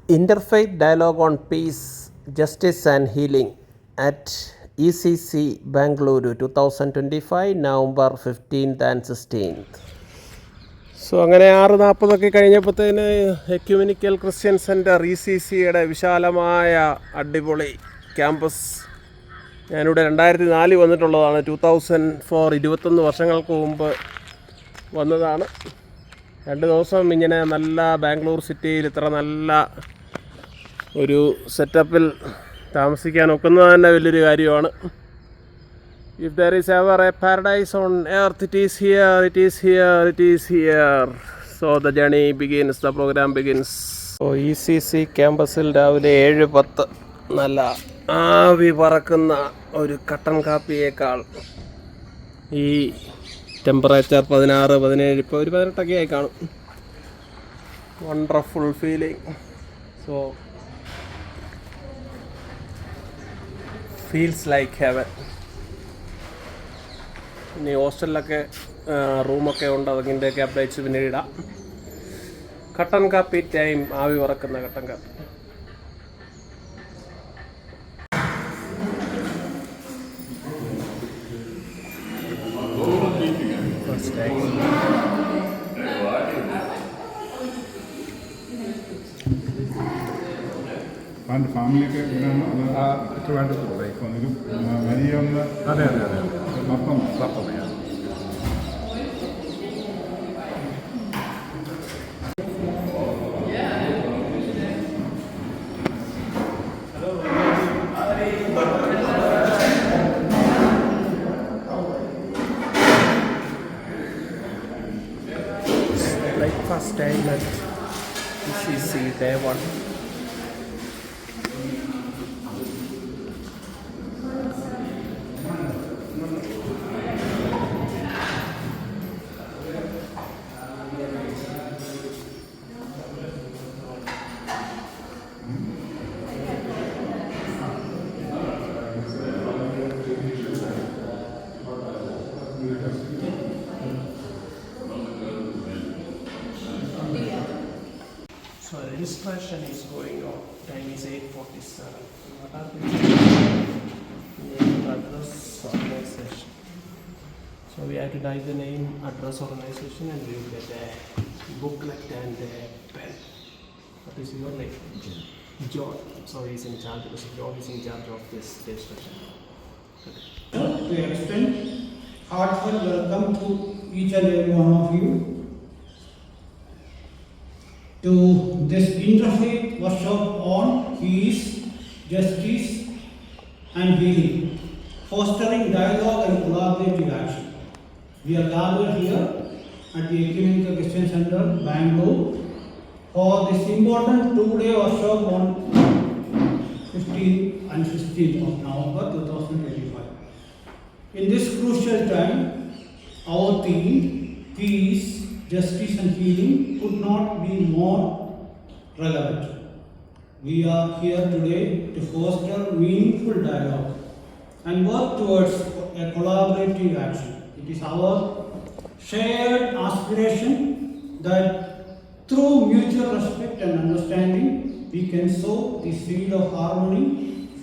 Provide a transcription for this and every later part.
Interfaith Dialogue on Peace, Justice and Healing at ECC Bengaluru 2025 November 15th and 16th. So അങ്ങനെ 6:40 കഴിഞ്ഞപ്പോഴത്തേന് ecumenical Christian centre ECCയുടെ വിശാലമായ അടിപൊളി campus. ഞാനിവിടെ 2004 വന്നിട്ടുള്ളതാണ്. 2004 21 വർഷങ്ങൾക്ക് മുമ്പ് വന്നതാണ്. 2 ദിവസം ഇങ്ങനെ നല്ല ബാംഗ്ലൂർ സിറ്റിയിൽ ഇത്ര നല്ല ഒരു സെറ്റപ്പിൽ താമസിക്കാൻ ഒക്കുന്നത് തന്നെ വലിയൊരു കാര്യമാണ്. If there is ever a paradise on earth, it is here, it is here, it is here. So the journey begins, the program begins. So ECC ക്യാമ്പസിൽ രാവിലെ 7:10 നല്ല ആവി പറക്കുന്ന ഒരു കട്ടൻ കാപ്പിയേക്കാൾ ഈ ടെമ്പറേച്ചർ 16-17 ഇപ്പോൾ ഒരു 18 ആയി കാണും. Wonderful feeling. So feels like heaven. ഇനി ഹോസ്റ്റലിലൊക്കെ റൂമൊക്കെ ഉണ്ട്, അതിൻ്റെയൊക്കെ അപ്ഡേറ്റ്സ് പിന്നീട് ഇടാം. കട്ടൻ കാപ്പി ടൈം, ആവി പറക്കുന്ന കട്ടൻ കാപ്പി. ഫാമിലിയൊക്കെ വലിയൊന്ന് അതെ മൊത്തം സപ്പതയാണ്. Breakfast time at ECC day 1. So registration is going on. Time is 8:47. What are the name, address, organization? So we have to type the name, address, organization, and we will get a booklet and a pen. What is your name? John. So he is in charge. John is in charge of this registration. To extend heartfelt welcome to each and every one of you to this Interfaith Workshop on Peace, Justice and Healing, fostering dialogue and collaborative action. We are gathered here at the Ecumenical Christian Center, Bangalore, for this important 2-day workshop on 15th and 16th of November 2025. In this crucial time, our theme, peace, justice and healing, could not be more relevant. We are here today to foster meaningful dialogue and work towards a collaborative action. It is our shared aspiration that through mutual respect and understanding, we can sow the seed of harmony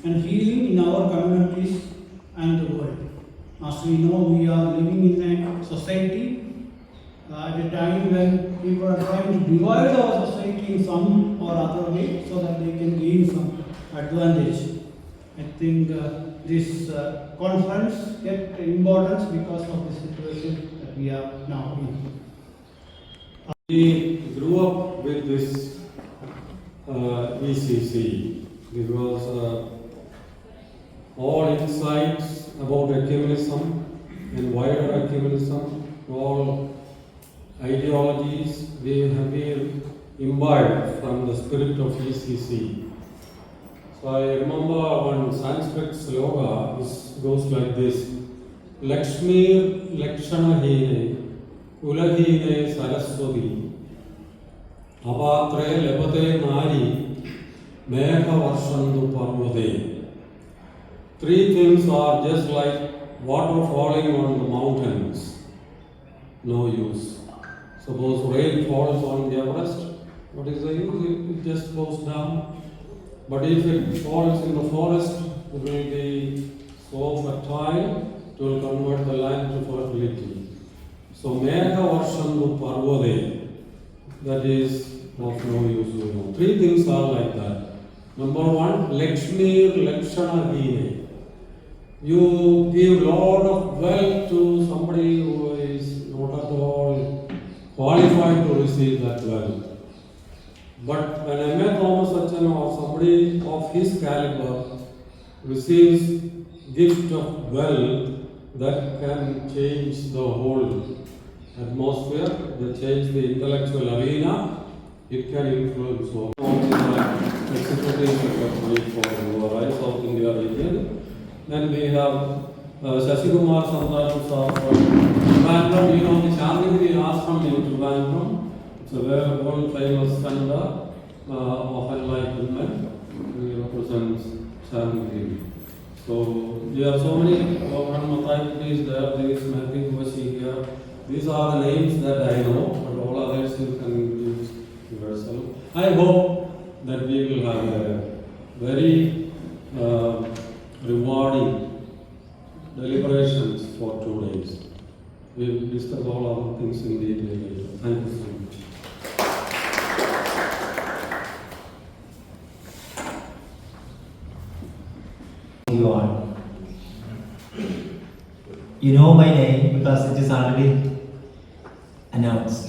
and healing in our communities and the world. As we know, we are living in a society at a time when people are trying to divide our society in some or other way so that they can gain some advantage. I think this conference get importance because of the situation that we are now in. We grew up with this ECC because all insights about ecumenism and wider ecumenism, all ideologies, we have been imbibed from the spirit of ECC. So I remember one Sanskrit sloga which goes like this: Lakshmir Lakshanahine Ulahine Saraswati Apatre Lepate Nari Megha Varshandu Parvate. 3 things are just like water falling on the mountains. No use. Suppose rain falls on the Everest, what is the use? It just goes down. But if it falls in the forest, it will be so fertile, it will convert the land to fertility. So Megha Varshandu Parvade, that is of no use. Three things are like that. Number one, Lakshmi Lakshana Hine. You give lot of wealth to somebody who is not at all qualified to receive that wealth. But when M.A. Thomas Achan or somebody of his caliber receives gift of wealth, that can change the whole atmosphere, that change the intellectual arena, it can influence all. Executive Secretary for URI, South India region. Then we have Shashikumar Sandaram from Trivandrum. You know the Chandagiri Ashram in Trivandrum. It's a very world famous center of enlightenment. He represents Chandagiri. So there are so many Mathew there. There is Mathew Koshy here. These are the names that I know, but all others you can use yourself. I hope that we will have a very rewarding deliberations for 2 days. We will discuss all other things in detail later. Thank you so much. You all. You know my name because it is already announced.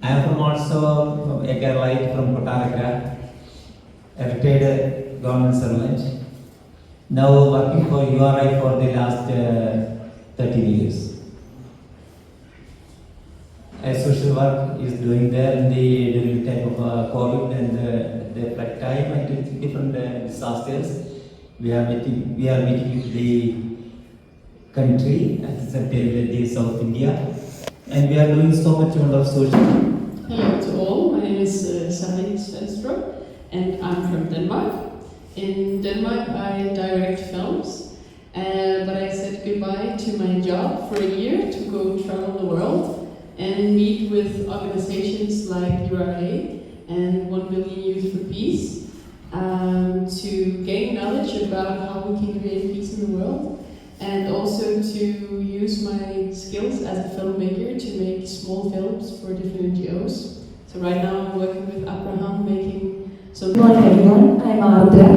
I am from a Keralite from Kottarakara, a retired government servant, now working for URI for the last 13 years. A social work is doing there in the during the time of COVID and the flood time and different disasters. We are meeting with the country at the South India, and we are doing so much amount of social. Hello to all, my name is Sari Svenstrup and I'm from Denmark. In Denmark I direct films, but I said goodbye to my job for a year to go travel the world and meet with organizations like URA and 1 Billion Youth for Peace to gain knowledge about how we can create peace in the world, and also to use my skills as a filmmaker to make small films for different NGOs. So right now I'm working with Abraham making some... Good morning everyone, I'm Ardra.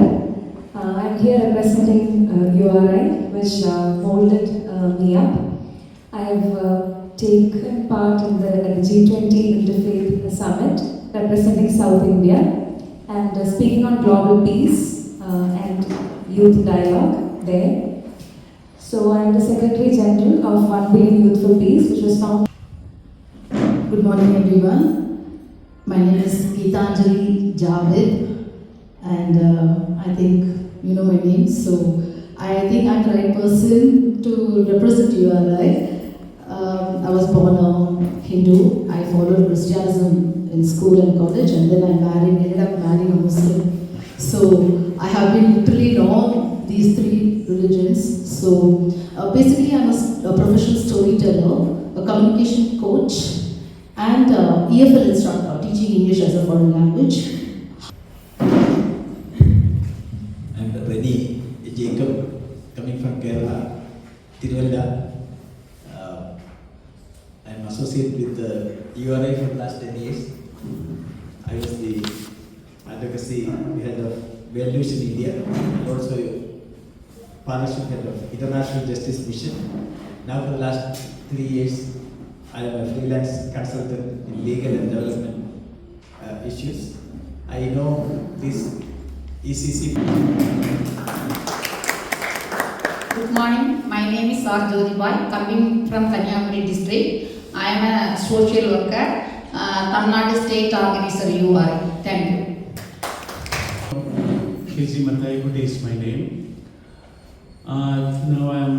I'm here representing URI, which molded me up. I have taken part in the G20 Interfaith Summit representing South India and speaking on global peace and youth dialogue there. So I am the Secretary General of 1 Billion Youth for Peace, which was founded. Good morning everyone. My name is Geetanjali Javed and I think you know my name, so I think I'm the right person to represent URI. I was born a Hindu. I followed Christianism in school and college, and then I ended up marrying a Muslim. So I have been literally in all these three religions. So basically I'm a professional storyteller, a communication coach, and EFL instructor, teaching English as a foreign language. I'm Rennie Jacob, coming from Kerala, Tiruvalla. I'm associated with the URI for the last 10 years. I was the advocacy head of values in India, and also partnership head of International Justice Mission. Now for the last 3 years, I am a freelance consultant in legal and development issues. I know this ECC. Good morning, my name is R. Jyotibai, coming from Kanyakumari district. I am a social worker, Tamil Nadu State Organizer URI. Thank you. Mathew Koshy is my name. Now I am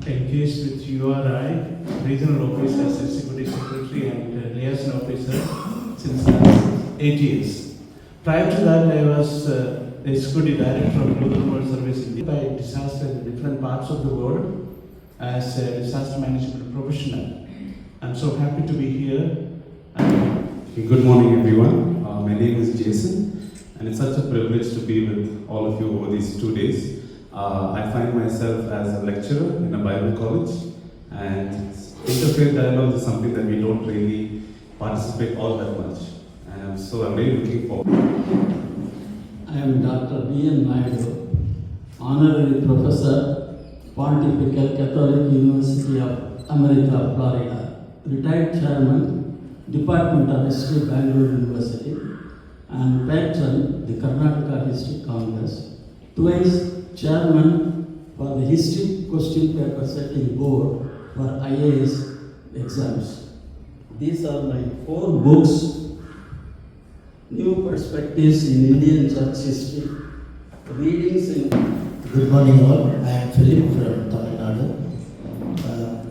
engaged with URI, Regional Office as Executive Secretary and Liaison Officer since last 8 years. Prior to that, I was the Executive Director of Global World Service India by disaster in different parts of the world as a disaster management professional. I'm so happy to be here. Good morning everyone. My name is Jason, and it's such a privilege to be with all of you over these 2 days. I find myself as a lecturer in a Bible college, and interfaith dialogue is something that we don't really participate all that much. So I'm really looking forward. I am Dr. B.N. Naidu, Honorary Professor, Pontifical Catholic University of America, Florida, retired Chairman, Department of History, Bangalore University, and Patron, the Karnataka History Congress, twice Chairman for the History Question Paper Setting Board for IAS exams. These are my 4 books: New Perspectives in Indian Church History, Readings in... Good morning all, I am Philip from Tamil Nadu.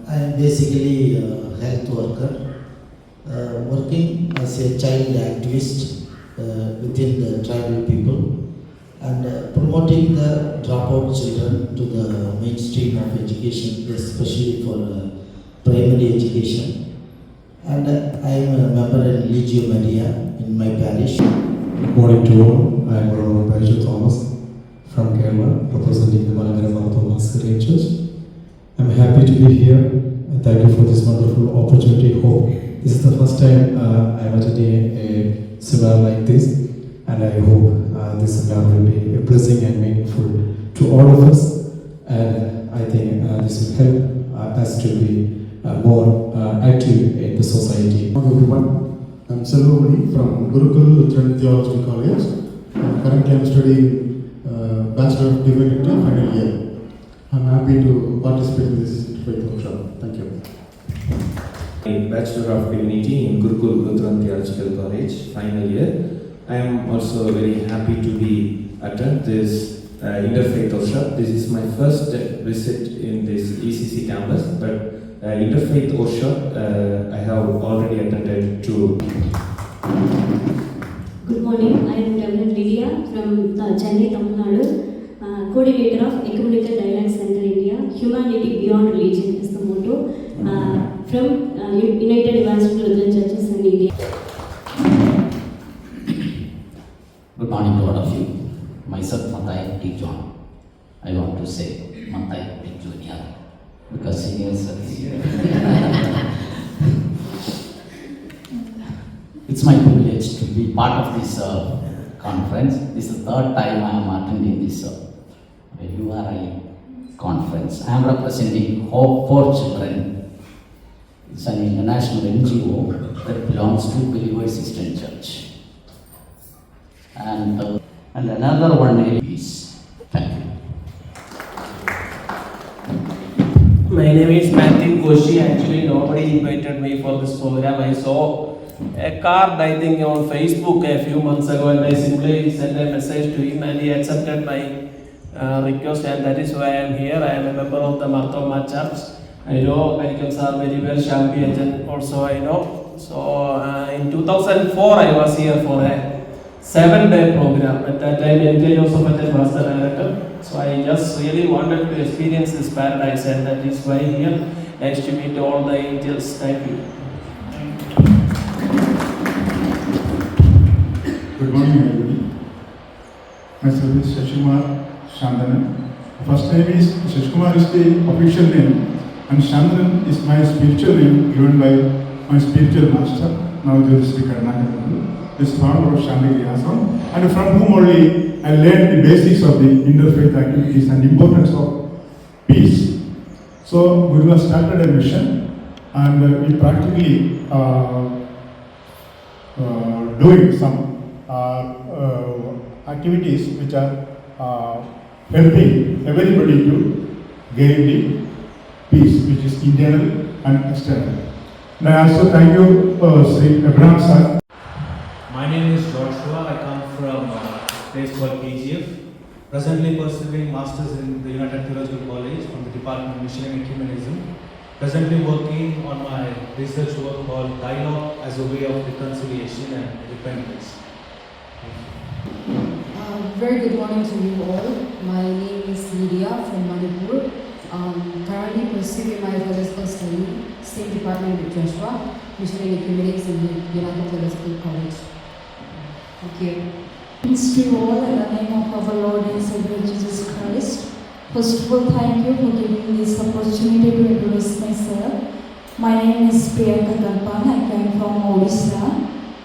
I am basically a health worker, working as a child activist within the tribal people and promoting the dropout children to the mainstream of education, especially for primary education. And I am a member in Legio Maria in my parish. Good morning to all. I am Reverend Mathew Thomas from Kerala, representing the November MMXXV Church. I am happy to be here and thank you for this wonderful opportunity. Hope this is the first time I am attending a seminar like this, and I hope this seminar will be a blessing and meaningful to all of us. And I think this will help us to be more active in the society. Hello everyone, I am Selvamani from Gurukul Lutheran Theological College. Currently I am studying Bachelor of Divinity final year. I am happy to participate in this Interfaith Workshop. Thank you. Bachelor of Divinity in Gurukul Lutheran Theological College final year. I am also very happy to be attend this Interfaith Workshop. This is my first visit in this ECC campus, but Interfaith Workshop I have already attended to. Good morning, I am Reverend Lydia from Chennai, Tamil Nadu, coordinator of Ecumenical Dialogue Center India. Humanity Beyond Religion is the motto from United Evangelical Lutheran Churches in India. Good morning to all of you. Myself, Mathew T. John. I want to say Mathew T. Junior because seniors are here. It's my privilege to be part of this conference. This is the 3rd time I am attending this URI conference. I am representing Hope for Children. It's an international NGO that belongs to Believers Christian Church. And another one is thank you. My name is Mathew Koshy. Actually, nobody invited me for this program. I saw a card, I think, on Facebook a few months ago, and I simply sent a message to him, and he accepted my request, and that is why I am here. I am a member of the Marthoma Church. I know Americans are very well, Shampi Agent also I know. So in 2004, I was here for a 7-day program. At that time, NJ Joseph was the director. So I just really wanted to experience this paradise, and that is why here. Nice to meet all the angels. Thank you. Good morning everybody. Myself is Shashkumar Shandanan. First name is Shashkumar is the official name, and Shandanan is my spiritual name given by my spiritual master, now Sri Karnataka. This founder of Shandili Asam, and from whom only I learned the basics of the interfaith activities and importance of peace. So we have started a mission, and we practically doing some activities which are helping everybody to gain the peace, which is internal and external. And I also thank you, Sri Abraham sir. My name is Joshua. I come from a place called KGF. Presently pursuing masters in the United Theological College from the Department of Mission and Ecumenism. Presently working on my research work called Dialogue as a Way of Reconciliation and Repentance. Very good morning to you all. My name is Lydia from Manipur. Currently pursuing my theological study, same department with Joshua, Mission and Ecumenics in the United Theological College. Thank you. Peace to you all in the name of our Lord and Savior Jesus Christ. First of all, thank you for giving this opportunity to introduce myself. My name is Priyanka Kalpan. I came from Odisha,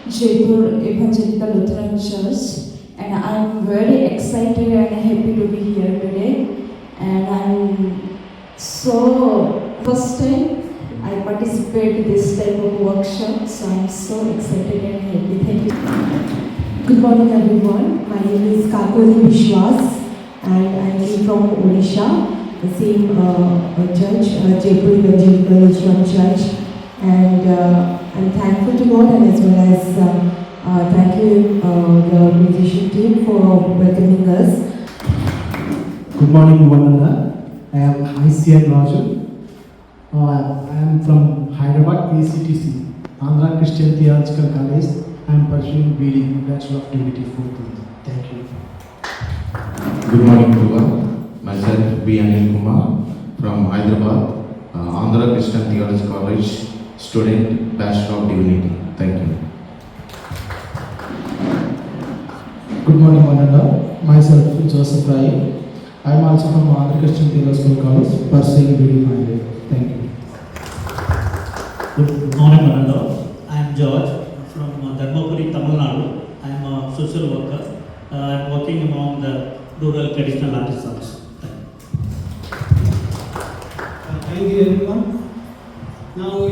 Jaipur Evangelical Lutheran Church, and I'm very excited and happy to be here today. And I'm so first time I participate in this type of workshop, so I'm so excited and happy. Thank you. Good morning, everyone. My name is Kakoli Vishwas, and I came from Odisha, the same church, Jaipur Evangelical Lutheran Church, and I'm thankful to God, and as well as thank you the musician team for welcoming us. Good morning, one another. I am ICN Raju. I am from Hyderabad, ACTC, Andhra Christian Theological College. I am pursuing BD, Bachelor of Divinity 4th year. Thank you. Good morning, everyone. Myself, B. Anil Kumar from Hyderabad, Andhra Christian Theological College, student, Bachelor of Divinity. Thank you. Good morning, one another. Myself, Joseph Rai. I am also from Andhra Christian Theological College, pursuing BD final year. Thank you. Good morning, one another. I am George from Dharmapuri, Tamil Nadu. I am a social worker. I am working among the rural traditional artisans. Thank you, everyone. Now,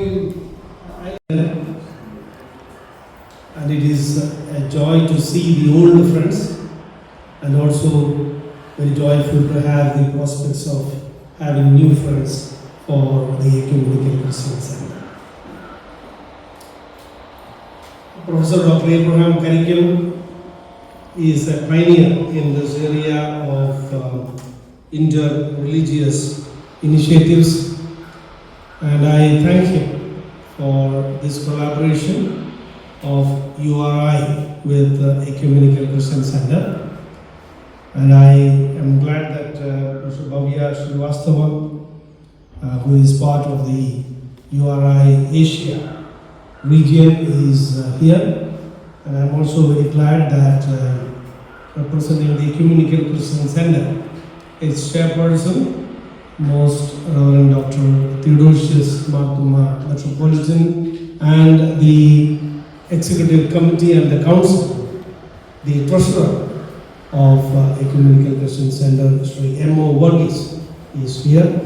and it is a joy to see the old friends, and also very joyful to have the prospects of having new friends for the Ecumenical Christian Center. Professor Dr. Abraham Curriculum is a pioneer in this area of inter-religious initiatives, and I thank him for this collaboration of URI with Ecumenical Christian Center. And I am glad that Mr. Bhavya Srivastava, who is part of the URI Asia region, is here. And I'm also very glad that representing the Ecumenical Christian Center, its chairperson, Most Reverend Dr. Theodosius Marthuma Metropolitan, and the Executive Committee and the Council, the Treasurer of Ecumenical Christian Center, Sri M.O. Varghese, is here.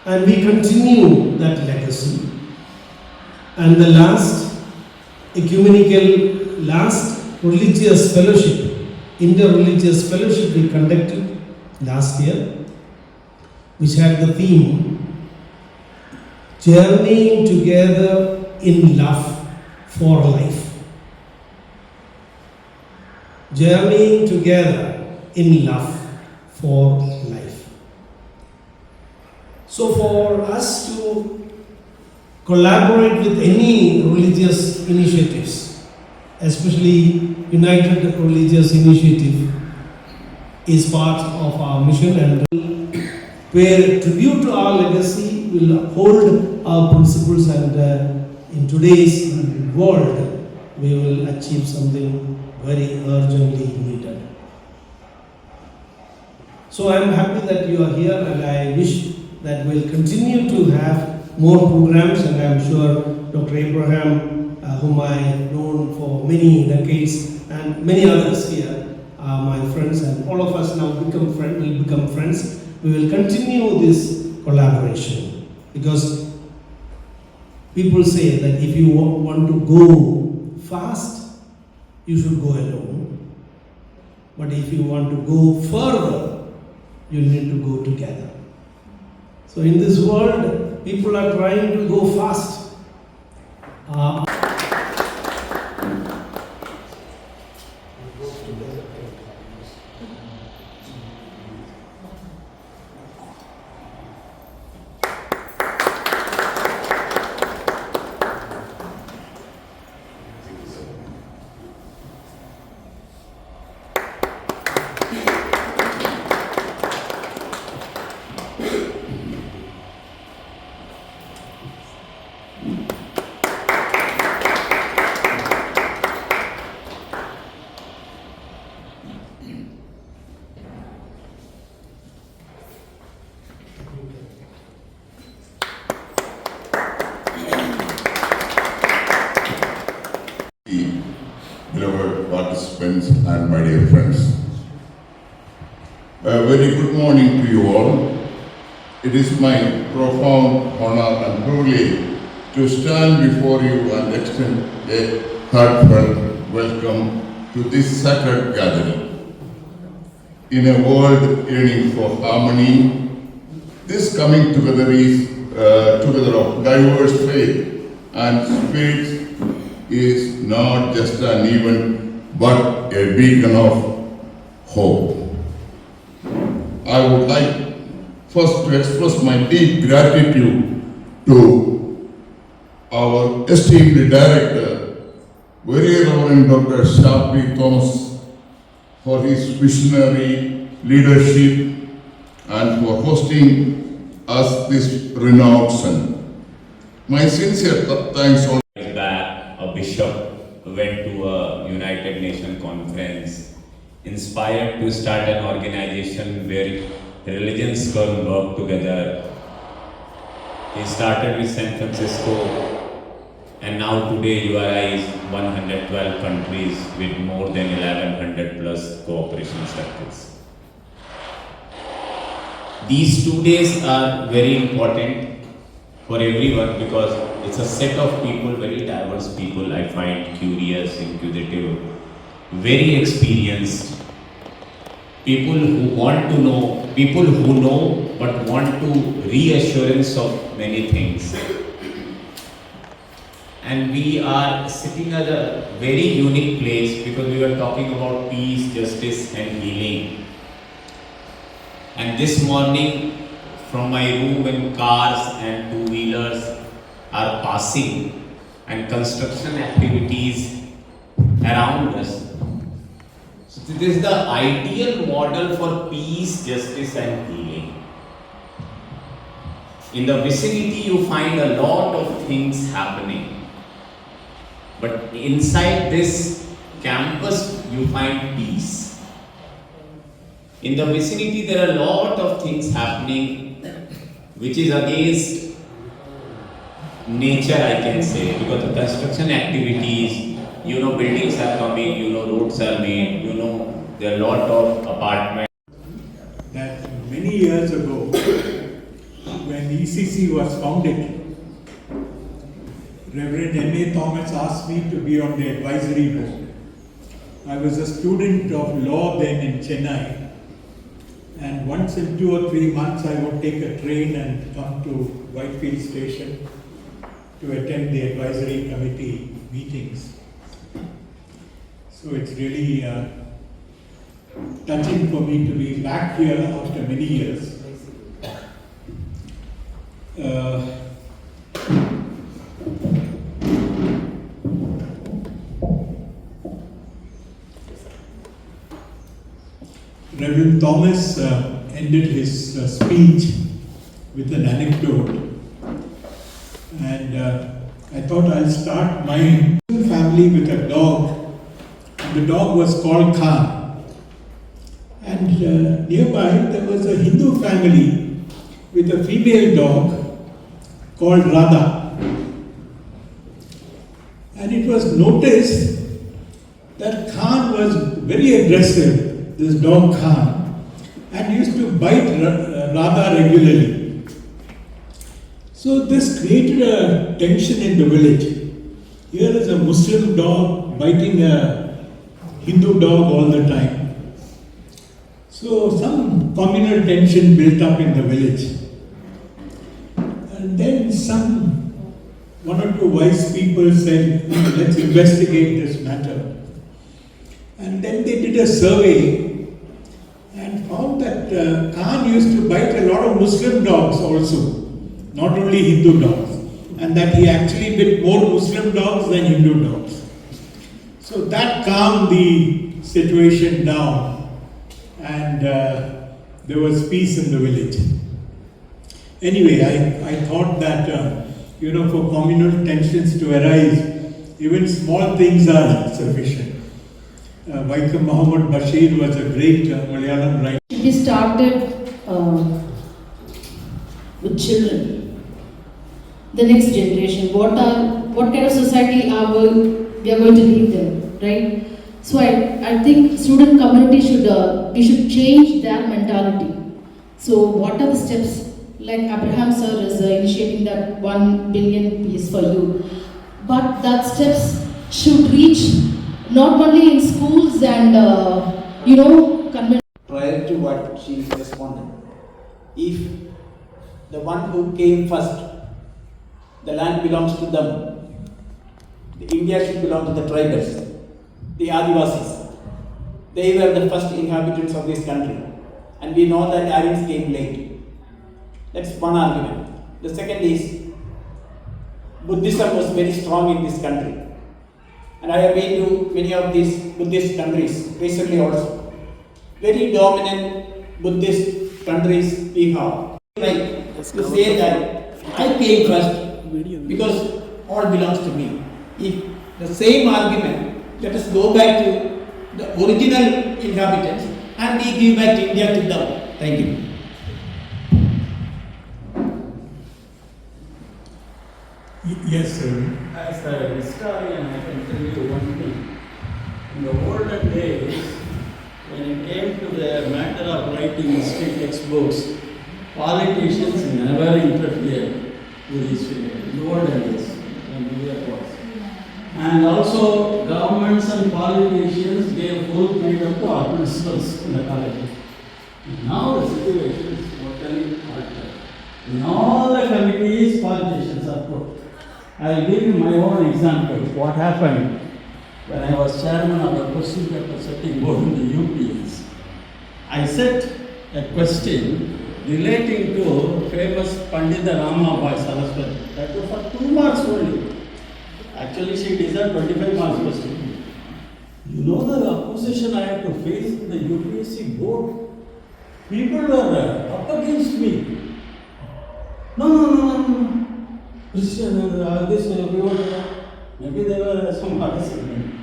And we continue that legacy. And the last religious fellowship, inter-religious fellowship we conducted last year, which had the theme, Journeying Together in Love for Life. Journeying together in love for life. So for us to collaborate with any religious initiatives, especially United Religious Initiative, is part of our mission, and pay tribute to our legacy, will uphold our principles, and in today's world we will achieve something very urgently needed. So I am happy that you are here, and I wish that we'll continue to have more programs, and I'm sure Dr. Abraham, whom I have known for many decades, and many others here are my friends, and all of us now will become friends. We will continue this collaboration, because people say that if you want to go fast, you should go alone. But if you want to go further, you need to go together. So in this world, people are trying to go fast. beloved participants and my dear friends. A very good morning to you all. It is my profound honor and privilege to stand before you and extend a heartfelt welcome to this sacred gathering. In a world yearning for harmony, this coming together is together of diverse faith and spirits is not just an event but a beacon of hope. I would like first to express my deep gratitude to our esteemed director, very Reverend Dr. Sharpie Thomas, for his visionary leadership and for hosting us this renowned center. My sincere thanks also. That a bishop went to a United Nations conference, inspired to start an organization where religions can work together. He started with San Francisco, and now today URI is 112 countries with more than 1100 plus cooperation circles. These 2 days are very important for everyone because it's a set of people, very diverse people. I find curious, inquisitive, very experienced, people who want to know, people who know but want to reassurance of many things. And we are sitting at a very unique place because we were talking about peace, justice and healing. And this morning from my room when cars and two-wheelers are passing and construction activities around us. So this is the ideal model for peace, justice and healing. In the vicinity you find a lot of things happening. But inside this campus you find peace. In the vicinity there are a lot of things happening which is against nature, I can say, because the construction activities, buildings are coming, roads are made, there are a lot of apartments. That many years ago, when ECC was founded, Reverend M.A. Thomas asked me to be on the advisory board. I was a student of law then in Chennai. And once in 2 or 3 months, I would take a train and come to Whitefield Station to attend the advisory committee meetings. So it's really touching for me to be back here after many years. Reverend Thomas ended his speech with an anecdote, and I thought I'll start my family with a dog. And the dog was called Khan. And nearby there was a Hindu family with a female dog called Radha. And it was noticed that Khan was very aggressive, this dog Khan, and used to bite Radha regularly. So this created a tension in the village. Here is a Muslim dog biting a Hindu dog all the time. So some communal tension built up in the village. And then one or two wise people said, let's investigate this matter. And then they did a survey and found that Khan used to bite a lot of Muslim dogs also, not only Hindu dogs, and that he actually bit more Muslim dogs than Hindu dogs. So that calmed the situation down, and there was peace in the village. Anyway, I thought that, for communal tensions to arise, even small things are sufficient. Vaikam Muhammad Bashir was a great Malayalam writer. He started with children, the next generation. What kind of society are we we are going to leave them, right? So I think student community we should change their mentality. So what are the steps? Like Abraham sir is initiating that 1 billion piece for you. But that steps should reach not only in schools and, Prior to what she responded, if the one who came first, the land belongs to them, India should belong to the tribals, the Adivasis. They were the first inhabitants of this country. And we know that Aryans came late. That's one argument. The second is, Buddhism was very strong in this country. And I have been to many of these Buddhist countries recently also. Very dominant Buddhist countries we have. Like to say that I came first because all belongs to me. If the same argument, let us go back to the original inhabitants and we give back India to them. Thank you. Yes, sir. As a historian, I can tell you one thing. In the olden days, when it came to the matter of writing history textbooks, politicians never interfered with history. In the olden days, when we were was. And also, governments and politicians gave full freedom to our principals in the colleges. Now the situation is totally altered. In all the committees, politicians are put. I will give you my own example. What happened when I was chairman of the question paper setting board in the UPS. I set a question relating to famous Pandita Ramabai Saraswati. That was for 2 marks only. Actually, she deserved 25 marks question. You know the opposition I had to face in the UPSC board? People were up against me. No. Christian, maybe they were some participant.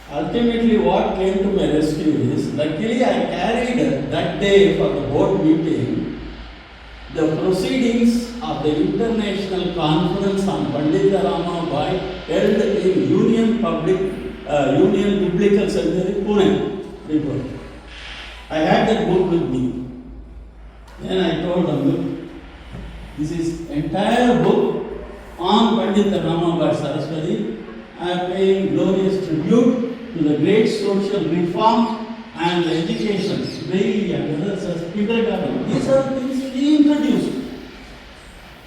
Ultimately, what came to my rescue is, luckily I carried that day for the board meeting the proceedings of the International Conference on Pandita Ramabai held in Union Biblical Seminary, Pune. I had that book with me. Then I told them, look, this is entire book on Pandita Ramabai Saraswati. I am paying glorious tribute to the great social reform and education, Braille and others as kindergarten. These are the things she introduced.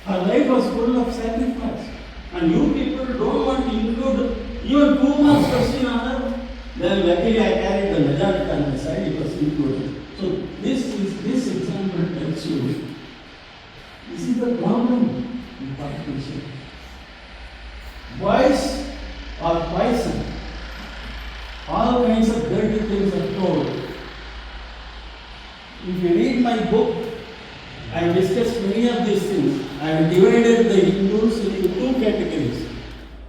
Her life was full of sacrifice. And you people don't want to include even 2 marks question on her. Then luckily I carried the majority on my side, it was included. So this example tells you, this is the problem in politician. Boys are poison. All kinds of dirty things are told. If you read my book, I have discussed many of these things. I have divided the Hindus into 2 categories.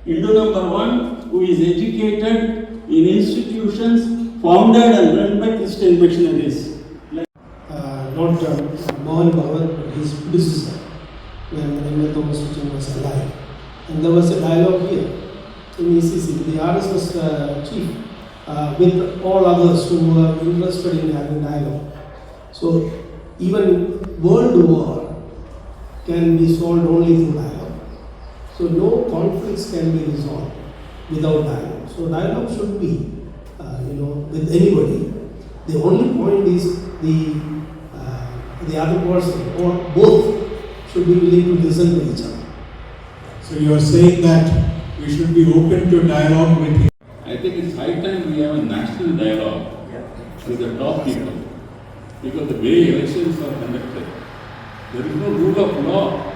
Hindu number 1, who is educated in institutions founded and run by Christian missionaries. Not Mohan Bhagat, but his predecessor, when November MMXXV was alive. And there was a dialogue here in ECC. The RS was chief with all others who were interested in having dialogue. So even world war can be solved only through dialogue. So no conflicts can be resolved without dialogue. So dialogue should be, with anybody. The only point is the other person or both should be willing to listen to each other. So you are saying that we should be open to dialogue with him. I think it's high time we have a national dialogue with the top people. Because the way elections are conducted, there is no rule of law.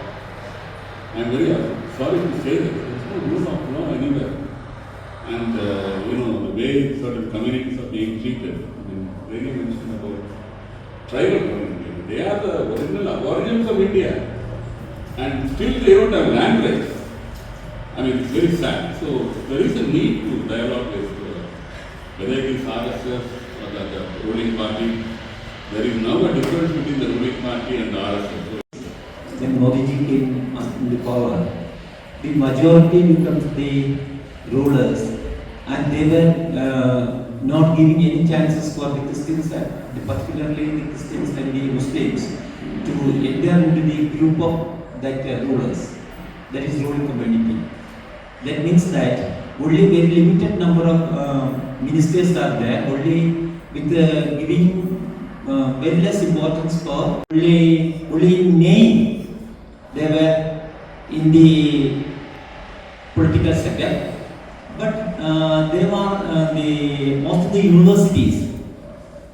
I am very sorry to say that there is no rule of law anywhere. And the way certain communities are being treated. I mean, really mentioned about tribal communities. They are the original aborigines of India. And still they don't have land rights. I mean, it's very sad. So there is a need to dialogue with whether it is RSS or the ruling party. There is now a difference between the ruling party and the RSS. When Modi ji came in the power, the majority becomes the rulers and they were not giving any chances for the Christians, particularly the Christians and the Muslims, to enter into the group of that rulers, that is ruling community. That means that only very limited number of ministers are there, only with giving very less importance for only name they were in the political sector, but they were the most of the universities,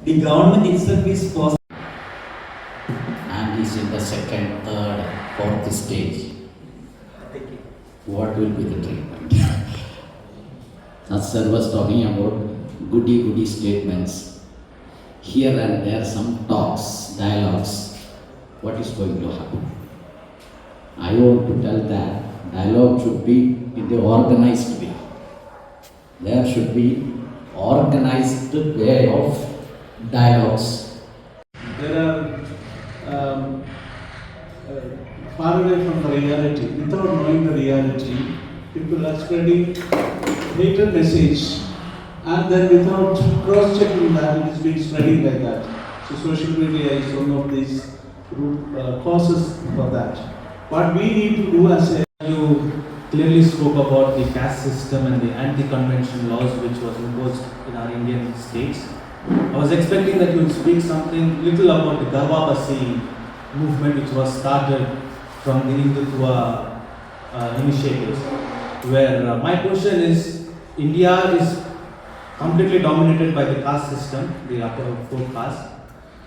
the government itself is possible. And is in the second, third, fourth stage. What will be the treatment? As sir was talking about goody statements. Here and there some talks, dialogues. What is going to happen? I want to tell that dialogue should be in the organized way. There should be organized way of dialogues. There are far away from the reality, without knowing the reality, people are spreading hatred message, and then without cross-checking that, it is being spreading like that. So social media is one of these causes for that. What we need to do as a... You clearly spoke about the caste system and the anti-convention laws which was imposed in our Indian states. I was expecting that you would speak something little about the Garvapasi movement which was started from the Hindutva initiatives, where my question is, India is completely dominated by the caste system, the upper four caste.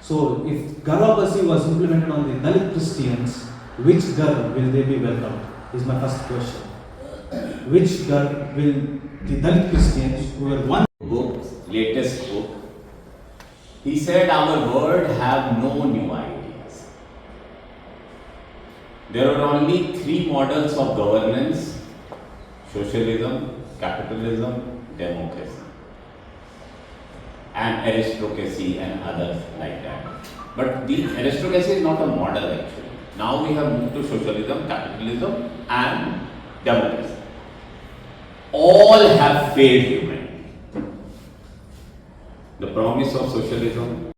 So if Garvapasi was implemented on the Dalit Christians, which Gar will they be welcomed? Is my first question. Which Gar will the Dalit Christians who were one book, latest book, he said our world have no new ideas. There are only three models of governance: socialism, capitalism, democracy, and aristocracy and others like that. But the aristocracy is not a model actually. Now we have moved to socialism, capitalism and democracy. All have failed humanity. The promise of socialism.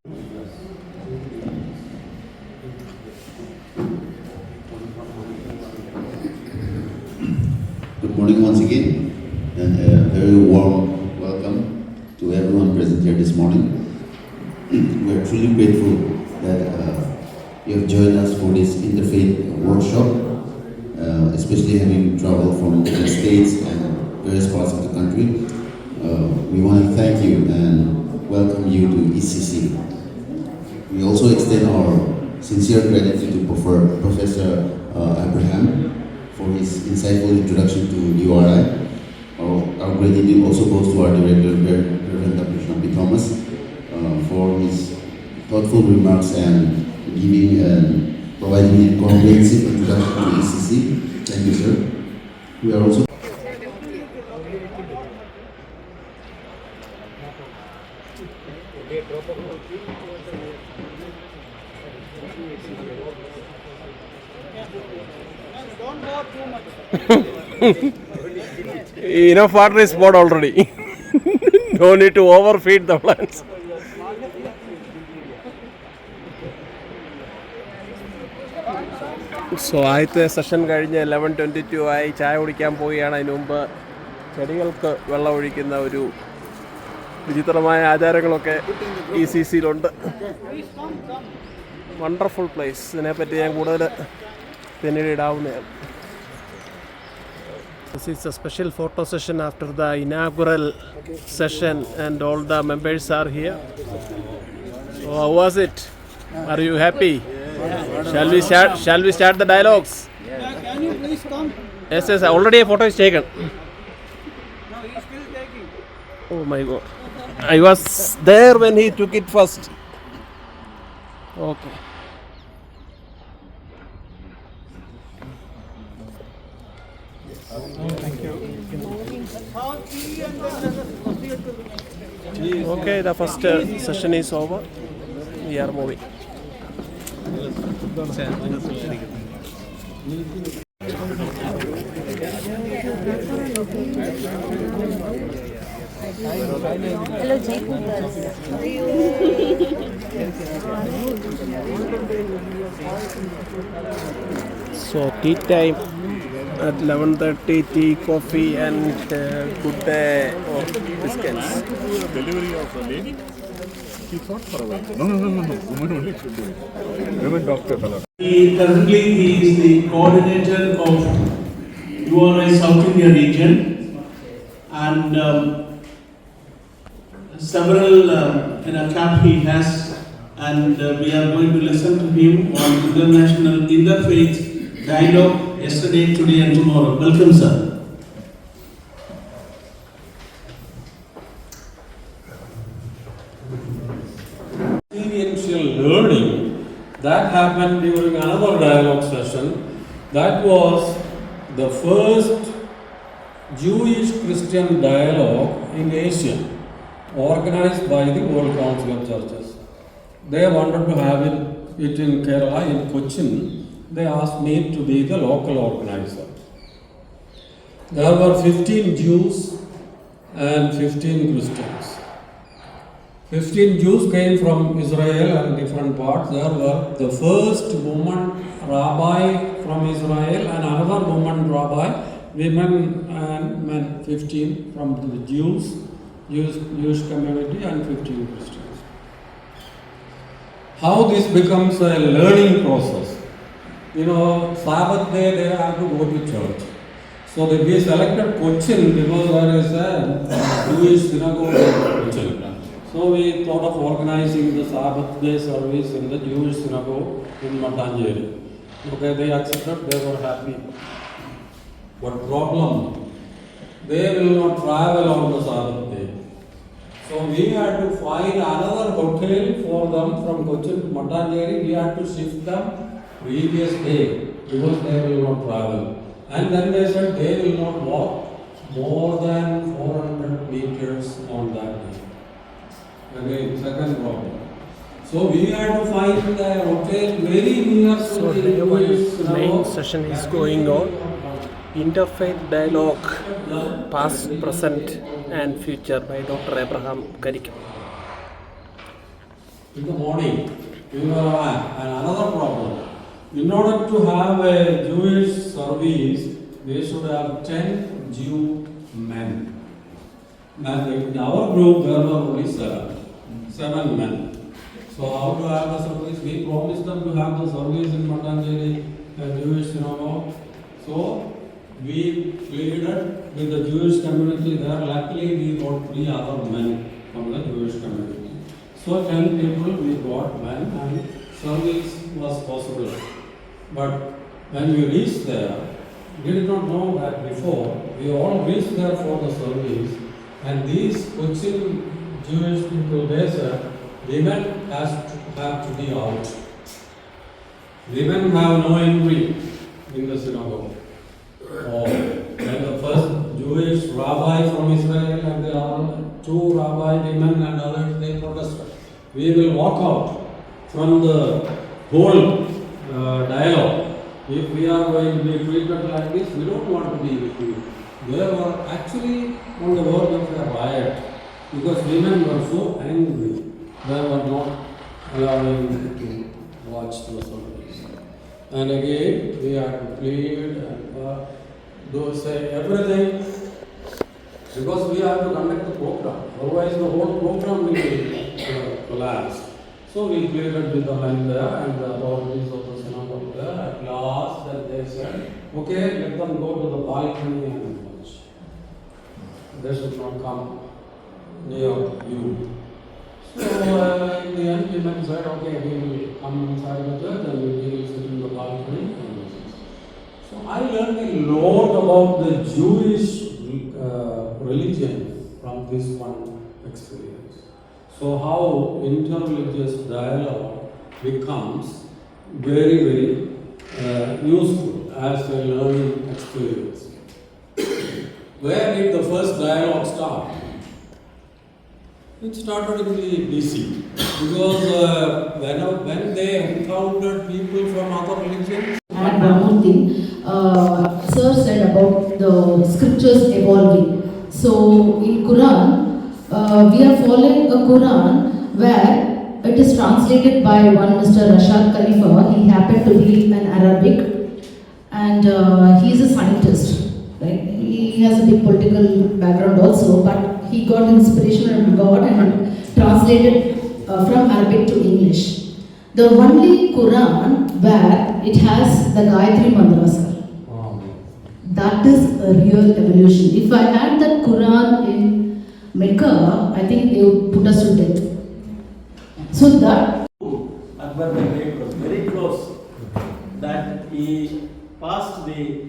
Good morning once again, and a very warm welcome to everyone present here this morning. We are truly grateful that you have joined us for this Interfaith Workshop, especially having traveled from different states and various parts of the country. We want to thank you and welcome you to ECC. We also extend our sincere gratitude to Professor Abraham for his insightful introduction to URI. Our gratitude also goes to our director, Reverend Dr. Thomas, for his thoughtful remarks and giving and providing a comprehensive introduction to ECC. Thank you, sir. We are also enough water is poured already. No need to overfeed the plants. So ആദ്യത്തെ session കഴിഞ്ഞ് 11:22 ആയി. ചായ കുടിക്കാൻ പോവുകയാണ്. അതിന് മുമ്പ് ചെടികൾക്ക് വെള്ളം ഒഴിക്കുന്ന ഒരു വിചിത്രമായ ആചാരങ്ങളൊക്കെ ECCയിലുണ്ട്. Wonderful place. ഇതിനെപ്പറ്റി ഞാൻ കൂടുതൽ പിന്നീട് ഇടാവുന്നതാണ്. This is a special photo session after the inaugural session and all the members are here. So how was it? Are you happy? Shall we start the dialogues? Can you please come? Yes, already a photo is taken. No, he is still taking. Oh my God. I was there when he took it first. Okay. Thank you. Okay, the first session is over. We are moving. Hello, Jaipur girls. So tea time at 11:30. Tea, coffee, and good day or biscuits. Delivery of the lady. He thought for a while. No. Woman only should do it. Women doctor fellow. Currently, he is the coordinator of URI South India region, and several camp he has, and we are going to listen to him on international interfaith dialogue yesterday, today, and tomorrow. Welcome, sir. Experiential learning that happened during another dialogue session. That was the first Jewish-Christian dialogue in Asia, organized by the World Council of Churches. They wanted to have it in Kerala, in Cochin. They asked me to be the local organizer. There were 15 Jews and 15 Christians. 15 Jews came from Israel and different parts. There were the first woman rabbi from Israel and another woman rabbi, women and men, 15 from the Jewish community and 15 Christians. How this becomes a learning process. Sabbath day they have to go to church. So we selected Cochin because there is a Jewish synagogue in Cochin. So we thought of organizing the Sabbath day service in the Jewish synagogue in Mattanjeri. Okay, they accepted, they were happy. What problem? They will not travel on the Sabbath day. So we had to find another hotel for them from Cochin to Mattanjeri. We had to shift them previous day because they will not travel. And then they said they will not walk more than 400 meters on that day. Again, second problem. So we had to find the hotel very near to So the main session is going on. Interfaith Dialogue, Past, Present and Future by Dr. Abraham Karikam. In the morning, we were another problem. In order to have a Jewish service, we should have 10 Jew men. And in our group, there were only 7 men. So how to have the service? We promised them to have the service in Mattanjeri, a Jewish synagogue. So we pleaded with the Jewish community there. Luckily, we got 3 other men from the Jewish community. So 10 people we got men and service was possible. But when we reached there, we did not know that before. We all reached there for the service, and these Cochin Jewish people, they said, women have to be out. Women have no entry in the synagogue. When the first Jewish rabbi from Israel and the other 2 rabbi women and others, they protested. We will walk out from the whole dialogue. If we are going to be treated like this, we don't want to be with you. They were actually on the verge of a riot because women were so angry. They were not allowing to watch the service. And again, we had to plead and say everything because we have to conduct the program. Otherwise, the whole program will collapse. So we pleaded with the men there and the authorities of the synagogue there. At last, then they said, okay, let them go to the balcony and watch. They should not come near you. So in the end, the men said, okay, we will come inside the church and we will sit in the balcony. So I learned a lot about the Jewish religion from this one experience. So how interreligious dialogue becomes very, very useful as a learning experience. Where did the first dialogue start? It started in the BC because when they encountered people from other religions. And one more thing, Sir said about the scriptures evolving. So in Quran, we are following a Quran where it is translated by one Mr. Rashad Khalifa. He happened to be an Arabic, and he is a scientist. Right? He has a big political background also, but he got inspiration from God and translated from Arabic to English. The only Quran where it has the Gayatri Mantra, sir. That is a real evolution. If I had that Quran in Mecca, I think they would put us to death. So that Akbar the Great was very close that he passed the,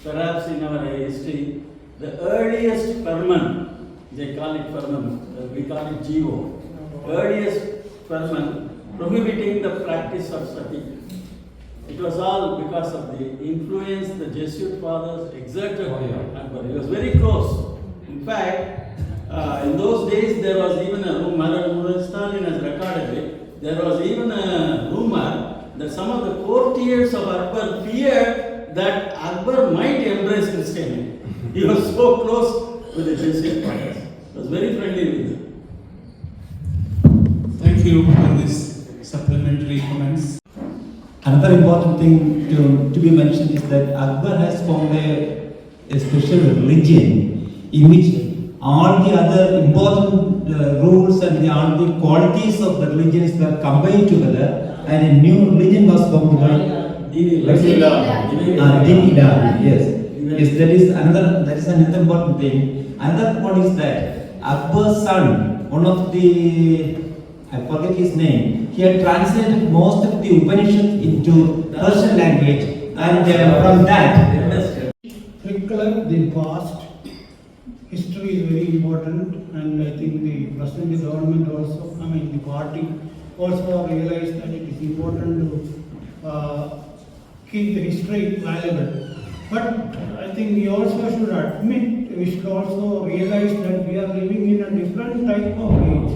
perhaps in our history, the earliest firman, they call it firman, we call it Jivo, earliest firman prohibiting the practice of sati. It was all because of the influence the Jesuit fathers exerted on Akbar. He was very close. In fact, in those days there was even a rumor, Stalin has recorded it, there was even a rumor that some of the courtiers of Akbar feared that Akbar might embrace Christianity. He was so close with the Jesuit fathers. He was very friendly with them. Thank you for this supplementary comments. Another important thing to be mentioned is that Akbar has formed a special religion in which all the other important rules and all the qualities of the religions were combined together, and a new religion was formed by Din Ilahi. Yes, that is another important thing. Another one is that Akbar's son, one of the, I forget his name, he had translated most of the Upanishads into Persian language, and from that, recollect the past. History is very important, and I think the present government also, the party also realized that it is important to keep the history valuable. But I think we also should admit, we should also realize that we are living in a different type of age,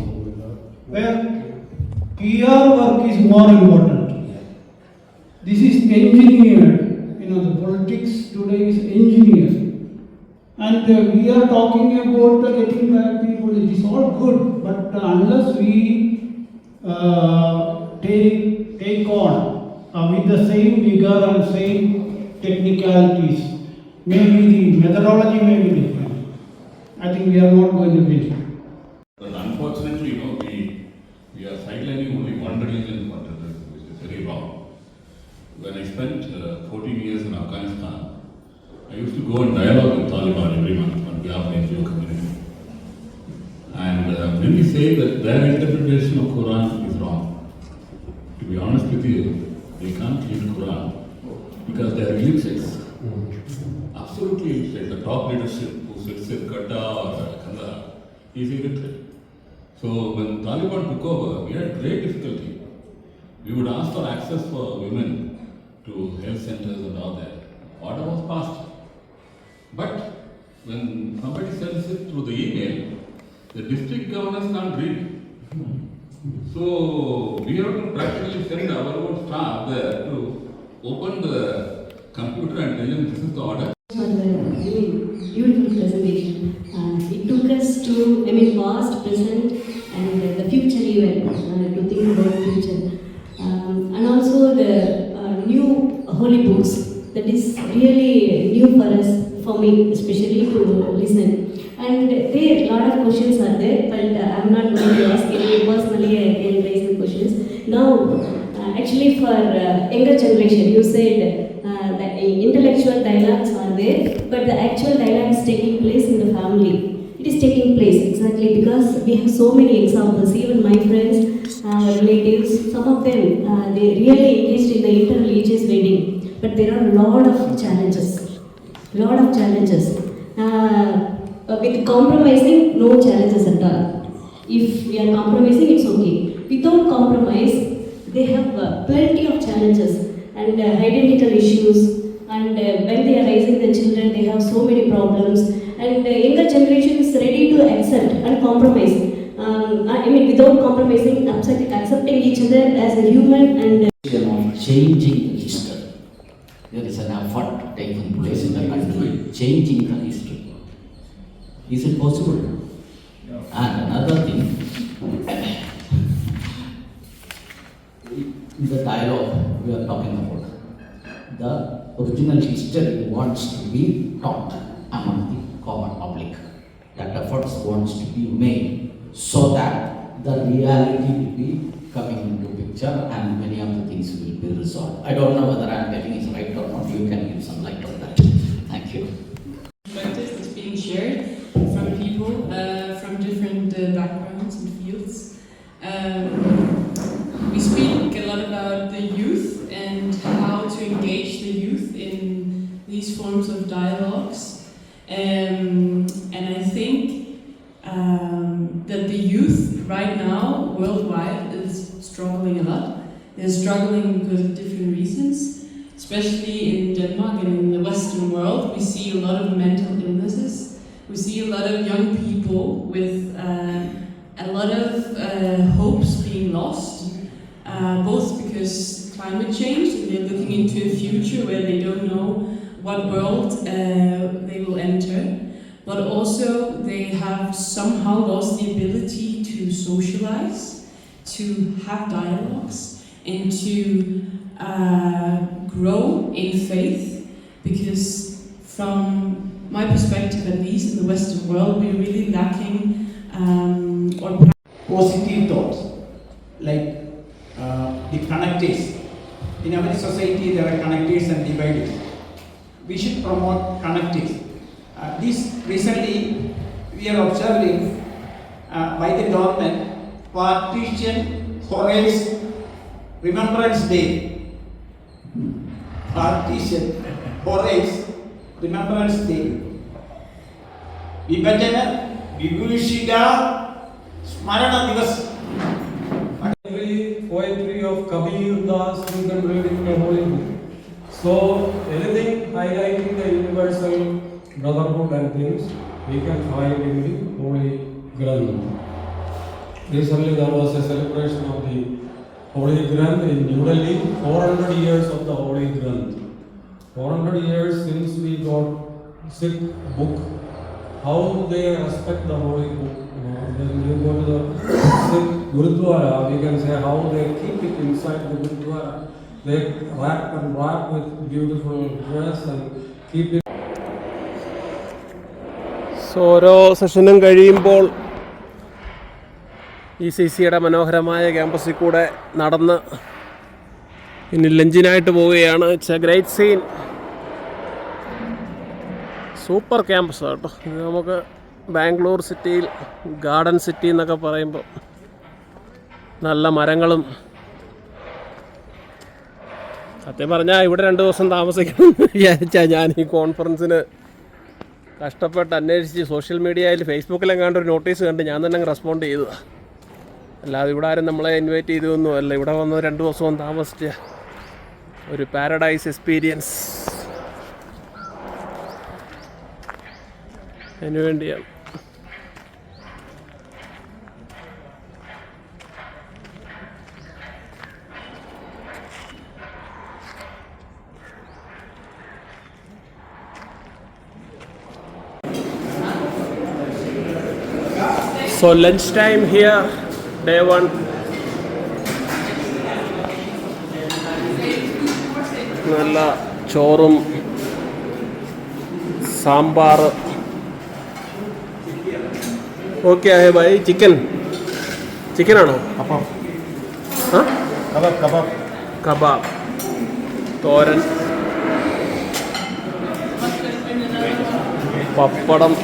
where PR work is more important. This is engineered, the politics today is engineered. And we are talking about getting back people, it is all good, but unless we take on with the same vigor and same technicalities, maybe the methodology may be different. I think we are not going to win. But unfortunately, we are sidelining only one religion for terrorism, which is very wrong. When I spent 14 years in Afghanistan, I used to go and dialogue with Taliban every month on behalf of the NGO community. And when we say that their interpretation of Quran is wrong, to be honest with you, they can't read Quran because they are illiterates. Absolutely illiterate. The top leadership who sits in Qatar or Kandahar is illiterate. So when Taliban took over, we had great difficulty. We would ask for access for women to health centers and all that. Order was passed. But when somebody sends it through the email, the district governors can't read. So we have to practically send our own staff there to open the computer and tell them this is the order. For the beautiful presentation. It took us to, past, present, and the future even, to think about the future. And also the new holy books, that is really new for us, for me especially, to listen. And there, a lot of questions are there, but I'm not going to ask any personally, I can raise the questions. Now, actually for younger generation, you said the intellectual dialogues are there, but the actual dialogue is taking place in the family. It is taking place exactly because we have so many examples. Even my friends, relatives, some of them, they really engaged in the interreligious wedding, but there are a lot of challenges. With compromising, no challenges at all. If we are compromising, it's okay. Without compromise, they have plenty of challenges and identical issues. And when they are raising the children, they have so many problems. And the younger generation is ready to accept and compromise. Without compromising, accepting each other as a human and changing history. There is an effort taking place in the country, changing the history. Is it possible? And another thing, in the dialogue we are talking about, the original history wants to be taught among the common public. That efforts wants to be made so that the reality will be coming into picture and many of the things will be resolved. I don't know whether I am telling is right or not. You can give some light on that. Thank you. Perspective is being shared from people from different backgrounds and fields. We speak a lot about the youth and how to engage the youth in these forms of dialogues. And I think that the youth right now worldwide is struggling a lot. They're struggling because of different reasons, especially in Denmark and in the Western world. We see a lot of mental illnesses. We see a lot of young people with a lot of hopes being lost, both because climate change and they're looking into a future where they don't know what world they will enter, but also they have somehow lost the ability to socialize, to have dialogues, and to grow in faith, because from my perspective, at least in the Western world, we're really lacking positive thoughts, like the connectors. In our society, there are connectors and dividers. We should promote connectors. This recently we are observing by the government Partition Horace Remembrance Day. Partition Horace Remembrance Day. Vibhajana Vibhushika Smarana Divas. Poetry of Kabir Das you can read in the Holy Book. So anything highlighting the universal brotherhood and things we can find in the Holy Granth. Recently there was a celebration of the Holy Granth in New Delhi, 400 years of the Holy Granth. 400 years since we got Sikh book, how they respect the Holy Book. When you go to the Sikh Gurudwara, we can say how they keep it inside the Gurudwara. They wrap with beautiful dress and keep it. So ഓരോ സെഷനും കഴിയുമ്പോൾ ECCയുടെ മനോഹരമായ ക്യാമ്പസിൽ കൂടെ നടന്ന് ഇനി ലഞ്ചിനായിട്ട് പോവുകയാണ്. It's a great scene. Super campus കേട്ടോ. ഇത് നമുക്ക് ബാംഗ്ലൂർ സിറ്റിയിൽ ഗാർഡൻ സിറ്റി എന്നൊക്കെ പറയുമ്പോൾ നല്ല മരങ്ങളും, സത്യം പറഞ്ഞാൽ ഇവിടെ 2 ദിവസം താമസിക്കണം എന്ന് വിചാരിച്ചാൽ ഞാൻ ഈ കോൺഫറൻസിന് കഷ്ടപ്പെട്ട് അന്വേഷിച്ച് സോഷ്യൽ മീഡിയയിൽ ഫേസ്ബുക്കിലെങ്ങാണ്ട് ഒരു നോട്ടീസ് കണ്ട് ഞാൻ തന്നെ റെസ്പോണ്ട് ചെയ്തതാണ്. അല്ലാതെ ഇവിടെ ആരും നമ്മളെ ഇൻവൈറ്റ് ചെയ്തൊന്നും അല്ല. ഇവിടെ വന്ന് 2 ദിവസവും താമസിച്ച് ഒരു പാരഡൈസ് എക്സ്പീരിയൻസ് അതിനു വേണ്ടിയാണ്. So lunch time here, day 1. നല്ല ചോറും സാമ്പാർ. ഓക്കെ ആയ ഭായി. ചിക്കനാണോ? കബാബ്, തോരൻ, പപ്പടം,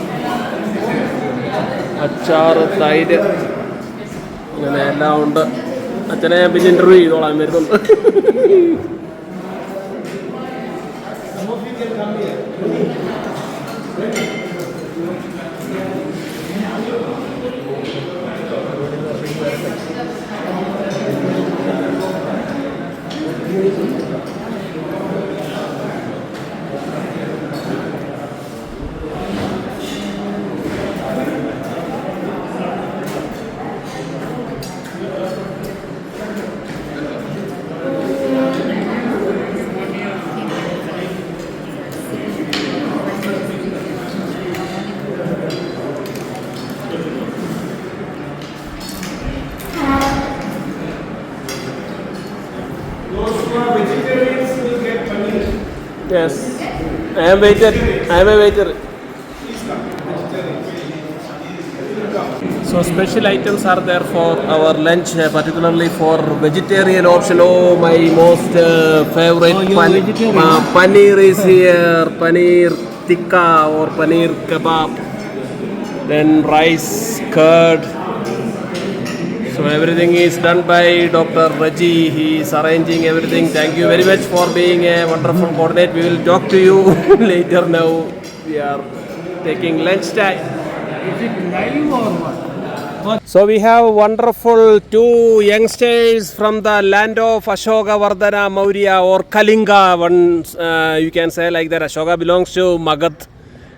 അച്ചാറ്, തൈര്, അങ്ങനെ എല്ലാം ഉണ്ട്. അച്ഛനെ ഞാൻ പിന്നെ ഇൻ്റർവ്യൂ ചെയ്തോളാം വരുന്നുണ്ട്. Yes. I am waiter. I am a waiter. So special items are there for our lunch, particularly for vegetarian option. Oh, my most favorite paneer is here. Paneer tikka or paneer kebab. Then rice, curd. So everything is done by Dr. Raji. He is arranging everything. Thank you very much for being a wonderful coordinator. We will talk to you later now. We are taking lunch time. Is it live or what? So we have wonderful two youngsters from the land of Ashoka Vardhana Maurya or Kalinga. One you can say like that. Ashoka belongs to Magadh,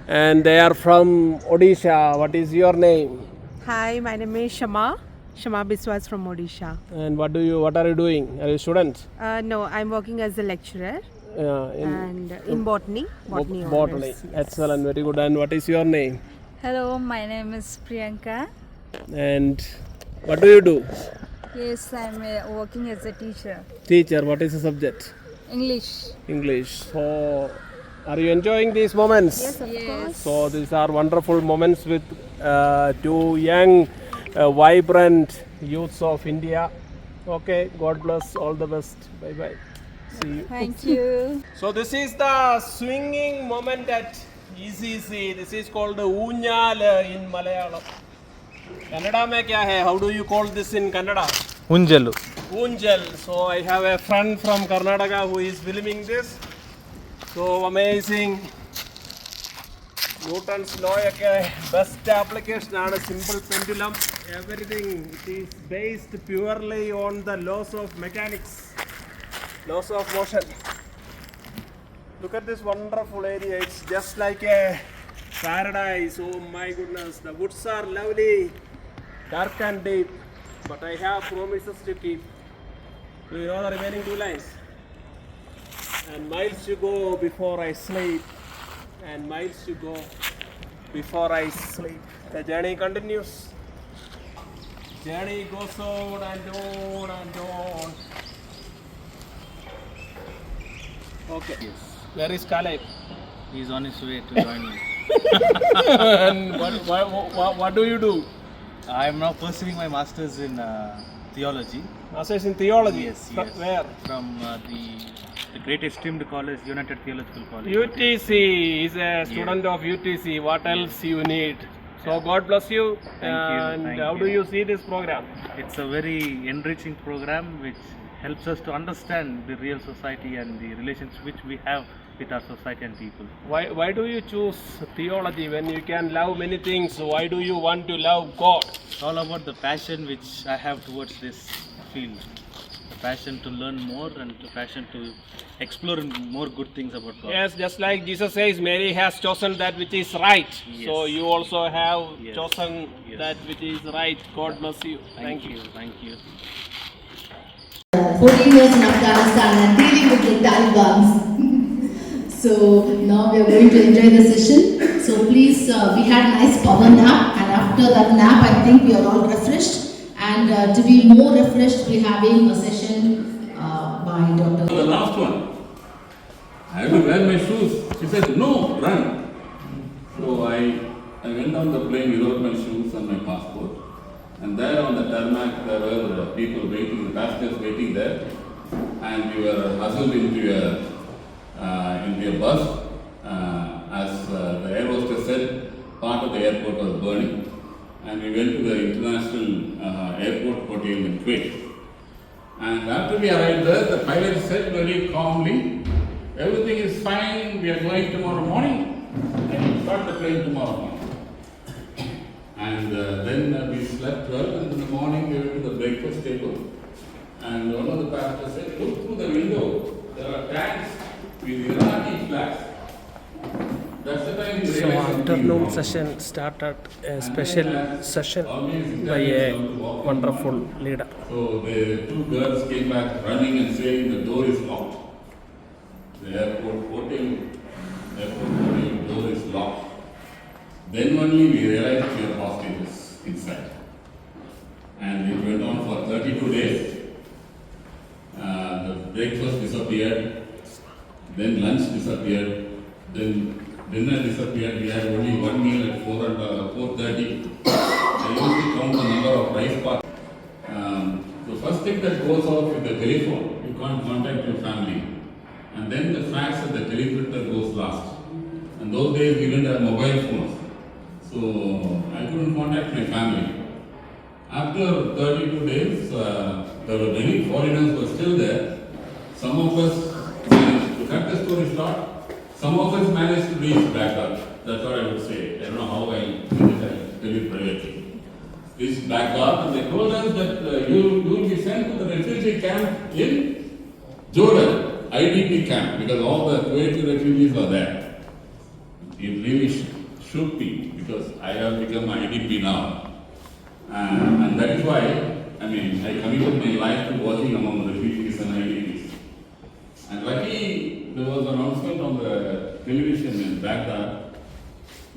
and they are from Odisha. What is your name? Hi, my name is Shama Biswas from Odisha. And what are you doing? Are you a student? No, I'm working as a lecturer in botany. Botany. Yes. Excellent, very good. And what is your name? Hello, my name is Priyanka. And what do you do? Yes, I'm working as a teacher. Teacher, what is the subject? English. English. So, are you enjoying these moments? Yes, of course. So, these are wonderful moments with two young, vibrant youths of India. Okay, God bless, all the best. Bye bye. See you. Thank you. So, this is the swinging moment at ECC. This is called Unyal in Malayalam. Kannada mein kya hai? How do you call this in Kannada? Unjalu. Unjal. So I have a friend from Karnataka who is filming this. So amazing. Newton's law best application on a simple pendulum. Everything it is based purely on the laws of mechanics, laws of motion. Look at this wonderful area. It's just like a paradise. Oh my goodness, the woods are lovely, dark and deep, but I have promises to keep. Do you know the remaining two lines? And miles to go before I sleep, and miles to go before I sleep. The journey continues. Journey goes on and on and on. Okay. Yes. Where is Caleb? He is on his way to join me. And what do you do? I am now pursuing my masters in theology. Masters in theology? Yes. Where? From the great esteemed college, United Theological College. UTC is a student of UTC. What else you need? So God bless you. Thank you. And how do you see this program? It's a very enriching program which helps us to understand the real society and the relations which we have with our society and people. Why do you choose theology when you can love many things? Why do you want to love God? It's all about the passion which I have towards this field. The passion to learn more and the passion to explore more good things about God. Yes, just like Jesus says, Mary has chosen that which is right. Yes. So you also have Yes. chosen Yes. that which is right. God bless you. Thank you. Thank you. 14 years in Afghanistan and dealing with the Taliban. So now we are going to enjoy the session. So please, we had a nice power nap, and after that nap, I think we are all refreshed. And to be more refreshed, we're having a session by Dr. The last one. I have to wear my shoes. She said, no, run. So I went down the plane without my shoes and my passport. And there on the tarmac, there were people waiting, the passengers waiting there. And we were hustled into a bus. As the air hostess said, part of the airport was burning. And we went to the international airport hotel in Kuwait. And after we arrived there, the pilot said very calmly, everything is fine, we are going tomorrow morning. And we start the plane tomorrow morning. And then we slept well, and in the morning we went to the breakfast table. And one of the passengers said, look through the window, there are tanks with Iraqi flags. That's the time we So realized afternoon session started a special session by a wonderful leader. So the two girls came back running and saying the door is locked. The airport hotel door is locked. Then only we realized we are hostages inside. And it went on for 32 days. The breakfast disappeared. Then lunch disappeared. Then dinner disappeared. We had only one meal at 4 and 4:30. I used to count the number of rice pots. The first thing that goes off is the telephone. You can't contact your family. And then the fax and the teleprinter goes last. And those days we didn't have mobile phones. So I couldn't contact my family. After 32 days, there were many foreigners who were still there. Some of us managed to cut the story short. Some of us managed to reach Baghdad. That's what I would say. I don't know how I did it. I'll tell you privately. Reached Baghdad, and they told us that you will be sent to the refugee camp in Jordan, IDP camp, because all the Kuwaiti refugees are there. It really should be, because I have become IDP now. And that is why, I committed my life to working among refugees and IDPs. And luckily, there was an announcement on the television in Baghdad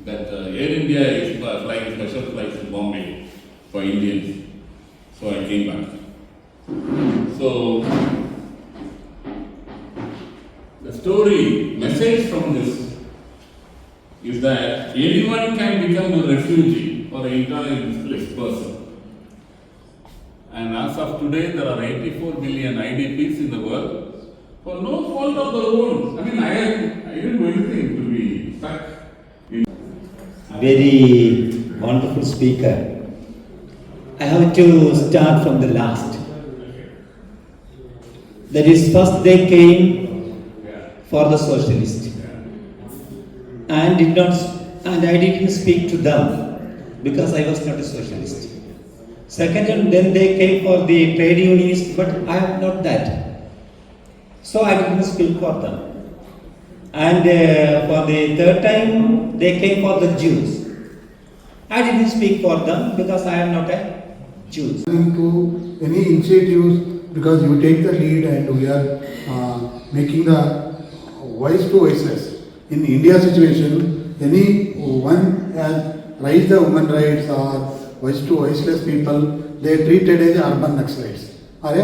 that Air India is flying special flights to Bombay for Indians. So I came back. So, the story, message from this is that anyone can become a refugee or an internally displaced person. And as of today, there are 84 million IDPs in the world for no fault of their own. I didn't do anything to be stuck in. Very wonderful speaker. I have to start from the last. That is, first they came for the socialist, and I didn't speak to them because I was not a socialist. Second, then they came for the trade unionists, but I am not that. So I didn't speak for them. And for the third time, they came for the Jews. I didn't speak for them because I am not a Jew. To any initiatives, because you take the lead and we are making the voice to voiceless. In India situation, anyone has raised the human rights or voice to voiceless people, they are treated as urban Naxalites or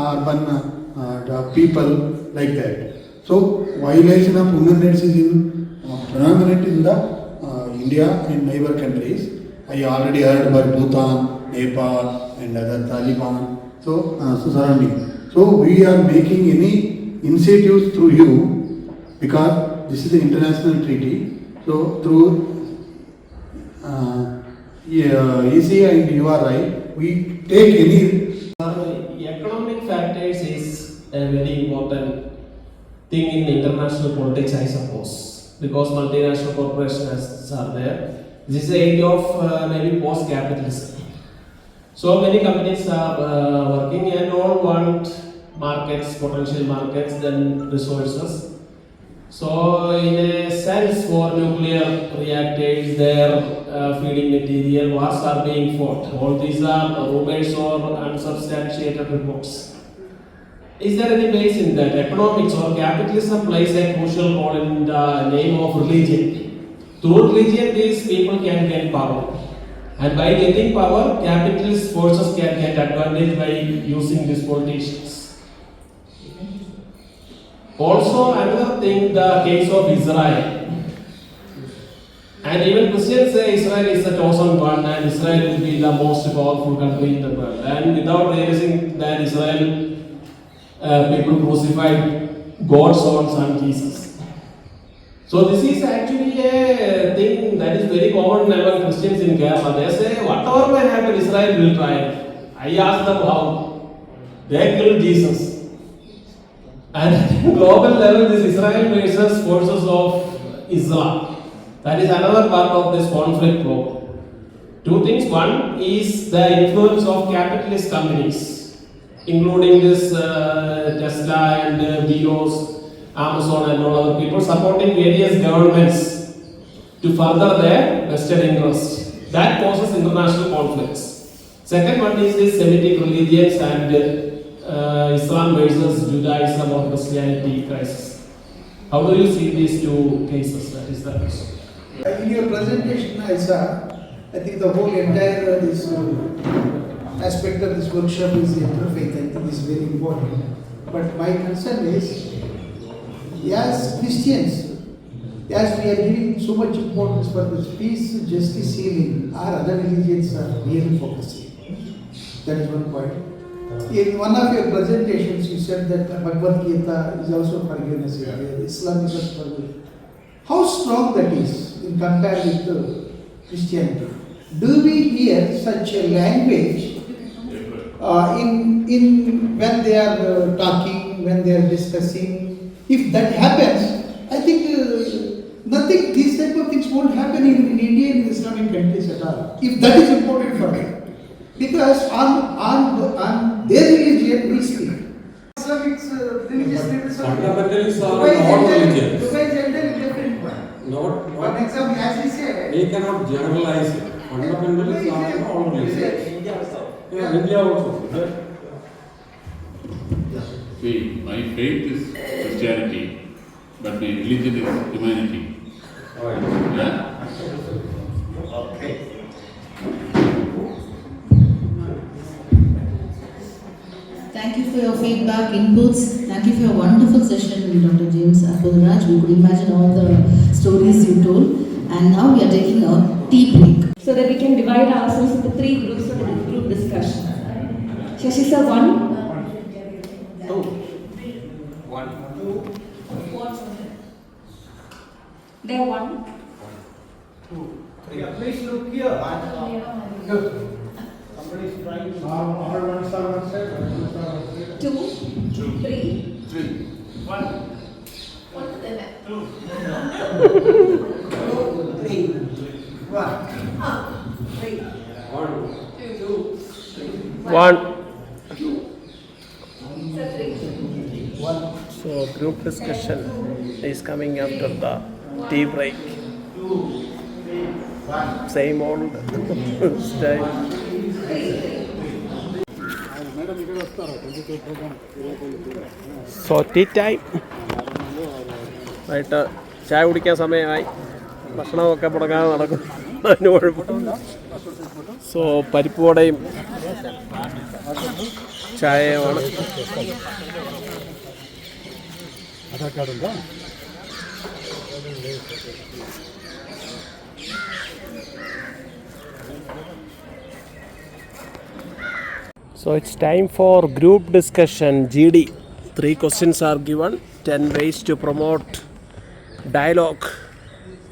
urban people like that. So violation of human rights is predominant in the India and neighbor countries. I already heard about Bhutan, Nepal and other Taliban, so surrounding. So we are making any initiatives through you because this is an international treaty. So through EC and URI, we take any. Economic factors is a very important thing in international politics, I suppose, because multinational corporations are there. This is the age of maybe post-capitalism. So many companies are working and all want markets, potential markets, then resources. So in a sense, for nuclear reactors, their feeding material, wars are being fought. All these are rumors or unsubstantiated reports. Is there any base in that? Economics or capitalism plays a crucial role in the name of religion. Through religion, these people can gain power. And by getting power, capitalist forces can get advantage by using these politicians. Also, another thing, the case of Israel. And even Christians say Israel is the chosen one and Israel will be the most powerful country in the world. And without realizing that Israel, people crucified God's own son Jesus. So this is actually a thing that is very common among Christians in Kerala. They say whatever may happen, Israel will triumph. I asked them how. They killed Jesus. And at global level, this Israel versus forces of Islam. That is another part of this conflict problem. Two things. One is the influence of capitalist companies, including this Tesla and Bezos, Amazon and all other people supporting various governments to further their vested interests. That causes international conflicts. Second one is this Semitic religions and Islam versus Judaism or Christianity crisis. How do you see these two cases? That is the question. In your presentation, I think the whole entire this aspect of this workshop is interfaith. I think is very important. But my concern is as Christians, as we are giving so much importance for this peace, justice, healing, our other religions are really focusing. That is one point. In one of your presentations, you said that Bhagavad Gita is also forgiveness, Islam is also forgiveness. How strong that is in comparison to Christianity? Do we hear such a language in when they are talking, when they are discussing? If that happens, I think nothing, these type of things won't happen in Indian Islamic countries at all. If that is important for them. Because on their religion we speak. Islamic religious leaders fundamentalists are all religions. Dubai is entirely different one. Not, For example, as we said, we cannot generalize it. Fundamentalists are all religions. Yeah, India also. See, my faith is Christianity, but my religion is humanity. Yeah? Okay. Thank you for your feedback, inputs. Thank you for your wonderful session with Dr. James Apuraj. We could imagine all the stories you told. And now we are taking a tea break. So that we can divide ourselves into 3 groups for the group discussion. Shashi sir, 1. 2. 1. 2. There 1. 2. 3. Please look here. Look. Somebody is trying to all ones are one side. 2. 3. 3. 1. 2. 3. 1. 3. 1. 2. 1. 1. So group discussion is coming after the tea break. 2. 3. 1. Same old style. So tea time. വൈകിട്ട് ചായ കുടിക്കാൻ സമയമായി, ഭക്ഷണമൊക്കെ മുടങ്ങാതെ നടക്കും, അതിന് കുഴപ്പമില്ല. So പരിപ്പ് വടയും ചായയുമാണ്. So it's time for group discussion, GD. 3 questions are given, 10 ways to promote dialogue,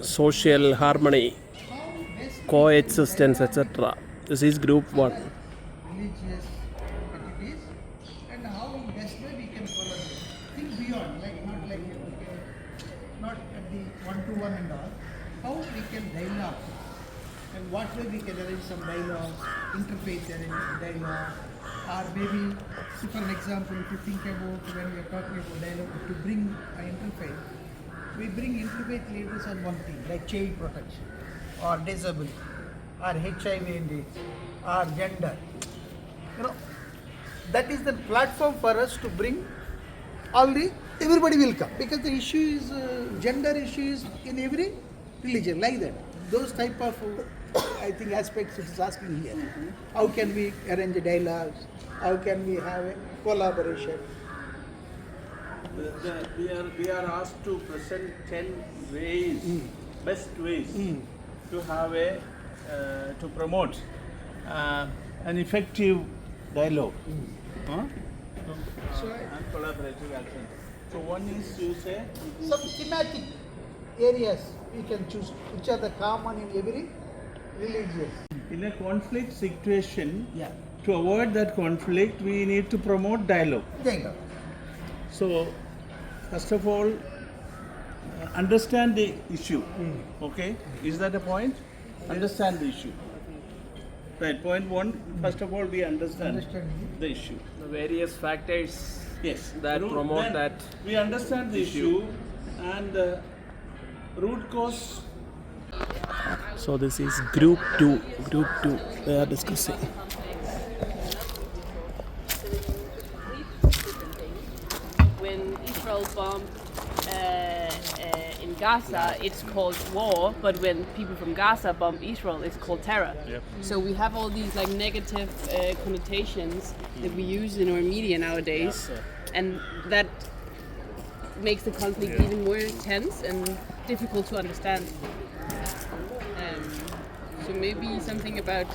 social harmony, coexistence, etc. This is group 1. Religious activities and how in best way we can follow this. Think beyond, not at the one-to-one and all. How we can dialogue and what way we can arrange some dialogue, interfaith dialogue, or maybe, for an example, if you think about when we are talking about dialogue, to bring an interfaith, we bring interfaith leaders on one thing, like child protection, or disability, or HIV and AIDS, or gender. That is the platform for us to bring everybody will come, because the issue is, gender issue is in every religion, like that. Those type of, I think, aspects it is asking here. How can we arrange a dialogue? How can we have a collaboration? We are asked to present 10 ways, best ways to have to promote an effective dialogue and collaborative action. So one is, you say, some thematic areas we can choose, which are the common in every religion. In a conflict situation, to avoid that conflict, we need to promote dialogue. So, first of all, understand the issue. Okay, is that a point? Understand the issue. Right. Point 1. First of all, we understand the issue. The various factors that promote that. We understand the issue and the root cause. So this is group 2. Group 2. They are discussing. When Israel bombed in Gaza, it's called war, but when people from Gaza bomb Israel, it's called terror. So we have all these negative connotations that we use in our media nowadays, and that makes the conflict even more tense and difficult to understand. So maybe something about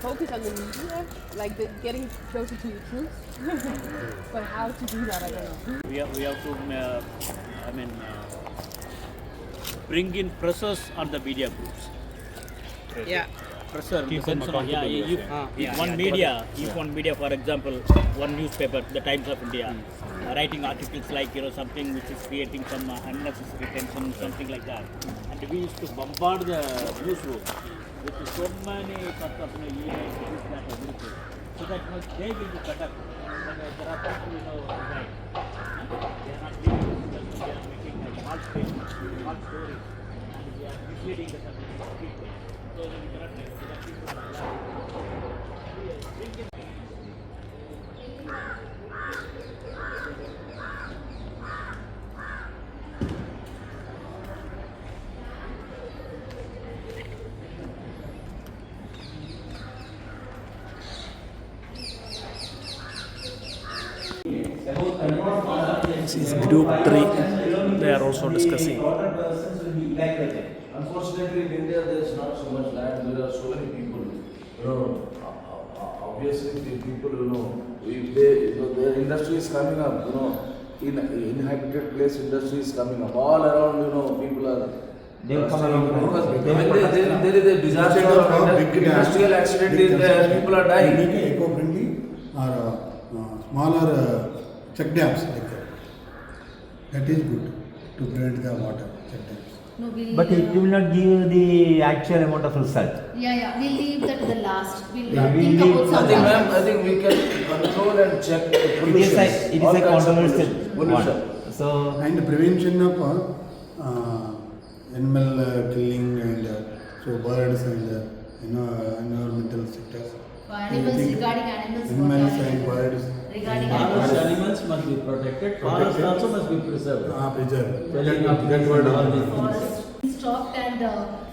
focus on the media, like getting closer to the truth. But how to do that, I don't know. We have to, bring in pressures on the media groups. Yeah. Pressure. Keep them accountable. If one media, for example, one newspaper, the Times of India, writing articles like something which is creating some unnecessary tension, something like that, and we used to bombard the newsroom with so many sorts of emails, this, that, everything, so that they will be cut up. But there are people right. They are not reading this, they are making a false statement, false story, and they are misleading the people. So we cannot make so that people are alive. This is group 3. They are also discussing. Unfortunately, in India, there's not so much land. There are so many people. Obviously, the people, if their industry is coming up, inhabited place industry is coming up. All around, people are. Because there is a disaster or industrial accident is there, people are dying. Make it eco-friendly or smaller check dams like that. That is good to prevent the water check dams. No, But it will not give the actual amount of result. Yeah, we'll leave that to the last. We'll Yeah, we'll think leave- about something. I think we can control and check the pollution. It is a controversial one. So and prevention of animal killing and so birds and environmental sectors. Regarding animals. Animals and birds. Regarding Animals must be protected. Forests also must be preserved. Preserved. That word. Forest stopped and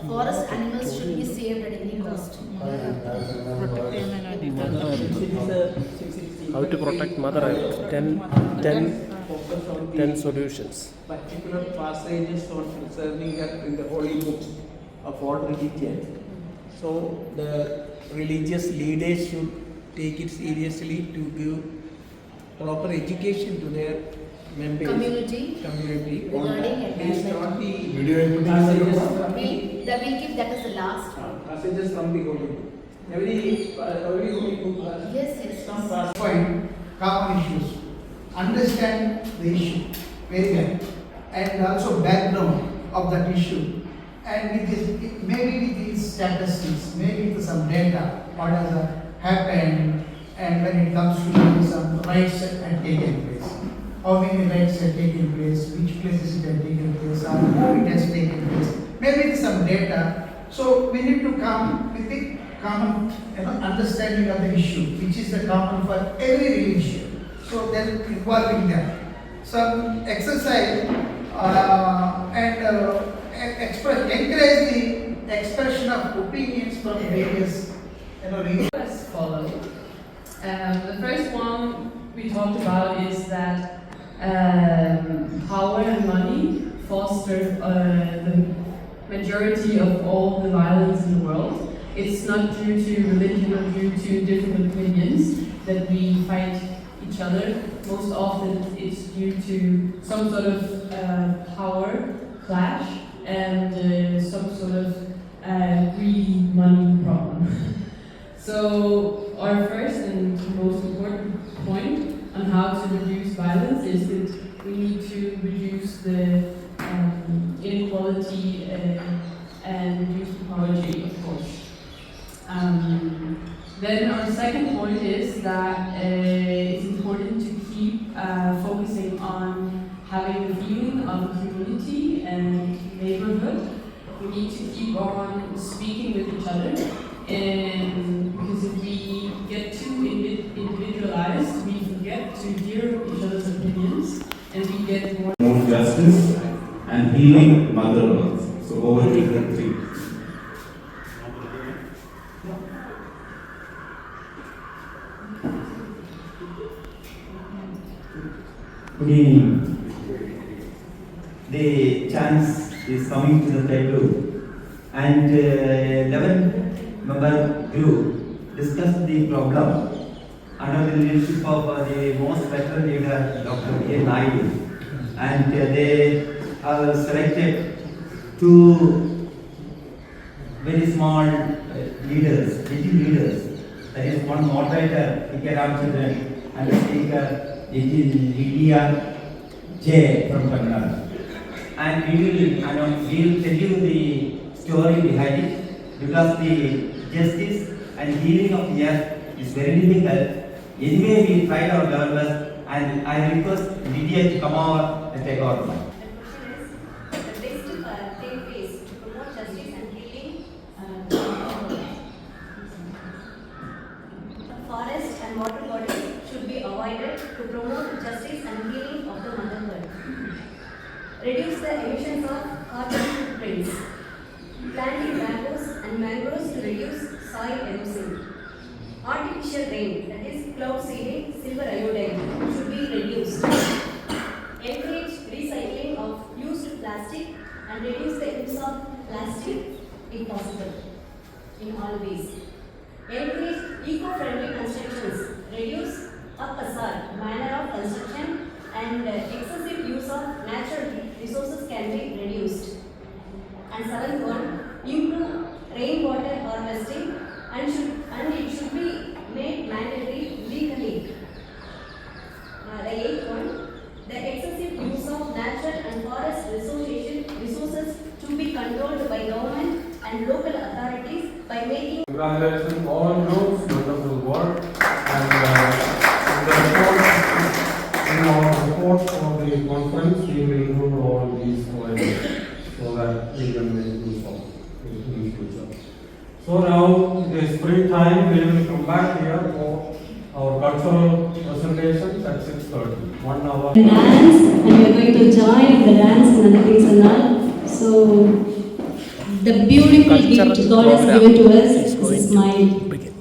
forest animals should be saved at any cost. How to protect Mother Earth? 10 solutions. Particular passages on concerning that in the holy books of all religions. So the religious leaders should take it seriously to give proper education to their members. Community on regarding that. Based on the environment. passages We'll keep that as the last. passages from the holy book. Every holy book has Yes. some passages. Find common issues, understand the issue very well, and also background of that issue, and with this, maybe with these statistics, maybe with some data, what has happened, and when it comes to some rights that had taken place, how many rights had taken place, which places it had taken place, or who it has taken place, maybe with some data. So we need to come with the common understanding of the issue, which is the common for every religion. So then involving them. Some exercise and encourage the expression of opinions from various regions. As follows. The first one we talked about is that power and money foster the majority of all the violence in the world. It's not due to religion or due to different opinions that we fight each other. Most often it's due to some sort of power clash and some sort of greedy money problem. So our first and most important point on how to reduce violence is that we need to reduce the inequality and reduce the poverty, of course. Then our second point is that it's important to keep focusing on having the feeling of community and neighborhood. We need to keep on speaking with each other, and because if we get too individualized, we forget to hear each other's opinions, and we get more justice and healing Mother Earth. So over to the three. Good evening. The chance is coming to the table, and 11 member group discussed the problem under the leadership of the most veteran leader, Dr. A. Naidu, and they have selected two very small leaders, little leaders. That is one moderator, Ike Ramchandran, and the speaker, it is Lydia J. from Tamil Nadu. And we will tell you the story behind it, because the justice and healing of the earth is very difficult. Anyway, we tried our level best, and I request Lydia to come over and take over. The best thing is to promote justice and healing. Forest and water bodies should be avoided to promote justice and healing of the mother earth. Reduce the emissions of carbon footprints. Planting bamboos and mangroves to reduce soil erosion. Artificial rain, that is cloud seeding, silver iodide, should be reduced. Encourage recycling of used plastic and reduce the use of plastic if possible in all ways. Encourage eco-friendly constructions. Reduce haphazard manner of construction, and excessive use of natural resources can be reduced. And seventh one, improve rainwater harvesting and it should be made mandatory legally. The eighth one, the excessive use of natural and forest resources to be controlled by government and local authorities by making. Congratulations all groups, wonderful work, and in our report for the conference we will include all these points so that we can make use of it in the future. So now it is free time, we will come back here for our cultural presentation at 6:30. 1 hour. Dance, and we are going to join the dance and other things and all. So the beautiful gift God has given to us is a smile.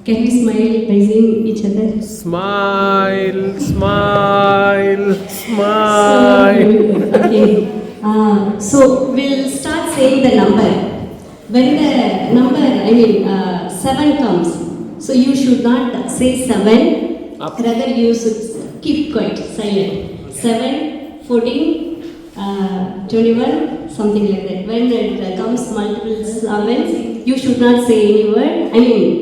Can we smile by seeing each other? Smile, smile, smile. So we'll start saying the number. When the number, 7 comes, so you should not say 7, rather you should keep quiet, silent. 7, 14, 21, something like that. When it comes multiple 7s, you should not say any word.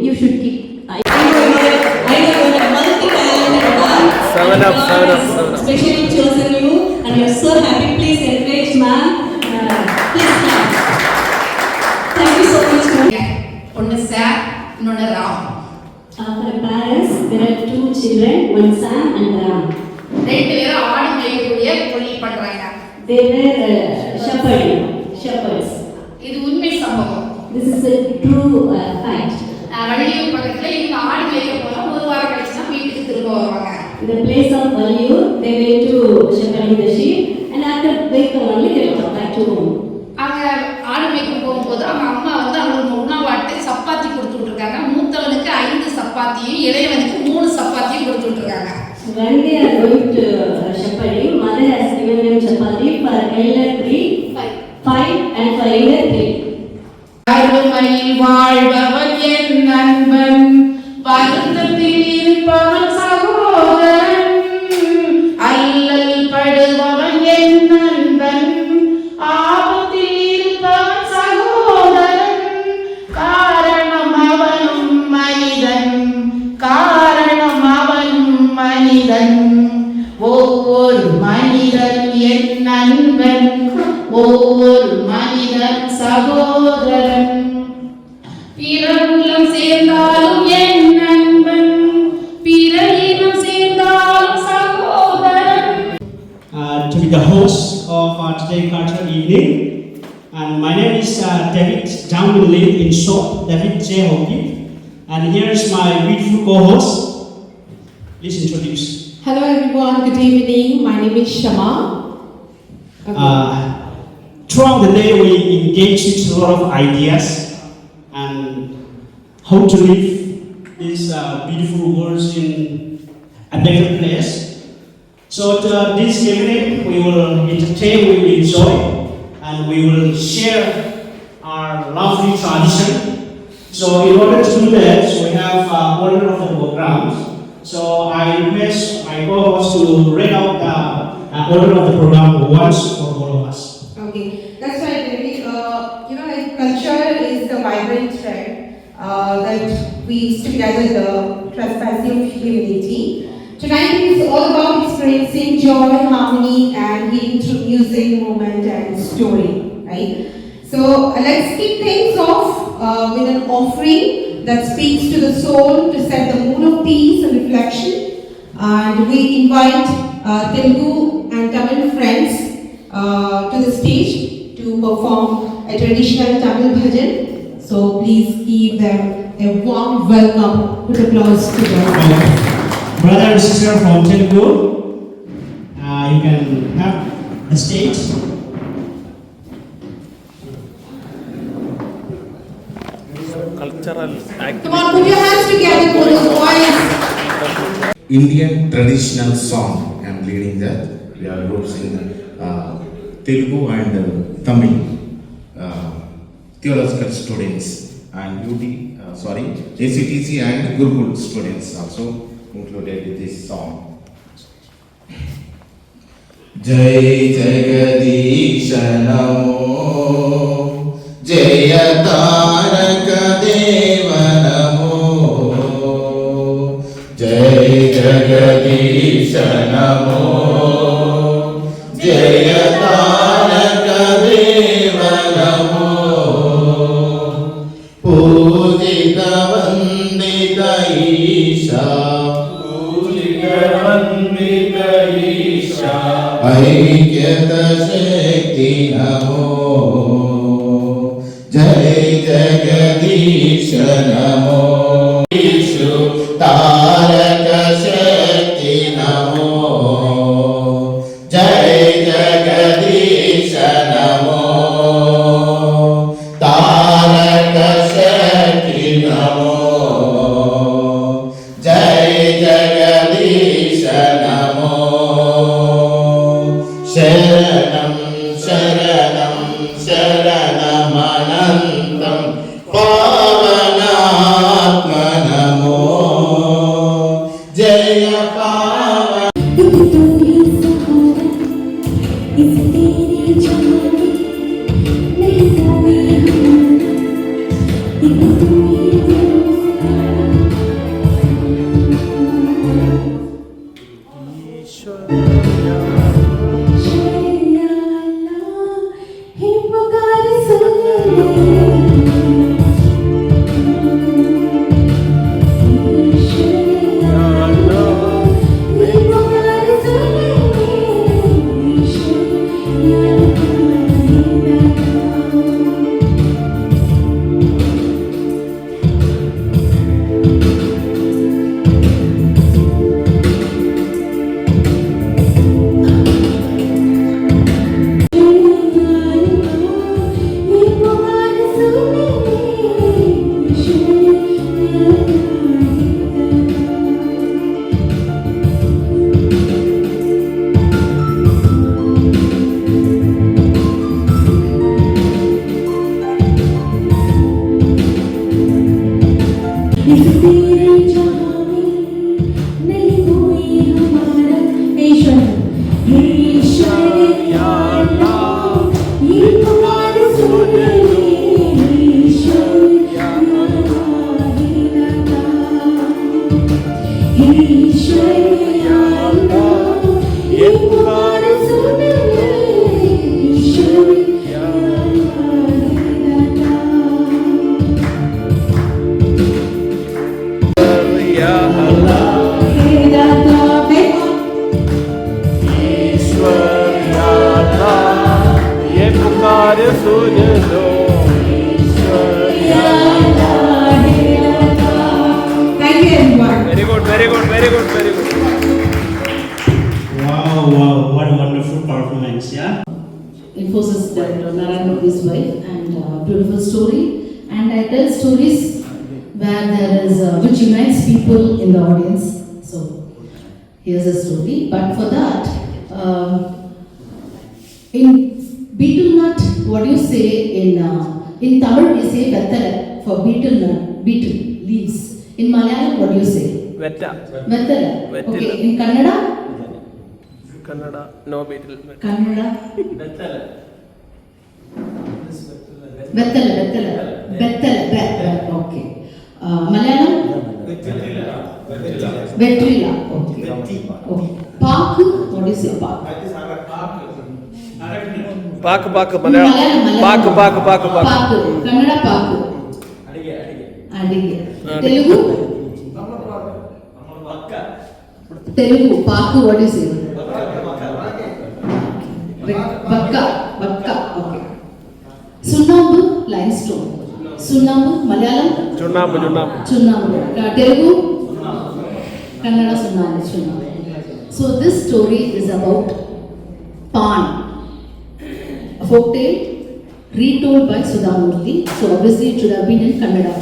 You should keep. I know multi-talented. 7 up. Especially chosen you, and we are so happy. Please encourage, ma'am. Please clap. Thank you so much, ma'am. One is Sam, another Ram. For the parents, there are 2 children, one Sam and Ram. They were all playing They were shepherds. இது உண்மை சம்பவம். This is a true fact. Valliyur பக்கத்துல இவங்க ஆடு மேய்க்க போனா ஒரு வாரம் கழிச்சு தான் வீட்டுக்கு திரும்ப வருவாங்க. In the place of Valiyur, they went to shepherding the sheep, and after week only they will come back to home. அவங்க ஆடு மேய்க்க போகும்போது அவங்க அம்மா வந்து அவங்களுக்கு உணவாட்டு சப்பாத்தி கொடுத்துட்டு இருக்காங்க. மூத்தவனுக்கு 5 சப்பாத்தியும் இளையவனுக்கு 3 சப்பாத்தியும் கொடுத்துட்டு இருக்காங்க. When they are going to shepherding, mother has given them chapati for elder 3, 5 and for younger 3. அருமையில் வாழ்பவன் என் நண்பன், வருத்தத்தில் இருப்பவன் சகோதரன், அல்லல் படுபவன் என் நண்பன், ஆபத்தில் இருப்பவன் சகோதரன், காரணம் அவனும் மனிதன், ஒவ்வொரு மனிதன் என் நண்பன், ஒவ்வொரு மனிதன் சகோதரன், பிறகுலம் சேர்ந்தாலும் என் நண்பன், பிற இனம் சேர்ந்தாலும் சகோதரன். To be the host of today's cultural evening, and my name is David, down will live in short, David J. Hoki, and here is my beautiful co-host. Please introduce. Hello everyone, good evening. My name is Shama. Throughout the day, we engage with a lot of ideas and how to live these beautiful words in a better place. So this evening we will entertain, we will enjoy, and we will share our lovely tradition. So in order to do that, we have order of the programs. So I request my co-host to read out the order of the program once for all of us. Okay, that's right, Devi. Like culture is the vibrant thread that weaves together the transparency of humanity. Tonight is all about experiencing joy, harmony, and healing through music, movement, and story. Right. So let's kick things off with an offering that speaks to the soul to set the mood of peace and reflection. And we invite Telugu and Tamil friends to the stage to perform a traditional Tamil bhajan. So please give them a warm welcome with applause to them. Brother and sister from Telugu, you can have the stage. Cultural activity. Come on, put your hands together for those boys. Indian traditional song. I am leading that. We are groups in Telugu and Tamil theological students and ACTC and Gurukul students also included in this song. Jai Jagadish Namo Jaya Taraka Deva Namo Jai Jagadish Namo Jaya Taraka Deva Namo Pujita Vandita Isha Aikyata Shakti Namo Jai Jagadish Namo Ishu Taraka Shakti Namo Jai Jagadish Namo Taraka Shakti Namo Jai Jagadish Namo Sharanam Sharanam Sharanam Anantam Pavanatma Namo Jaya Pavan Infosys Director Narayan Moodi's wife, and beautiful story. And I tell stories where there is which unites people in the audience. So Here's a story. But for that, in betel nut, what do you say in Tamil? We say vettala for betel nut, betel leaves. In Malayalam, what do you say? Vetta. Vettala. Okay. In Kannada? Kannada, no betel. Kannada. Vettala. Vettala. Okay. Malayalam? Vetrila. Okay. Paku, what do you say? Paku. Paku, Malayalam. Paku. Kannada paku. Adige. Telugu? Telugu, paku, what do you say? Vakka. Okay. Sunnambu, limestone. Sunnambu, Malayalam? Chunnambu. Telugu? Kannada Sunnambu. So this story is about Pan, a folktale retold by Sudhamurthy. So obviously it should have been in Kannada.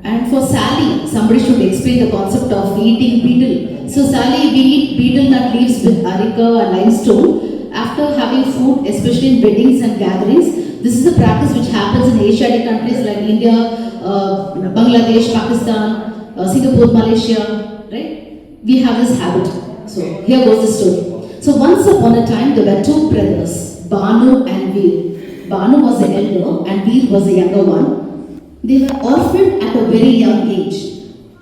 And for Sally, somebody should explain the concept of eating betel. So Sally, we eat betel nut leaves with areca and limestone after having food, especially in weddings and gatherings. This is a practice which happens in Asiatic countries like India, Bangladesh, Pakistan, Singapore, Malaysia, right? We have this habit. So here goes the story. So once upon a time, there were two brothers, Banu and Veer. Banu was the elder and Veer was the younger one. They were orphaned at a very young age.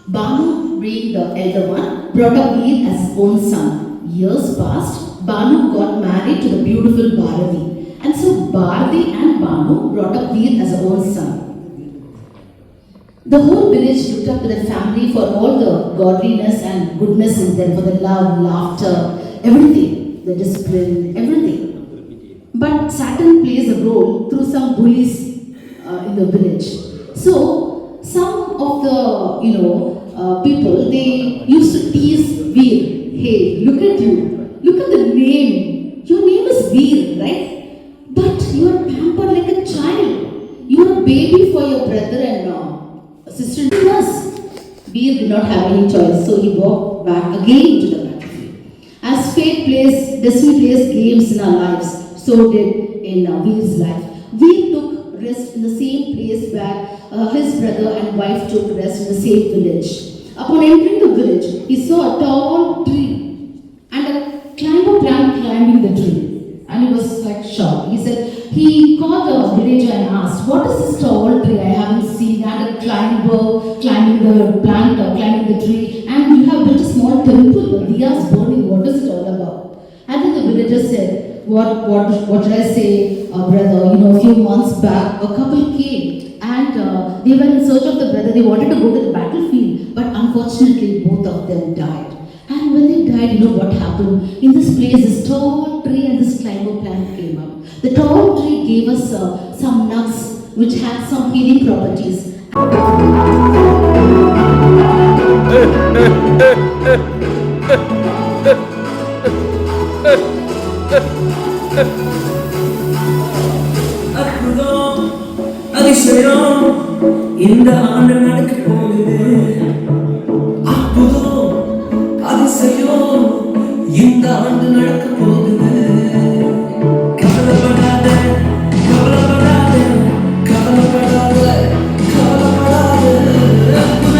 Banu, being the elder one, brought up Veer as his own son. Years passed, Banu got married to the beautiful Bharati. And so Bharati and Banu brought up Veer as her own son. The whole village looked up to the family for all the godliness and goodness in them, for the love, laughter, everything, the discipline, everything. But Saturn plays a role through some bullies in the village. So some of the people, they used to tease Veer. Hey, look at you. Look at the name. Your name is Veer, right? But you are pampered like a child. You are a baby for your brother and sister. Veer did not have any choice, so he walked back again to the battlefield. As fate plays, destiny plays games in our lives, so did in Veer's life. Veer took rest in the same place where his brother and wife took rest in the same village. Upon entering the village, he saw a tall tree and a climber plant climbing the tree. And he was like shocked. He called the villager and asked, "What is this tall tree? I haven't seen." And a climber climbing the plant or climbing the tree. And you have built a small temple, the diyas burning. What is it all about? And then the villager said, What should I say, brother? A few months back, a couple came and they were in search of the brother. They wanted to go to the battlefield, but unfortunately both of them died. And when they died, what happened? In this place, this tall tree and this climber plant came up. The tall tree gave us some nuts which had some healing properties. அற்புதம் அதிசயம் இந்த ஆண்டு நடக்க போகுது. அற்புதம் அதிசயம் இந்த ஆண்டு நடக்க போகுது. கவலைப்படாத கவலைப்படாத கவலைப்படாத கவலைப்படாத.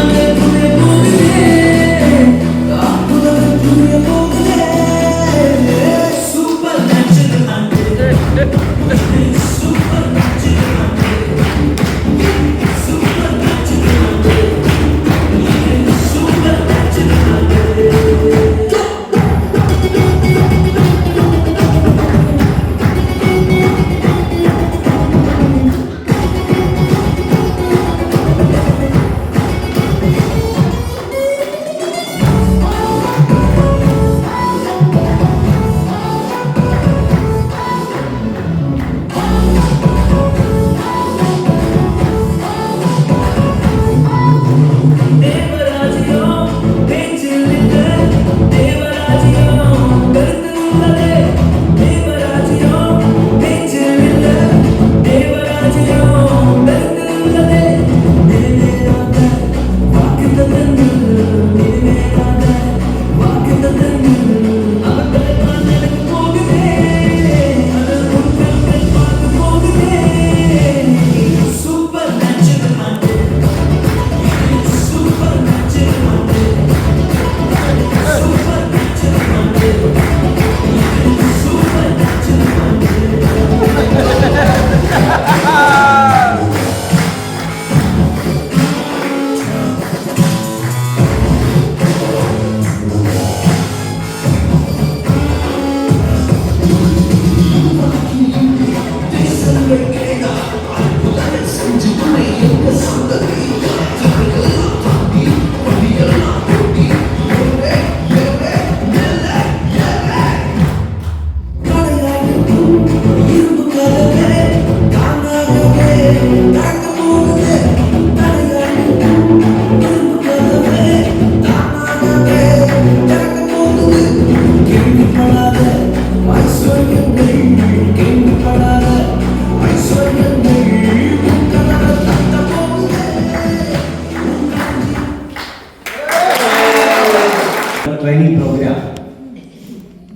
training program.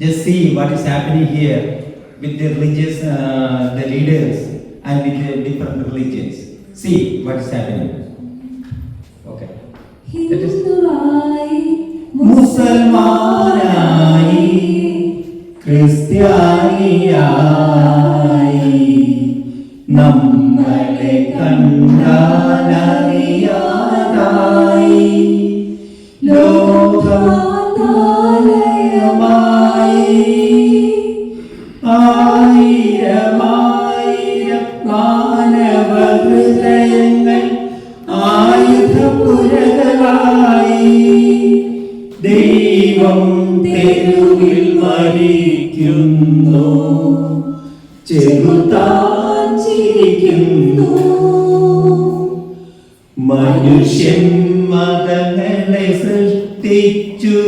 Just see what is happening here with the religious, the leaders and with the different religions. See what is happening. Okay. That is Musalmanai, Christianiyai, nammale kandanariyadai, lokathalayaമായി ആയിരമായിരം മാനവഹൃദയങ്ങൾ ആയുധപുരകളായി ദൈവം തെരുവിൽ മരിക്കുന്നു, ചെറുതാൻ ചിരിക്കുന്നു. മനുഷ്യൻ മതങ്ങളെ സൃഷ്ടിച്ചു,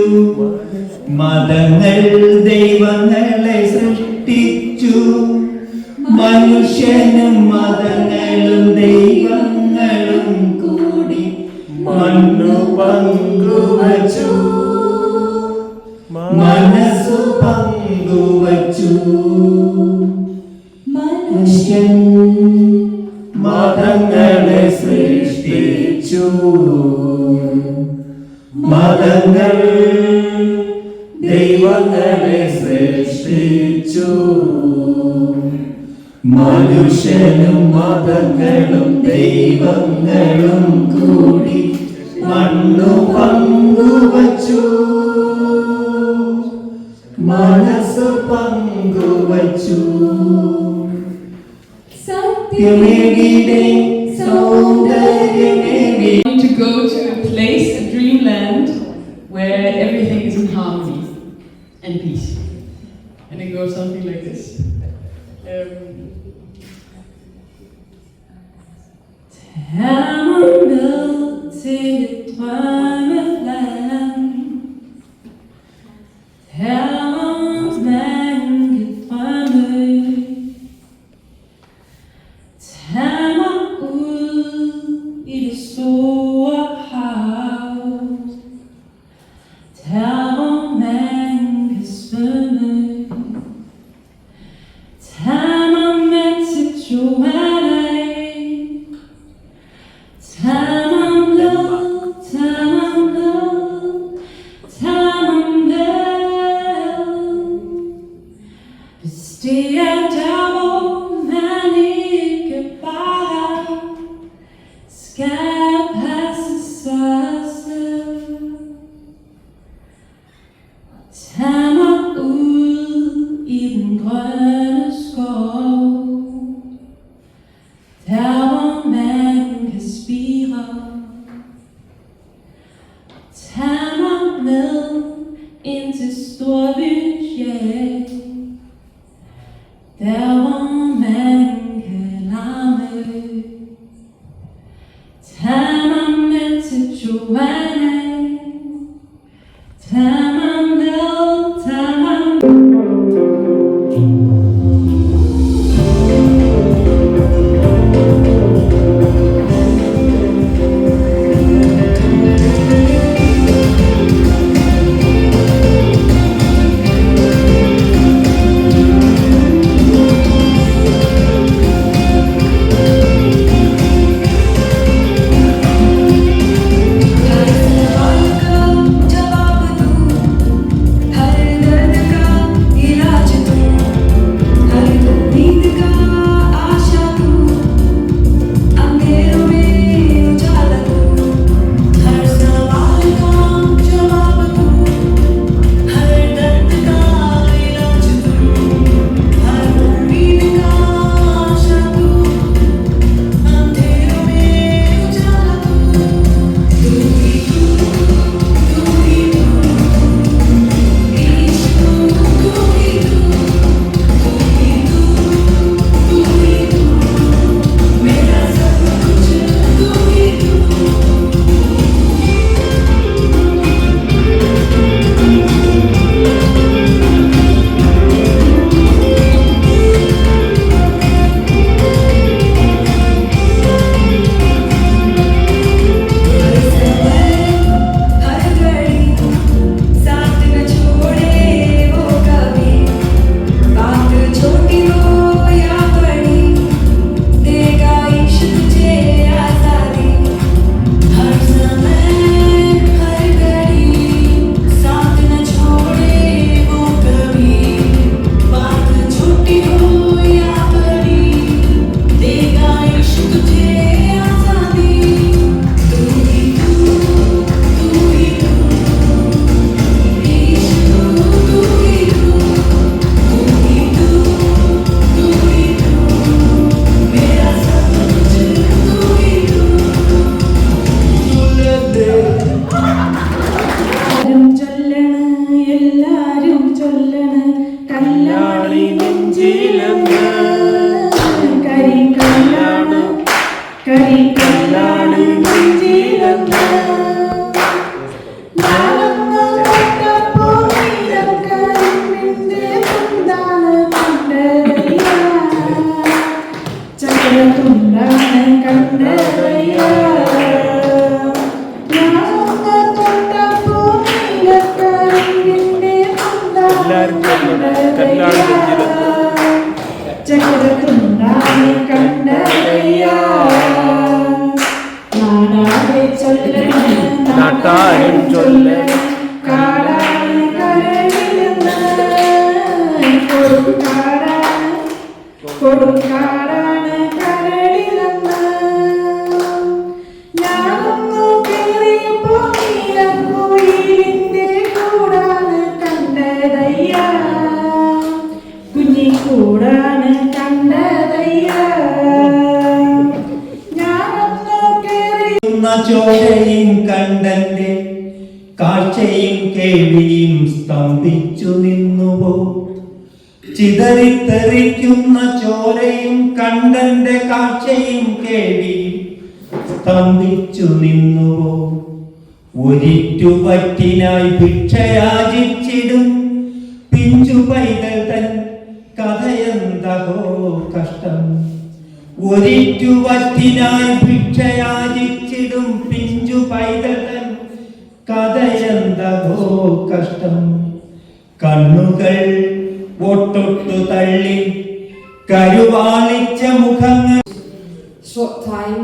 മതങ്ങൾ ദൈവങ്ങളെ സൃഷ്ടിച്ചു. മനുഷ്യനും മതങ്ങളും ദൈവങ്ങളും കൂടി മണ്ണു പങ്കുവച്ചു, മനസ്സു പങ്കുവച്ചു. മനുഷ്യൻ മതങ്ങളെ സൃഷ്ടിച്ചു, മതങ്ങൾ ദൈവങ്ങളെ സൃഷ്ടിച്ചു. മനുഷ്യനും മതങ്ങളും ദൈവങ്ങളും കൂടി മണ്ണു പങ്കുവച്ചു, മനസ്സു പങ്കുവച്ചു. സത്യമെവിടെ സൗന്ദര്യമെവിടെ. To go to a place, a dreamland, where everything is in harmony and peace. And it goes something like this. Thermomelt till ett drömmeland. Thermons mange drømme. Tag mig ud i det store hav. Der hvor man kan svømme. Tag mig med til Tiruvalla. Tag mig med, tag mig med, tag mig med. Hvis det er der, hvor man ikke bare skal passe sig selv. Tag mig ud i den grønne skov, der hvor man kan spire. Tag mig med ind til storbyens hjem, der hvor man kan larme. Tag mig med til Tiruvalla. Tag mig med, tag mig med. जवाब दूं ചക്രത്തുണ്ടായി കണ്ടയ്യ നാടാകെ നാട്ടാരും ചൊല്ല കാടാണ് കരളിലെന്ന് കൊടുങ്കാടാണ് കരളിലെന്ന് ഞാനൊന്നു കേറിയപ്പോ നീലക്കുയിലിന്റെ കൂടാണ് കണ്ടതയ്യ കുഞ്ഞിക്കൂടാണ് കണ്ടതയ്യ ഞാനൊന്നു കേറിയുന്ന ചോരയും കണ്ടന്റെ കാഴ്ചയും കേൾവിയും സ്തംഭിച്ചു നിന്നുവോ ചിതറിത്തെറിക്കുന്ന ചോരയും കണ്ടന്റെ കാഴ്ചയും കേൾവിയും സ്തംഭിച്ചു നിന്നുവോ ഒരിറ്റുപറ്റിനായി ഭിക്ഷയാചിച്ചിടും പിഞ്ചു പൈതൽ തൻ കഥയെന്തകോ കഷ്ടം ഒരിറ്റുപറ്റിനായി ഭിക്ഷയാചിച്ചിടും പിഞ്ചു പൈതൽ തൻ കഥയെന്തകോ കഷ്ടം കണ്ണുകൾ ഒട്ടൊട്ടു തള്ളി കരുവാളിച്ച മുഖങ്ങൾ. Short time,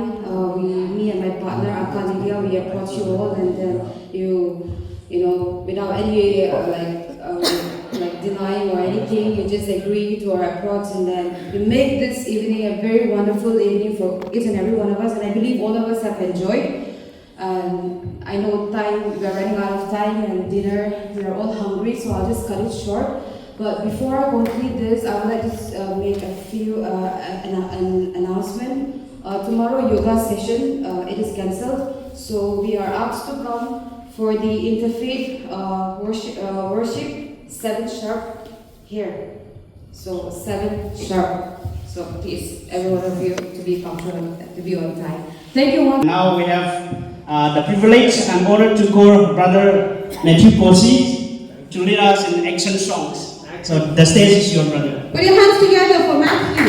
me and my partner Akka Lydia, we approach you all, and then you know, without any like denying or anything, you just agree to our approach, and then you make this evening a very wonderful evening for each and every one of us, and I believe all of us have enjoyed. I know we are running out of time, and dinner, we are all hungry, so I'll just cut it short. But before I complete this, I would like to make a few an announcement. Tomorrow yoga session, it is cancelled, so we are asked to come for the Interfaith worship 7 sharp here. So 7 sharp. So please, every one of you, to be punctual, to be on time. Thank you. Now we have the privilege and honor to call Brother Mathew Koshy to lead us in excellent songs. So the stage is your brother. Put your hands together for Matthew.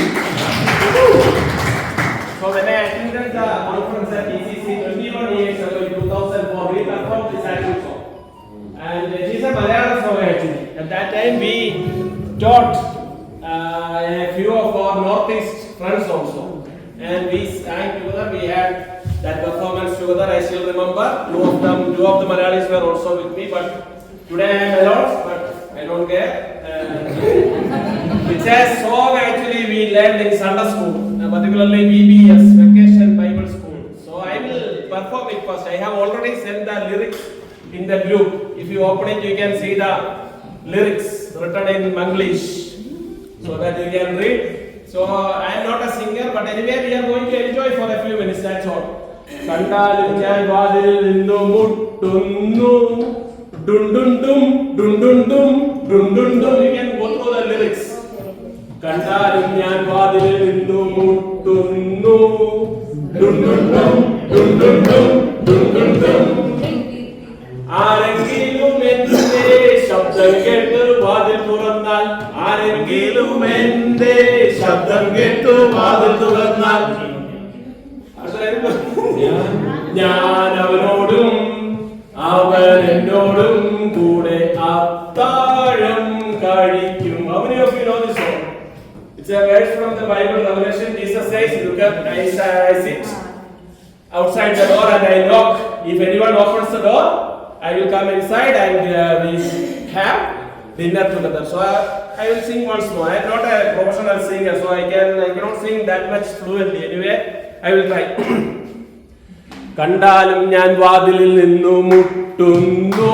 So when I attended the conference at ECC 21 years ago in 2004, we performed this actual song. And it is a Malayalam song actually. At that time we taught a few of our Northeast friends also. And we sang together, we had that performance together, I still remember. Two of the Malayalis were also with me, but today I am alone, but I don't care. It's a song actually we learned in Sunday school, particularly VBS, Vacation Bible School. So I will perform it first. I have already sent the lyrics in the group. If you open it, you can see the lyrics written in English, so that you can read. So I am not a singer, but anyway we are going to enjoy for a few minutes, that's all. Kandalum njan vaadil ninnu muttunnu dun dun dum dun dun dum dun dun dum. You can go through the lyrics. Kandalum njan vaadil ninnu muttunnu dun dun dum dun dun dum dun dun dum. ആരെങ്കിലും എന്റെ ശബ്ദം കേട്ട് വാതിൽ തുറന്നാൽ ആരെങ്കിലും എന്റെ ശബ്ദം കേട്ട് വാതിൽ തുറന്നാൽ ഞാൻ അവനോടും അവൻ എന്നോടും കൂടെ അത്താഴം കഴിക്കും. How many of you know this song? It's a verse from the Bible, Revelation. Jesus says, look at, I sit outside the door and I knock. If anyone opens the door, I will come inside and we have dinner together. So I will sing once more. I am not a professional singer, so I cannot sing that much fluently. Anyway, I will try. കണ്ടാലും ഞാൻ വാതിലിൽ നിന്നു മുട്ടുന്നു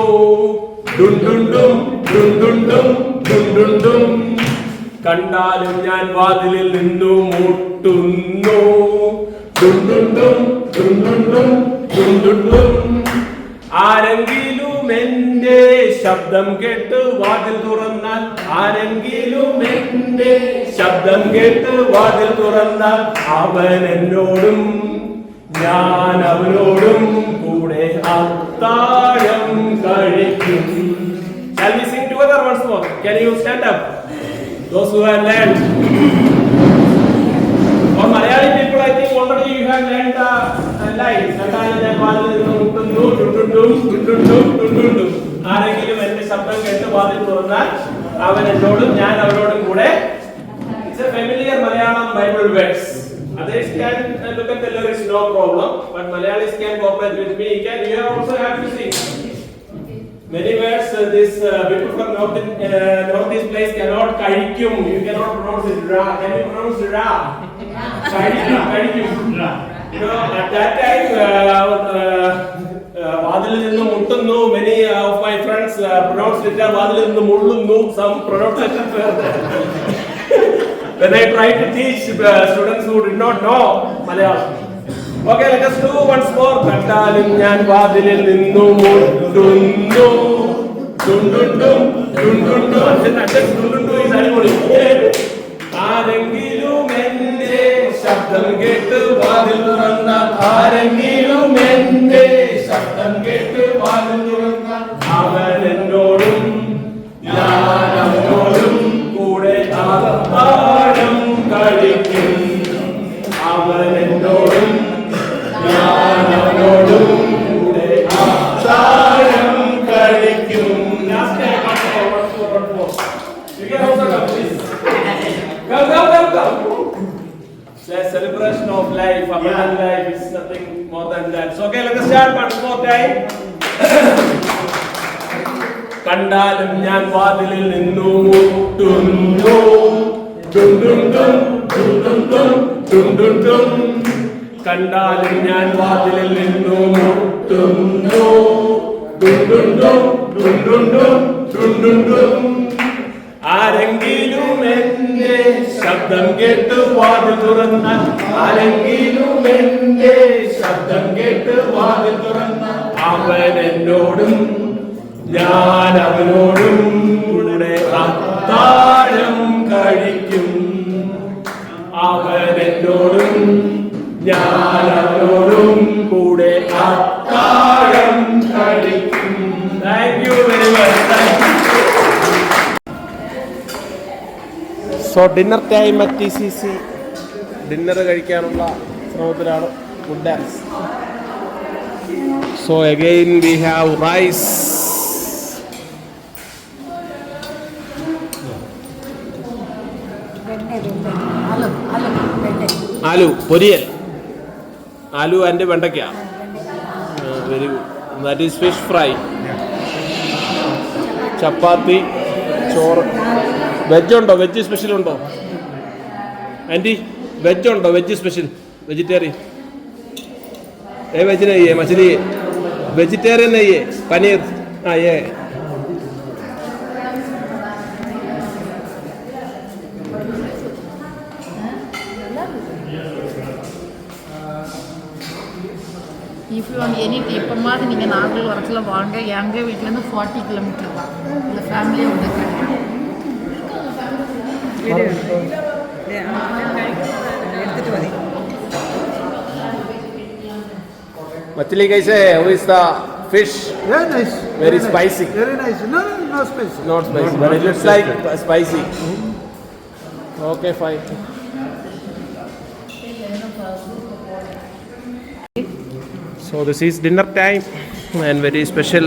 ഡും ഡും ഡും ഡും ഡും ഡും ഡും ഡും ഡും. കണ്ടാലും ഞാൻ വാതിലിൽ നിന്നു മുട്ടുന്നു ഡും ഡും ഡും ഡും ഡും ഡും ഡും ഡും ഡും. ആരെങ്കിലും എന്റെ ശബ്ദം കേട്ട് വാതിൽ തുറന്നാൽ ആരെങ്കിലും എന്റെ ശബ്ദം കേട്ട് വാതിൽ തുറന്നാൽ അവൻ എന്നോടും ഞാൻ അവനോടും കൂടെ അത്താഴം കഴിക്കും. Shall we sing together once more? Can you stand up? Those who have learned. For Malayali people, I think already you have learned the lines. ആരെങ്കിലും എന്റെ ശബ്ദം കേട്ട് വാതിൽ തുറന്നാൽ അവൻ എന്നോടും ഞാൻ അവനോടും കൂടെ. It's a familiar Malayalam Bible verse. Others can look at the lyrics, no problem. But Malayalis can cooperate with me. You also have to sing. Many words this people from northeast place cannot karikum. You cannot pronounce it ra. Can you pronounce ra? Karikum. You know, at that time, Vadil in the Mutunu, many of my friends pronounced it Vadil in the Mulunu, some pronunciations were there. When I tried to teach students who did not know Malayalam. Okay, let us do once more. Kandalim njan vadilil ninnu muttunnu. Dundundum, dundundum. Just dundundu is anybody. ആരെങ്കിലും എന്റെ ശബ്ദം കേട്ട് വാതിൽ തുറന്നാൽ, ആരെങ്കിലും എന്റെ ശബ്ദം കേട്ട് വാതിൽ തുറന്നാൽ, അവൻ എന്നോടും ഞാൻ അവനോടും കൂടെ ആഹാരം കഴിക്കും. അവൻ എന്നോടും ഞാൻ അവനോടും കൂടെ ആഹാരം കഴിക്കും. The celebration of life, abundant life is nothing more than that. So okay, let us start one more time. കണ്ടാലും ഞാൻ വാതിലിൽ നിന്നു മുട്ടുന്നു. കണ്ടാലും ഞാൻ വാതിലിൽ നിന്നു മുട്ടുന്നു. ആരെങ്കിലും എന്റെ ശബ്ദം കേട്ട് വാതിൽ തുറന്നാൽ, ആരെങ്കിലും എന്റെ ശബ്ദം കേട്ട് വാതിൽ തുറന്നാൽ, അവൻ എന്നോടും ഞാൻ അവനോടും കൂടെ അത്താഴം കഴിക്കും. അവൻ എന്നോടും ഞാൻ അവനോടും കൂടെ അത്താഴം കഴിക്കും. Thank you very much. So dinner time at ECC. Dinner കഴിക്കാനുള്ള ശ്രമത്തിലാണ്. Good dance. So again we have rice, aloo poriyal, aloo and vendakka. Very good. That is fish fry, chapati, ചോറ്. വെജ് ഉണ്ടോ? വെജ് സ്പെഷ്യൽ ഉണ്ടോ ആൻറ്റി? വെജ് ഉണ്ടോ? Veg special? വെജിറ്റേറിയൻ? വെജ് नहीं है, मछली vegetarian नहीं है, पनीर. हाँ ये If you want any tip, நீங்கள் நாகல் வரத்தில் வாங்க. எங்கள் வீட்டிலேருந்து 40 கிலோமீட்டர் தான். இந்த ஃபேமிலியை வந்து எடுத்துகிட்டு வந்து. मछली कैसे है? How is the fish? Very nice. Very spicy. Very nice. No, not spicy. Not spicy, but it looks like spicy. Okay, fine. So this is dinner time and very special.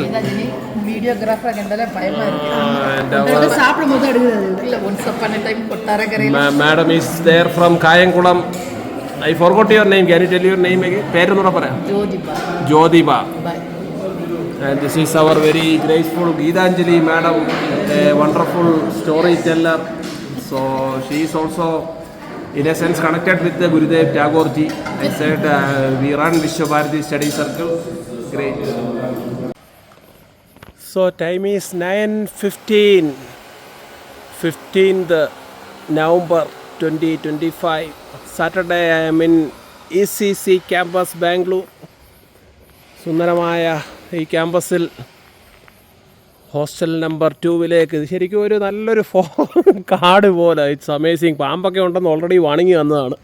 Videographer கண்டாலே பயமா இருக்கு. And சாப்பிடும்போது அடுக்குது இல்ல once upon a time கொட்டாரக்கரையில. Madam is there from Kayankulam. I forgot your name. Can you tell your name again? പേര് ഒന്നുകൂടെ പറയാം. Jyotiba. And this is our very graceful Geetanjali madam, a wonderful storyteller. So she is also in a sense connected with the Gurudev Tagore ji. I said we run Vishwabharati Study Circle. Great. So time is 9:15, 15th November 2025. Saturday I am in ECC campus Bengaluru. സുന്ദരമായ ഈ ക്യാമ്പസിൽ hostel number 2 ശരിക്കും ഒരു നല്ലൊരു കാട് പോലെ. It's amazing. പാമ്പൊക്കെ ഉണ്ടെന്ന് already വാണിങ്ങി വന്നതാണ്.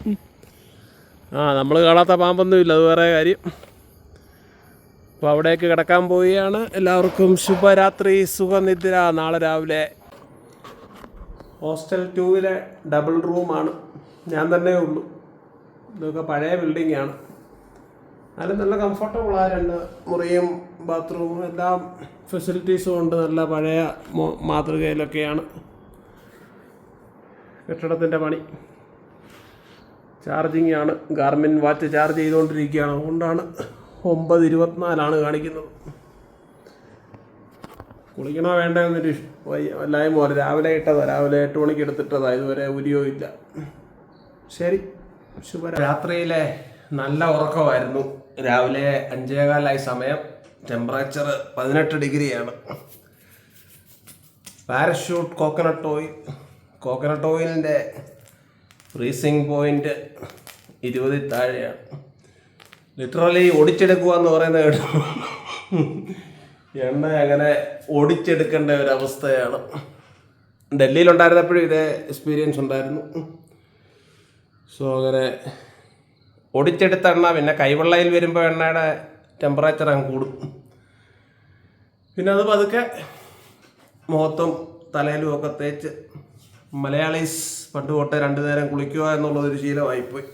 നമ്മൾ കാണാത്ത പാമ്പൊന്നുമില്ല, അത് വേറെ കാര്യം. അപ്പോൾ അവിടേക്ക് കിടക്കാൻ പോവുകയാണ്. എല്ലാവർക്കും ശുഭരാത്രി, സുഖനിദ്ര. നാളെ രാവിലെ ഹോസ്റ്റൽ 2 ഡബിൾ റൂമാണ്. ഞാൻ തന്നെ ഉള്ളൂ. ഇതൊക്കെ പഴയ ബിൽഡിങ്ങാണ്. അതിൽ നല്ല കംഫർട്ടബിളായ 2 മുറിയും ബാത്റൂമും എല്ലാം ഫെസിലിറ്റീസും ഉണ്ട്. നല്ല പഴയ മാതൃകയിലൊക്കെയാണ് കെട്ടിടത്തിൻ്റെ പണി. ചാർജിങ് ആണ്, ഗാർമിൻ വാച്ച് ചാർജ് ചെയ്തുകൊണ്ടിരിക്കുകയാണ്. അതുകൊണ്ടാണ് 9:24 കാണിക്കുന്നത്. കുളിക്കണോ വേണ്ട എന്നൊരു വല്ലായ്മ പോലെ. രാവിലെ ഇട്ടതാണ്, രാവിലെ 8 മണിക്ക് എടുത്തിട്ടതാണ്, ഇതുവരെ ഉരിയോ ഇല്ല. ശരി, രാത്രിയിലെ നല്ല ഉറക്കമായിരുന്നു. രാവിലെ 5:15 സമയം. ടെമ്പറേച്ചർ 18 ഡിഗ്രിയാണ്. പാരഷൂട്ട് കോക്കനട്ട് ഓയിലിൻ്റെ ഫ്രീസിങ് പോയിന്റ് 20 താഴെയാണ്. ലിറ്ററലി ഒടിച്ചെടുക്കുക എന്ന് പറയുന്നത് കേട്ടു. എണ്ണ അങ്ങനെ ഒടിച്ചെടുക്കേണ്ട ഒരവസ്ഥയാണ്. ഡൽഹിയിലുണ്ടായിരുന്നപ്പോഴും ഇതേ എക്സ്പീരിയൻസ് ഉണ്ടായിരുന്നു. സോ അങ്ങനെ ഒടിച്ചെടുത്ത എണ്ണ പിന്നെ കൈവെള്ളയിൽ വരുമ്പോൾ എണ്ണയുടെ ടെമ്പറേച്ചർ അങ്ങ് കൂടും. പിന്നെ അത് പതുക്കെ മുഖത്തും തലയിലും ഒക്കെ തേച്ച്, മലയാളീസ് പണ്ട് തൊട്ടേ 2 നേരം കുളിക്കുക എന്നുള്ളതൊരു ശീലമായിപ്പോയി.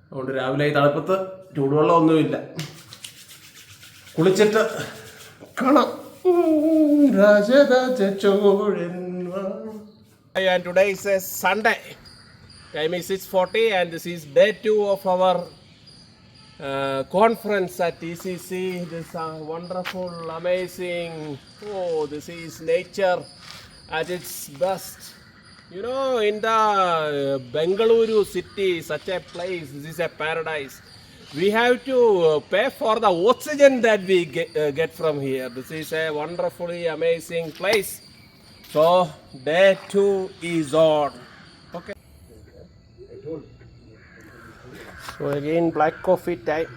അതുകൊണ്ട് രാവിലെ ഈ തണുപ്പത്ത് ചൂടുവെള്ളമൊന്നുമില്ല, കുളിച്ചിട്ട് കാണാം. And today is a Sunday. Time is 6:40 and this is day 2 of our conference at ECC. This wonderful, amazing. Oh, this is nature at its best. You know, in the Bengaluru city, such a place, this is a paradise. We have to pay for the oxygen that we get from here. This is a wonderfully amazing place. So, day 2 is on. Okay. So again, black coffee time.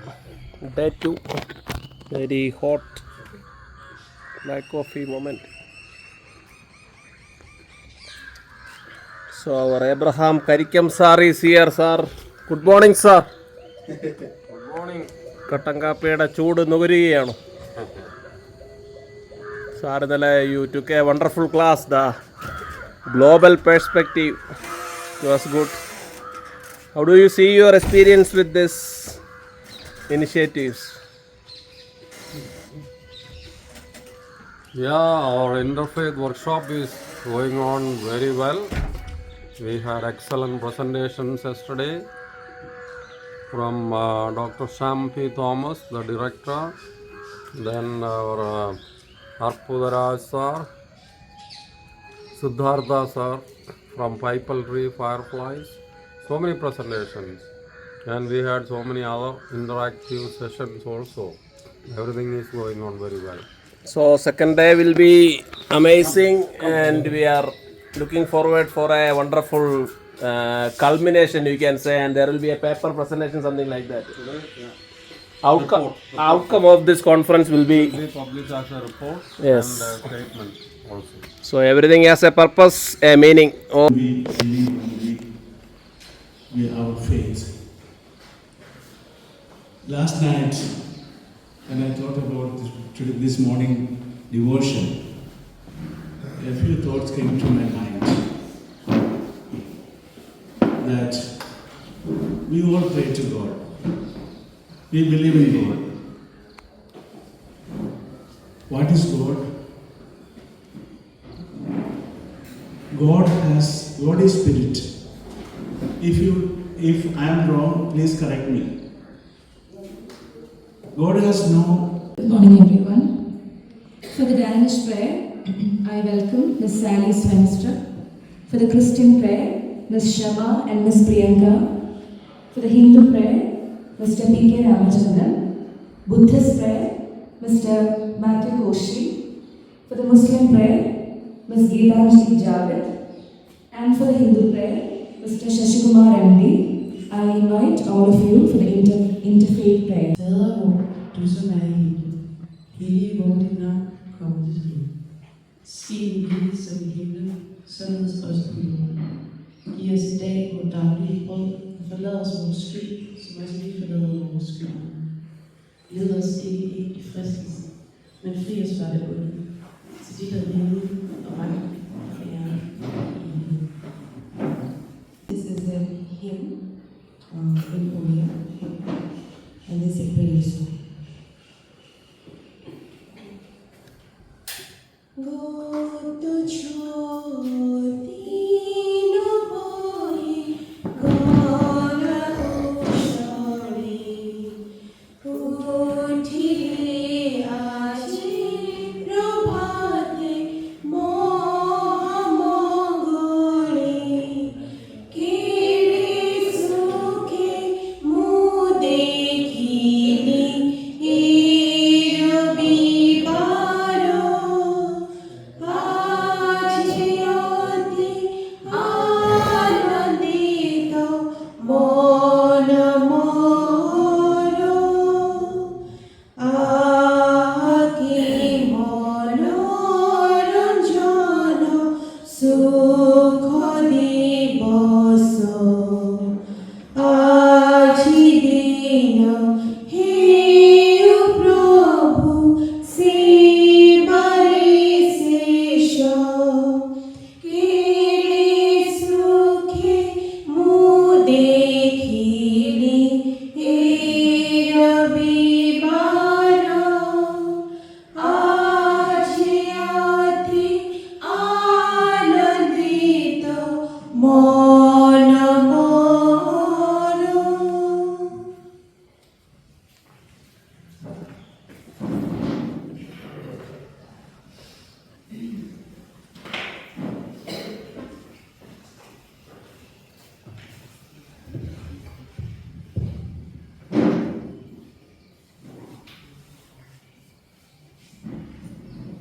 Day 2. Very hot black coffee moment. So our Abraham Karikam sir is here, sir. Good morning, sir. Good morning. കട്ടൻകാപ്പിയുടെ ചൂട് നുകരുകയാണ്. Sir, you took a wonderful class, the global perspective. It was good. How do you see your experience with this initiatives? Yeah, our Interfaith Workshop is going on very well. We had excellent presentations yesterday from Dr. Sam P. Thomas, the director, then our Arpudaraj sir, Siddhartha sir from Pipelry Fireflies. So many presentations, and we had so many other interactive sessions also. Everything is going on very well. So second day will be amazing, and we are looking forward for a wonderful culmination, you can say, and there will be a paper presentation, something like that. Outcome of this conference will be published as a report. Yes. And a statement also. So everything has a purpose, a meaning. We our faith. Last night, when I thought about this morning devotion, a few thoughts came to my mind. That we all pray to God. We believe in God. What is God? God is spirit. If I am wrong, please correct me. God has no. Good morning, everyone. For the Danish prayer, I welcome Ms. Sally Svenstrup. For the Christian prayer, Ms. Shama and Ms. Priyanka. For the Hindu prayer, Mr. P.K. Ramachandran. Buddhist prayer, Mr. Mathew Koshy. For the Muslim prayer, Ms. Geetanjali Javed. And for the Hindu prayer, Mr. Shashikumar MD. I invite all of you for the interfaith prayer. Fader vor, du som er i himlen, hellige vor dit navn, komme dit rige. Ske din vilje som i himlen, således også på jorden. Giv os i dag vores daglige brød, og forlad os vores skyld, som også vi forlader vores skyld. Led os ikke ind i fristelsen, men fri os fra det onde. Til dit er riget og magt og ære. This is a hymn in Odia, and this is a prayer song.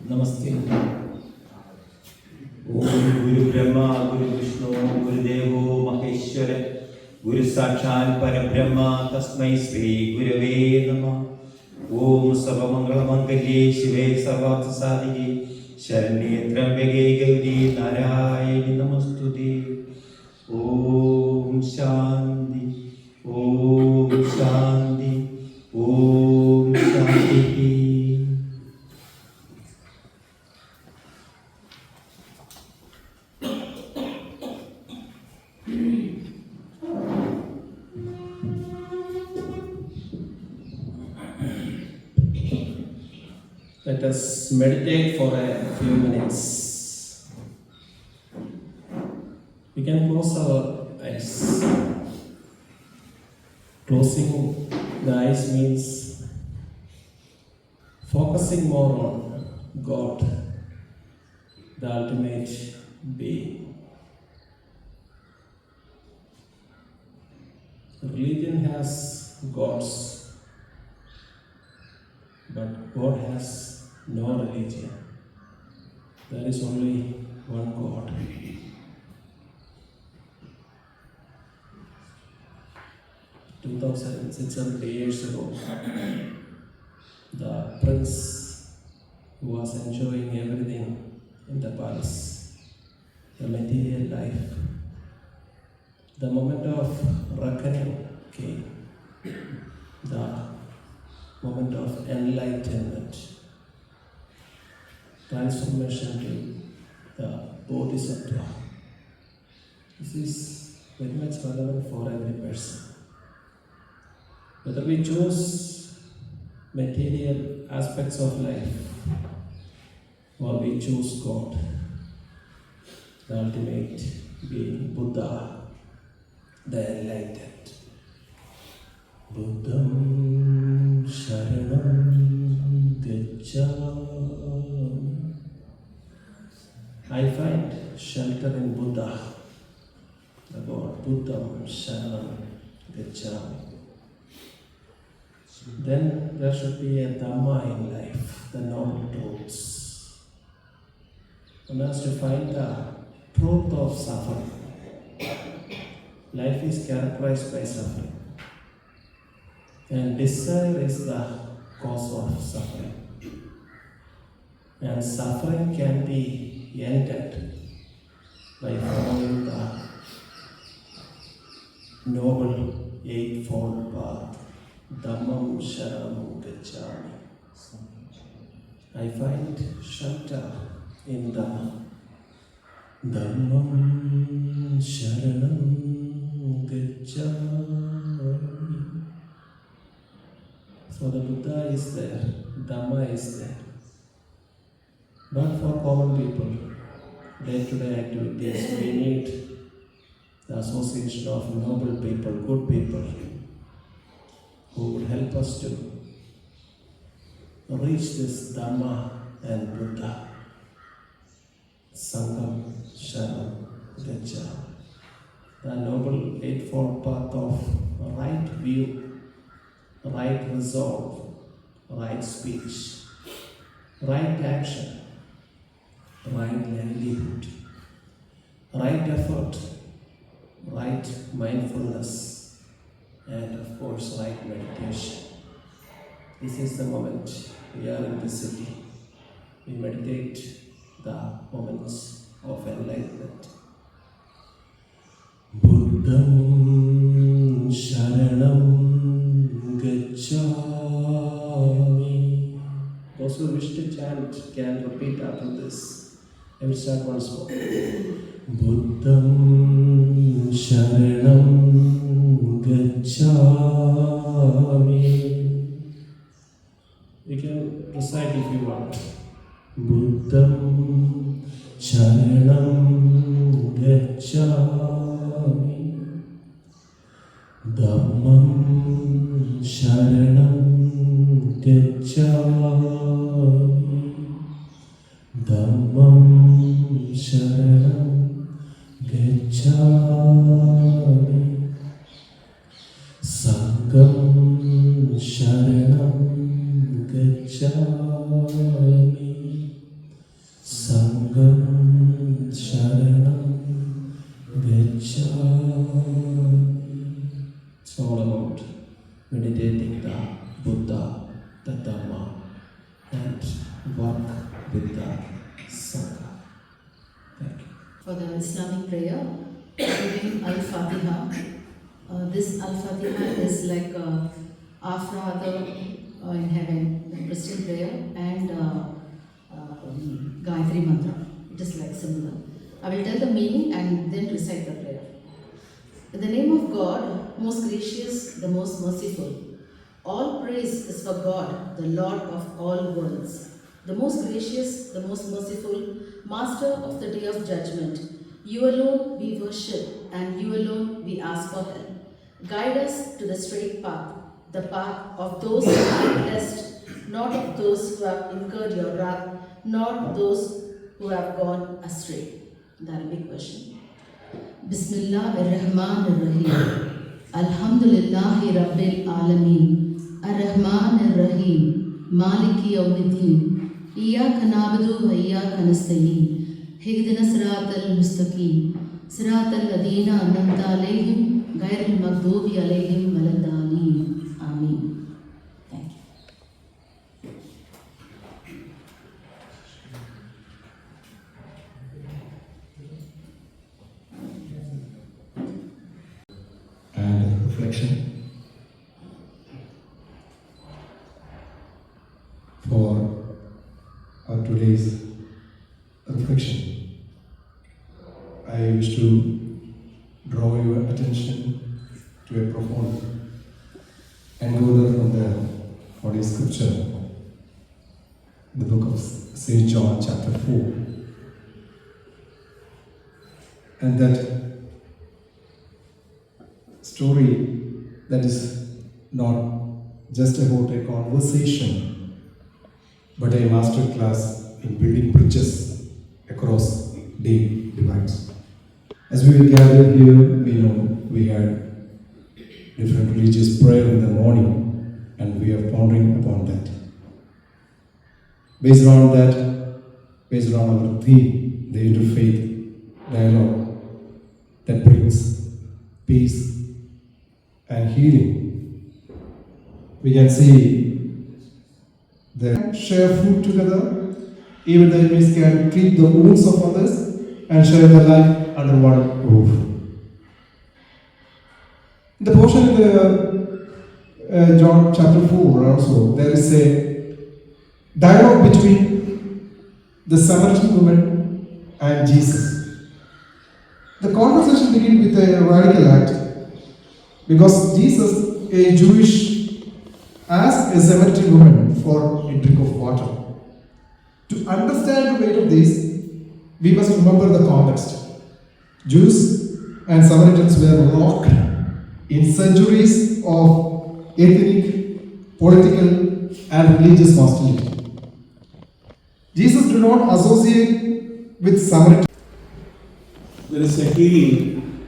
Namaste. Om Guru Brahma, Guru Vishnu, Guru Devo Maheshwara, Guru Sakshat Parabrahma, Tasmai Sri Gurave Namah. Om Sarvamangala Mangalye Shive Sarvartha Sadhike Sharanye Trambake Gauri Narayani Namostute. Om Shanti, Om Shanti, Om Shanti. Let us meditate for a few minutes. We can close our eyes. Closing the eyes means focusing more on God, the ultimate being. Religion has gods, but God has no religion. There is only one God. 2,600 years ago, the prince who was enjoying everything in the palace, the material life, the moment of reckoning came, the moment of enlightenment, transformation to the Bodhisattva. This is very much relevant for every person. Whether we choose material aspects of life or we choose God, the ultimate being, Buddha, the enlightened. Buddham Sharanam Gacchami. I find shelter in Buddha, the God. Buddham Sharanam Gacchami. Then there should be a Dhamma in life, the noble truths. One has to find the truth of suffering. Life is characterized by suffering. And desire is the cause of suffering. And suffering can be ended by following the noble eightfold path. Dhammam Sharanam Gacchami. I find shelter in Dhamma. Dhammam Sharanam Gacchami. So the Buddha is there, Dhamma is there. But for common people, day-to-day activities, we need the association of noble people, good people, who would help us to reach this Dharma and Buddha. Sangam Sharam Gacha. The noble eightfold path of right view, right resolve, right speech, right action, right livelihood, right effort, right mindfulness, and of course right meditation. This is the moment we are in the city. We meditate the moments of enlightenment. Buddham Sharanam Gacchami. Those who wish to chant can repeat after this. I will start once more. Buddham Sharanam Gacchami. You can recite if you want. Buddham Sharanam Gacchami. Dhammam Sharanam Gacchami. Dhammam Sharanam Gacchami. Sangham Sharanam Gacchami. Sangham Sharanam Gacchami. It's all about meditating the Buddha, the Dhamma, and work with the Sangha. Thank you. For the Islamic prayer, reading Al-Fatiha. This Al-Fatiha is like our Father in heaven, the Christian prayer, and Gayatri Mantra. It is like similar. I will tell the meaning and then recite the prayer. In the name of God, most gracious, the most merciful. All praise is for God, the Lord of all worlds. The most gracious, the most merciful, Master of the day of judgment. You alone we worship, and you alone we ask for help. Guide us to the straight path, the path of those who are blessed, not of those who have incurred your wrath, not those who have gone astray. The Arabic version. Bismillah ar-Rahman ar-Rahim. Alhamdulillahi Rabbil Alameen. Ar-Rahman ar-Rahim. Maliki yawmiddin. Iyyaka na'budu wa iyyaka nasta'in. Ihdina siratal mustaqim. Siratal ladina an'amta alayhim ghayril maghdubi alayhim waladdallin. Amen. Thank you. And reflection for our today's reflection. I wish to draw your attention to a profound encoder from the Holy Scripture, the book of St. John chapter 4. And that story that is not just about a conversation, but a master class in building bridges across day divides. As we were gathered here, we know we had different religious prayer in the morning, and we are pondering upon that. Based on that, based on our theme, the interfaith dialogue that brings peace and healing, we can see that share food together, even the enemies can treat the wounds of others and share their life under one roof. In the portion in the John chapter 4 also, there is a dialogue between the Samaritan woman and Jesus. The conversation begins with a radical act, because Jesus, a Jewish, asked a Samaritan woman for a drink of water. To To understand the weight of this, we must remember the context. Jews and Samaritans were locked in centuries of ethnic, political, and religious hostility. Jesus did not associate with Samaritans. There is a healing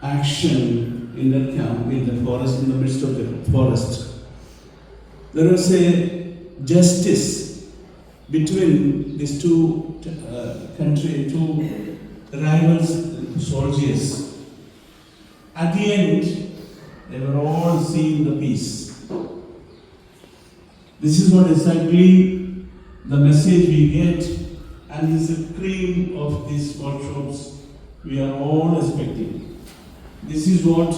action in that camp, in the forest, in the midst of the forest. There is a justice between these two rivals soldiers. At the end, they were all seeing the peace. This is what exactly the message we get, and this is the cream of these workshops we are all expecting. This is what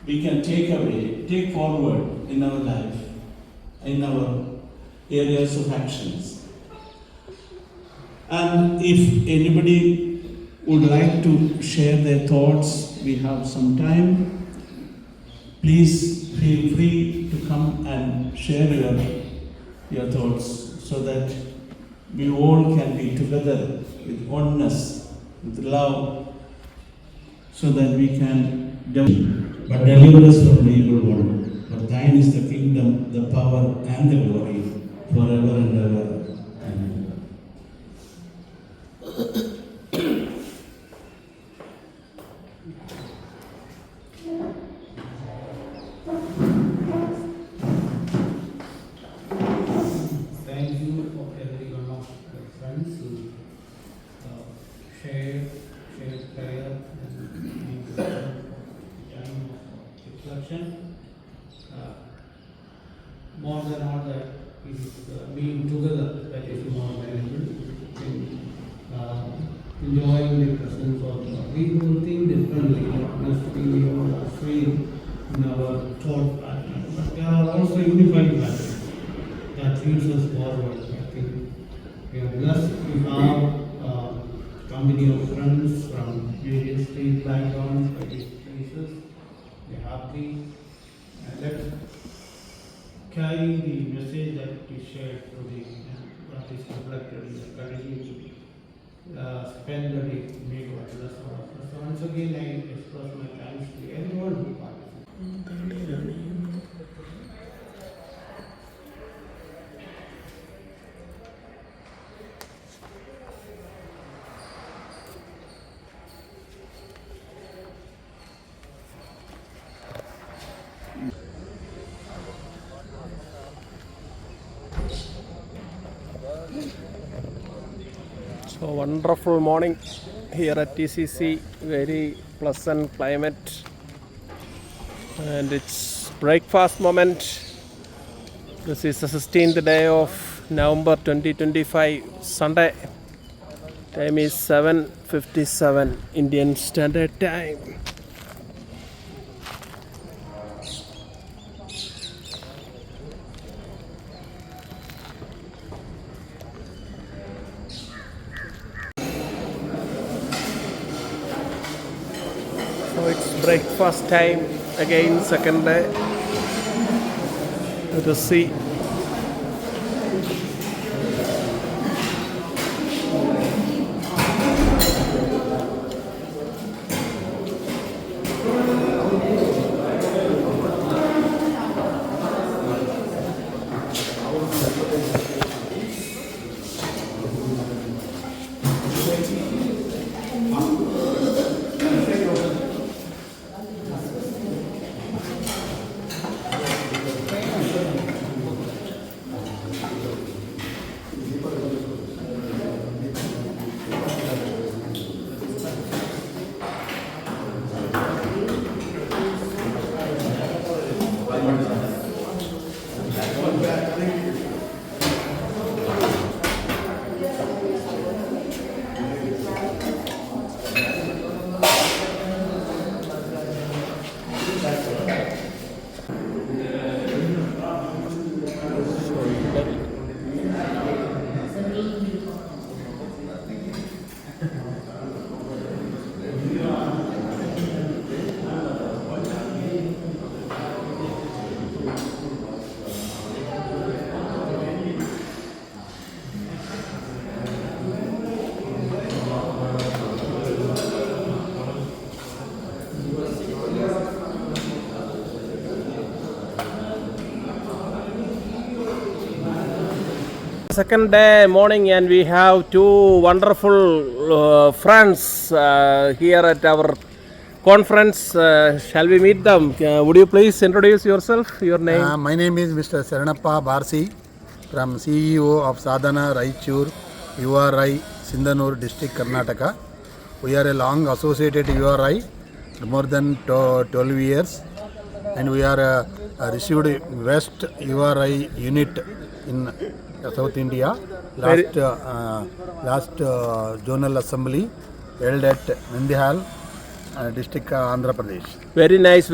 we can take forward in our life, in our areas of actions. And if anybody would like to share their thoughts, we have some time. Please feel free to come and share your thoughts so that we all can be together with oneness, with love, so that we can but deliver us from the evil one. For thine is the kingdom, the power, and the glory, forever and ever. Amen. Thank you for every one of the friends who share prayer and time of reflection. More than all that is being together that is more valuable. Enjoying the presence of God. We will think differently, not necessarily we are free in our thought pattern, but there are also unified patterns that leads us forward. I think we are blessed to have company of friends from various faith backgrounds, various places. We are happy, and let's carry the message that is shared through the what is reflected in the strategy to spend the day, make what bless all of us. So once again, I express my thanks to everyone who participated. So wonderful morning here at ECC, very pleasant climate, and it's breakfast moment. This is the 16th day of November 2025, Sunday. Time is 7:57 Indian Standard Time. So it's breakfast time again, second day. Let us see. second day morning and we have two wonderful friends here at our conference. Shall we meet them? Would you please introduce yourself, your name? My name is Mr. Saranappa Barsi from CEO of Sadhana Raichur URI Sindanur district Karnataka. We are a long associated URI, more than 12 years, and we are received West URI unit in South India. Last Zonal Assembly held at Nandihal, district Andhra Pradesh. Very nice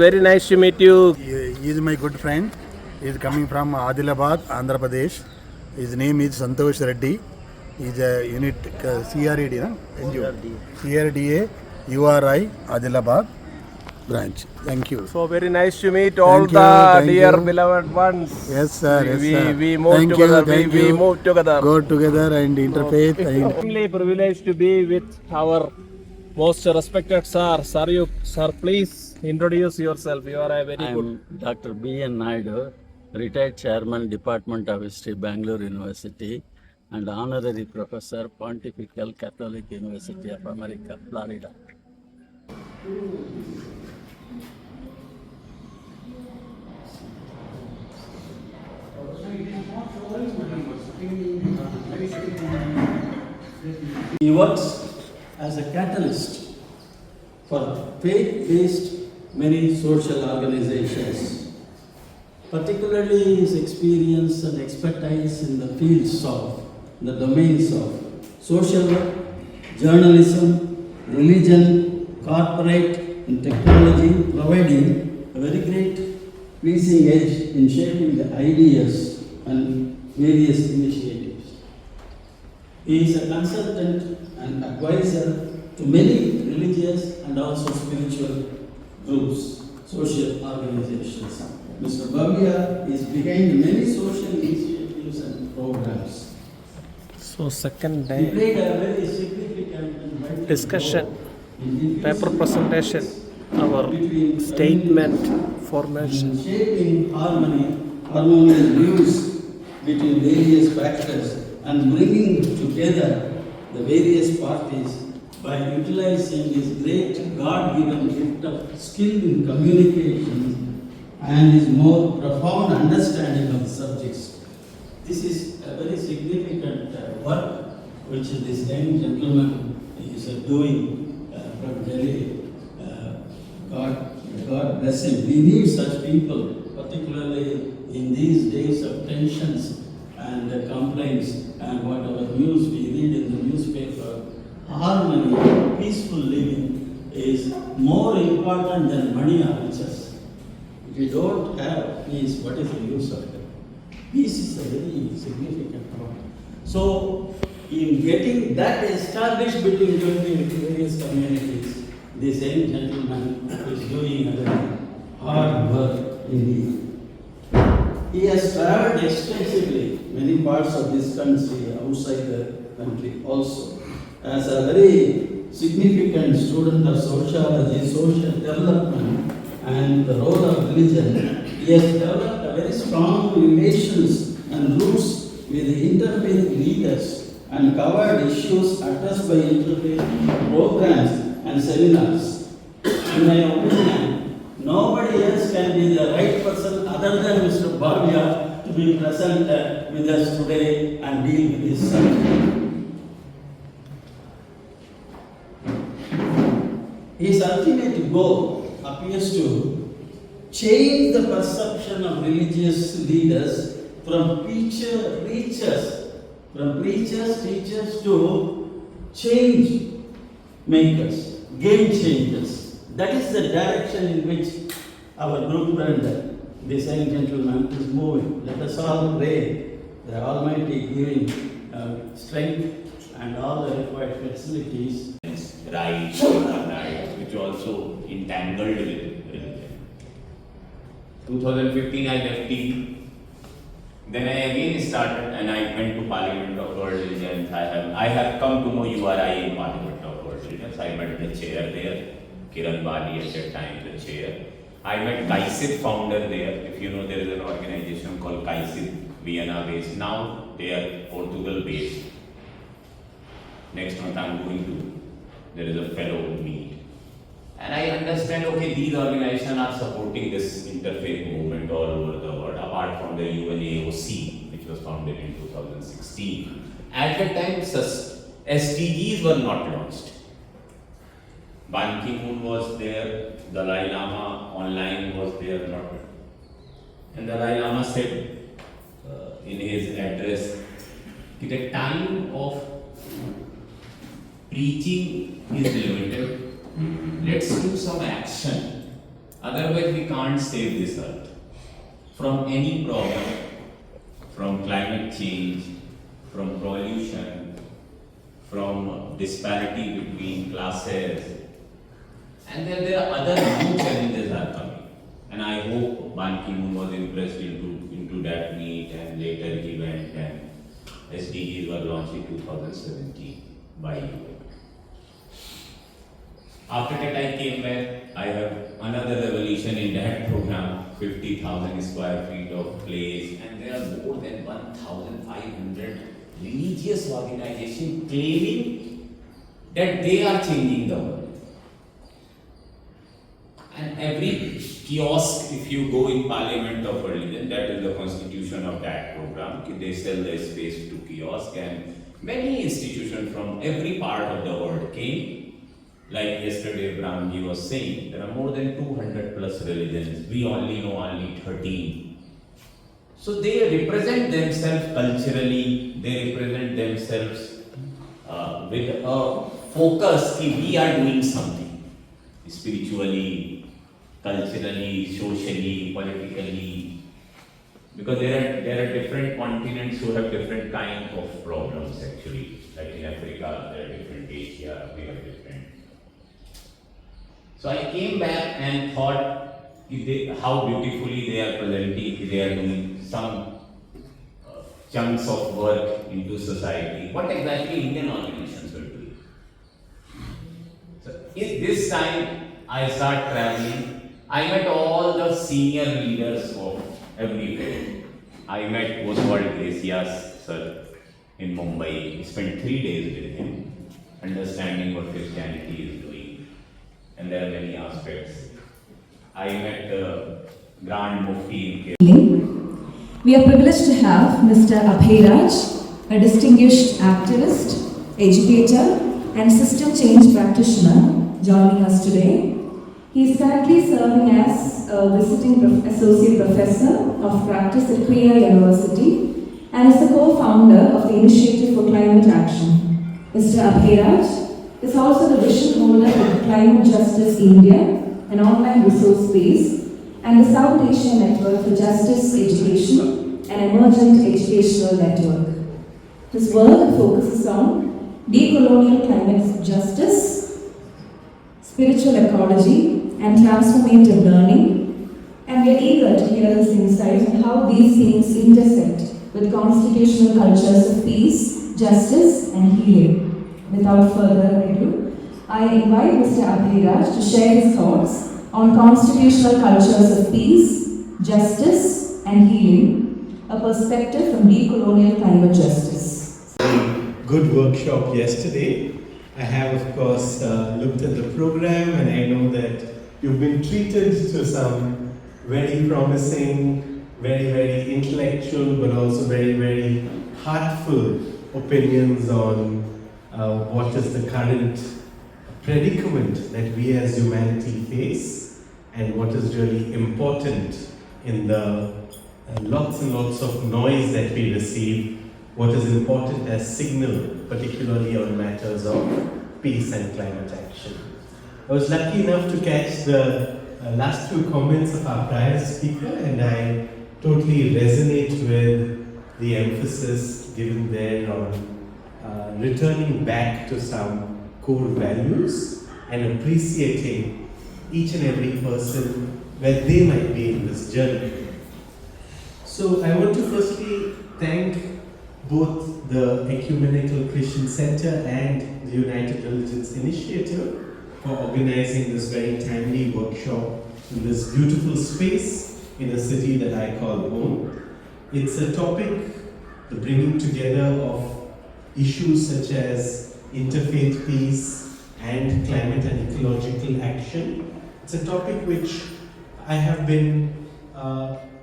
to meet you. He is my good friend. He is coming from Adilabad, Andhra Pradesh. His name is Santosh Reddy. He is a unit CRD, CRDA URI Adilabad branch. Thank you. So very nice to meet all the dear beloved ones. Yes, sir. We move together. We move together. Go together and interfaith. Extremely privileged to be with our most respected sir. Sir, please introduce yourself. You are a very good. Dr. B.N. Naidu, retired chairman, Department of History, Bangalore University, and honorary professor, Pontifical Catholic University of America, Florida. He works as a catalyst for faith-based many social organizations, particularly his experience and expertise in the fields of the domains of social work, journalism, religion, corporate and technology, providing a very great pleasing edge in shaping the ideas and various initiatives. He is a consultant and advisor to many religious and also spiritual groups, social organizations. Mr. Bhavya is behind many social initiatives and programs. So second He day played a very significant and vital discussion, role in paper increasing presentation, our between statement formation. and shaping harmonious views between various factors and bringing together the various parties by utilizing his great God-given gift of skill in communication and his more profound understanding of the subjects. This is a very significant work which this young gentleman is doing from Delhi. God bless him. We need such people, particularly in these days of tensions and complaints and whatever news we read in the newspaper. Harmony, peaceful living is more important than money or riches. If you don't have peace, what is the use of it? Peace is a very significant point. So, in getting that established between various communities, this young gentleman is doing a very hard work indeed. He has traveled extensively many parts of this country, outside the country also. As a very significant student of sociology, social development, and the role of religion, he has developed a very strong relations and roots with the interfaith leaders and covered issues addressed by interfaith programs and seminars. In my opinion, nobody else can be the right person other than Mr. Bhavya to be present with us today and deal with this subject. His ultimate goal appears to change the perception of religious leaders from preachers, teachers to change makers, game changers. That is the direction in which our group and this young gentleman is moving. Let us all pray the Almighty giving strength and all the required facilities. Right, which also entangled with religion. 2015 I left TV. Then I again started and I went to Parliament of World Religions. I have come to know URI in Parliament of World Religions. I met the chair there, Kiran Bali at that time, the chair. I met KAISID founder there. If you know, there is an organization called KAISID, Vienna based. Now they are Portugal based. Next month I'm going to, there is a fellow meet. And I understand, okay, these organizations are supporting this interfaith movement all over the world, apart from the UNAOC, which was founded in 2016. At the time, SDGs were not launched. Ban Ki-moon was there, Dalai Lama online was there, not. And Dalai Lama said in his address, the time of preaching is limited. Let's do some action. Otherwise, we can't save this earth from any problem, from climate change, from pollution, from disparity between classes. And then there are other new challenges are coming. And I hope Ban Ki-moon was impressed into that meet, and later he went and SDGs were launched in 2017 by UN. After that I came back, I have another revolution in that program, 50,000 square feet of place, and there are more than 1,500 religious organizations claiming that they are changing the world. And every kiosk, if you go in Parliament of Religion, that is the constitution of that program, they sell the space to kiosk, and many institutions from every part of the world came. Like yesterday Brahmji was saying, there are more than 200 plus religions, we only know only 13. So they represent themselves culturally, they represent themselves with a focus that we are doing something, spiritually, culturally, socially, politically, because there are different continents who have different kind of problems actually. Like in Africa, there are different, Asia, we have different. So I came back and thought how beautifully they are presenting, they are doing some chunks of work into society. What exactly Indian organizations were doing? So this time I started traveling. I met all the senior leaders of every faith. I met Oswald Gracias sir in Mumbai. Spent 3 days with him, understanding what Christianity is doing. And there are many aspects. I met Grand Mufti in We are privileged to have Mr. Abhiraj, a distinguished activist, educator, and system change practitioner, joining us today. He is currently serving as a visiting associate professor of practice at Queen University and is the co-founder of the Initiative for Climate Action. Mr. Abhiraj is also the vision holder of Climate Justice India, an online resource base, and the South Asia Network for Justice Education, an emergent educational network. His work focuses on decolonial climate justice, spiritual ecology, and transformative learning, and we are eager to hear his insights on how these themes intersect with constitutional cultures of peace, justice, and healing. Without further ado, I invite Mr. Abhiraj to share his thoughts on constitutional cultures of peace, justice, and healing, a perspective from decolonial climate justice. Good workshop yesterday. I have, of course, looked at the program, and I know that you've been treated to some very promising, very, very intellectual, but also very, very heartful opinions on what is the current predicament that we as humanity face, and what is really important in the lots and lots of noise that we receive, what is important as signal, particularly on matters of peace and climate action. I was lucky enough to catch the last two comments of our prior speaker, and I totally resonate with the emphasis given there on returning back to some core values and appreciating each and every person where they might be in this journey. So I want to firstly thank both the Ecumenical Christian Center and the United Religions Initiative for organizing this very timely workshop in this beautiful space in a city that I call home. It's a topic the bringing together of issues such as interfaith peace and climate and ecological action. It's a topic which I have been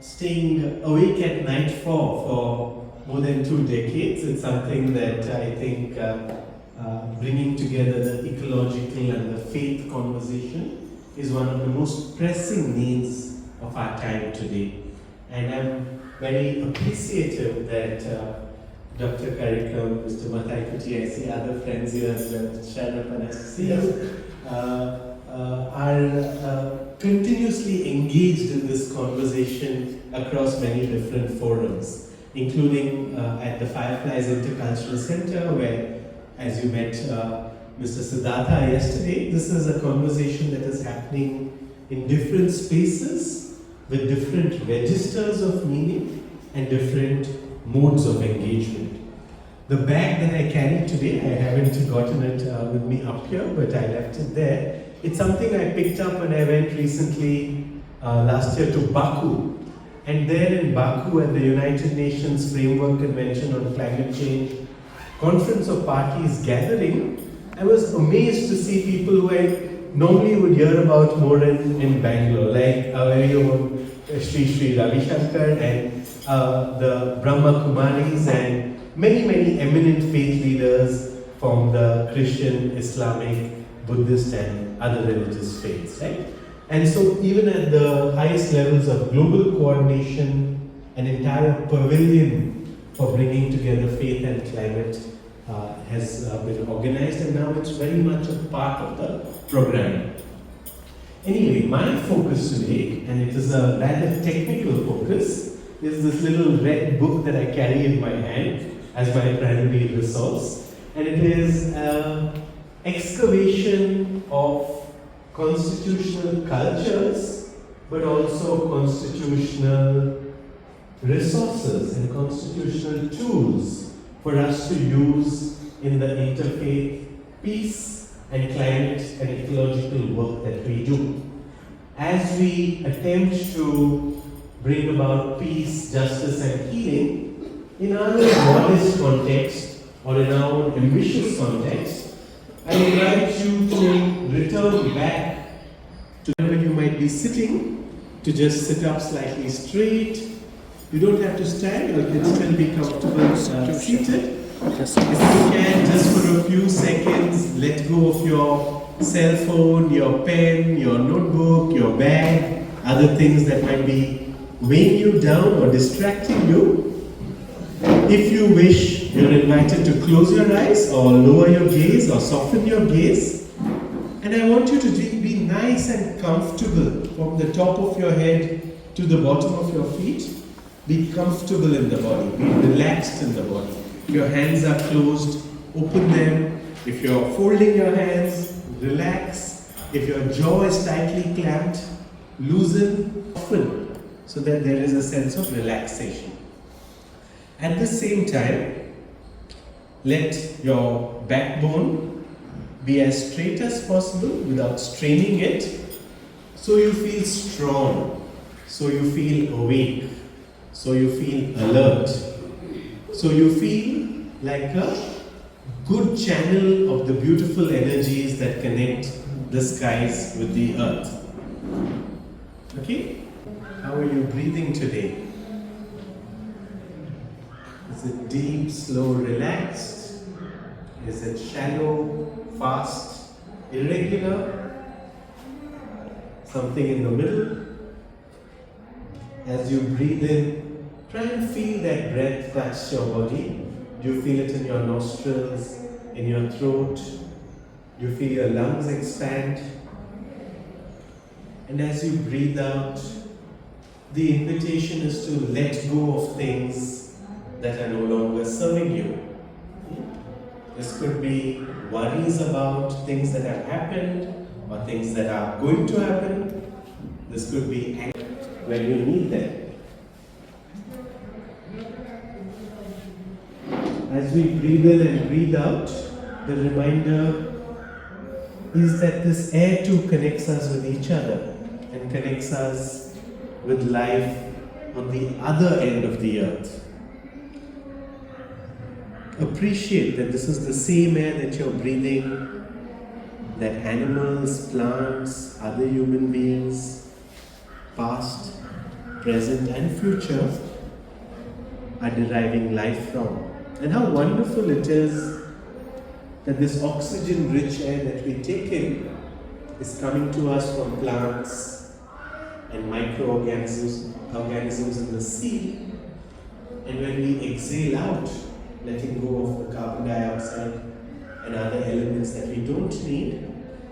staying awake at night for more than 2 decades. It's something that I think bringing together the ecological and the faith conversation is one of the most pressing needs of our time today. And I'm very appreciative that Dr. Karikam, Mr. Mathew Koshy, I see other friends here as well, Sharap and SC, are continuously engaged in this conversation across many different forums, including at the Fireflies Intercultural Center, where, as you met Mr. Siddhartha yesterday, this is a conversation that is happening in different spaces with different registers of meaning and different modes of engagement. The bag that I carried today, I haven't gotten it with me up here, but I left it there. It's something I picked up when I went recently last year to Baku. And there in Baku at the United Nations Framework Convention on Climate Change Conference of Parties gathering, I was amazed to see people who I normally would hear about more in Bangalore, like our very own Sri Ravi Shankar and the Brahma Kumaris and many eminent faith leaders from the Christian, Islamic, Buddhist and other religious faiths, right? And so even at the highest levels of global coordination, an entire pavilion for bringing together faith and climate has been organized, and now it's very much a part of the program. Anyway, my focus today, and it is a rather technical focus, is this little red book that I carry in my hand as my primary resource, and it is excavation of constitutional cultures, but also constitutional resources and constitutional tools for us to use in the interfaith peace and climate and ecological work that we do. As we attempt to bring about peace, justice and healing in our modest context or in our own ambitious context, I invite you to return back to wherever you might be sitting, to just sit up slightly straight. You don't have to stand, you can still be comfortable seated. If you can, just for a few seconds, let go of your cell phone, your pen, your notebook, your bag, other things that might be weighing you down or distracting you. If you wish, you're invited to close your eyes or lower your gaze or soften your gaze. And I want you to be nice and comfortable from the top of your head to the bottom of your feet. Be comfortable in the body, be relaxed in the body. If your hands are closed, open them. If you're folding your hands, relax. If your jaw is tightly clamped, loosen, soften, so that there is a sense of relaxation. At the same time, let your backbone be as straight as possible without straining it, so you feel strong, so you feel awake, so you feel alert, so you feel like a good channel of the beautiful energies that connect the skies with the earth. Okay? How are you breathing today? Is it deep, slow, relaxed? Is it shallow, fast, irregular? Something in the middle? As you breathe in, try and feel that breath touch your body. Do you feel it in your nostrils, in your throat? Do you feel your lungs expand? And as you breathe out, the invitation is to let go of things that are no longer serving you. This could be worries about things that have happened or things that are going to happen. This could be anger when you need them. As we breathe in and breathe out, the reminder is that this air too connects us with each other and connects us with life on the other end of the earth. appreciate that this is the same air that you're breathing, that animals, plants, other human beings, past, present and future are deriving life from. And how wonderful it is that this oxygen-rich air that we take in is coming to us from plants and microorganisms in the sea. And when we exhale out, letting go of the carbon dioxide and other elements that we don't need,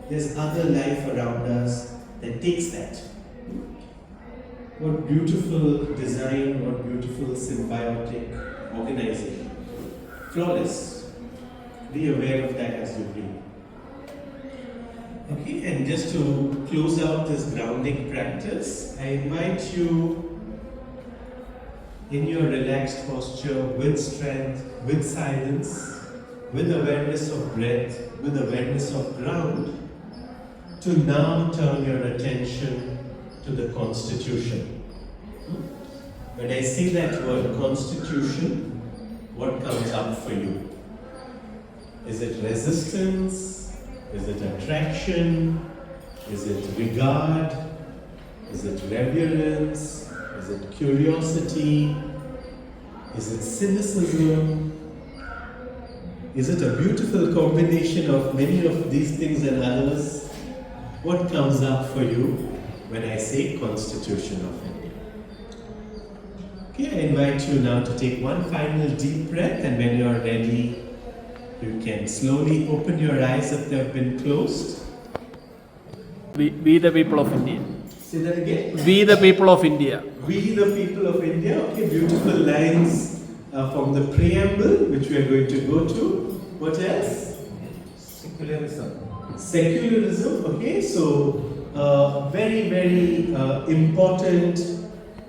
there's other life around us that takes that. What beautiful design, what beautiful symbiotic organization. Flawless. Be aware of that as you breathe. Okay, and just to close out this grounding practice, I invite you in your relaxed posture, with strength, with silence, with awareness of breath, with awareness of ground, to now turn your attention to the Constitution. When I say that word Constitution, what comes up for you? Is it resistance? Is it attraction? Is it regard? Is it reverence? Is it curiosity? Is it cynicism? Is it a beautiful combination of many of these things and others? What comes up for you when I say Constitution of India? Okay, I invite you now to take one final deep breath, and when you are ready, you can slowly open your eyes if they have been closed. We the people of India. Say that again. We the people of India. We the people of India. Okay, beautiful lines from the preamble, which we are going to go to. What else? Secularism. Secularism. Okay, so very, very important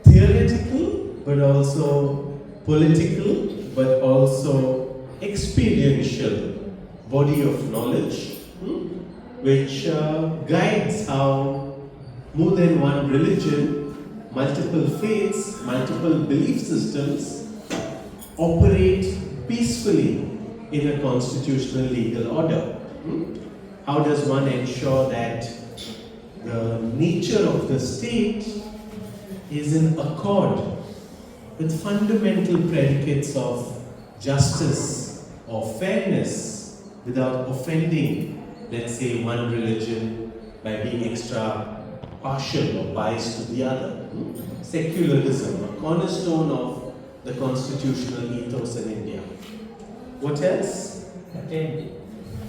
theoretical, but also political, but also experiential body of knowledge, which guides how more than one religion, multiple faiths, multiple belief systems operate peacefully in a constitutional legal order. How does one ensure that the nature of the state is in accord with fundamental predicates of justice or fairness without offending, let's say, one religion by being extra partial or biased to the other? Secularism, a cornerstone of the constitutional ethos in India. What else? Fraternity.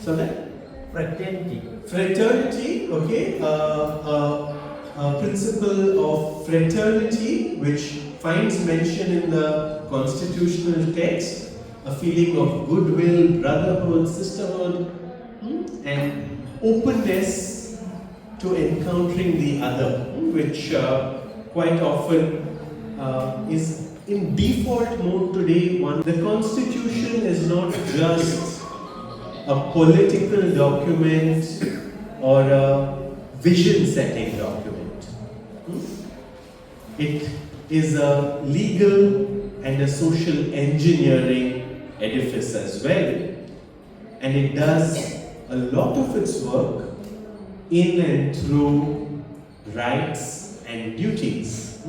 So that? Fraternity. Fraternity, okay. A principle of fraternity which finds mention in the constitutional text, a feeling of goodwill, brotherhood, sisterhood, and openness to encountering the other, which quite often is in default mode today. The Constitution is not just a political document or a vision setting document. It is a legal and a social engineering edifice as well, and it does a lot of its work in and through rights and duties,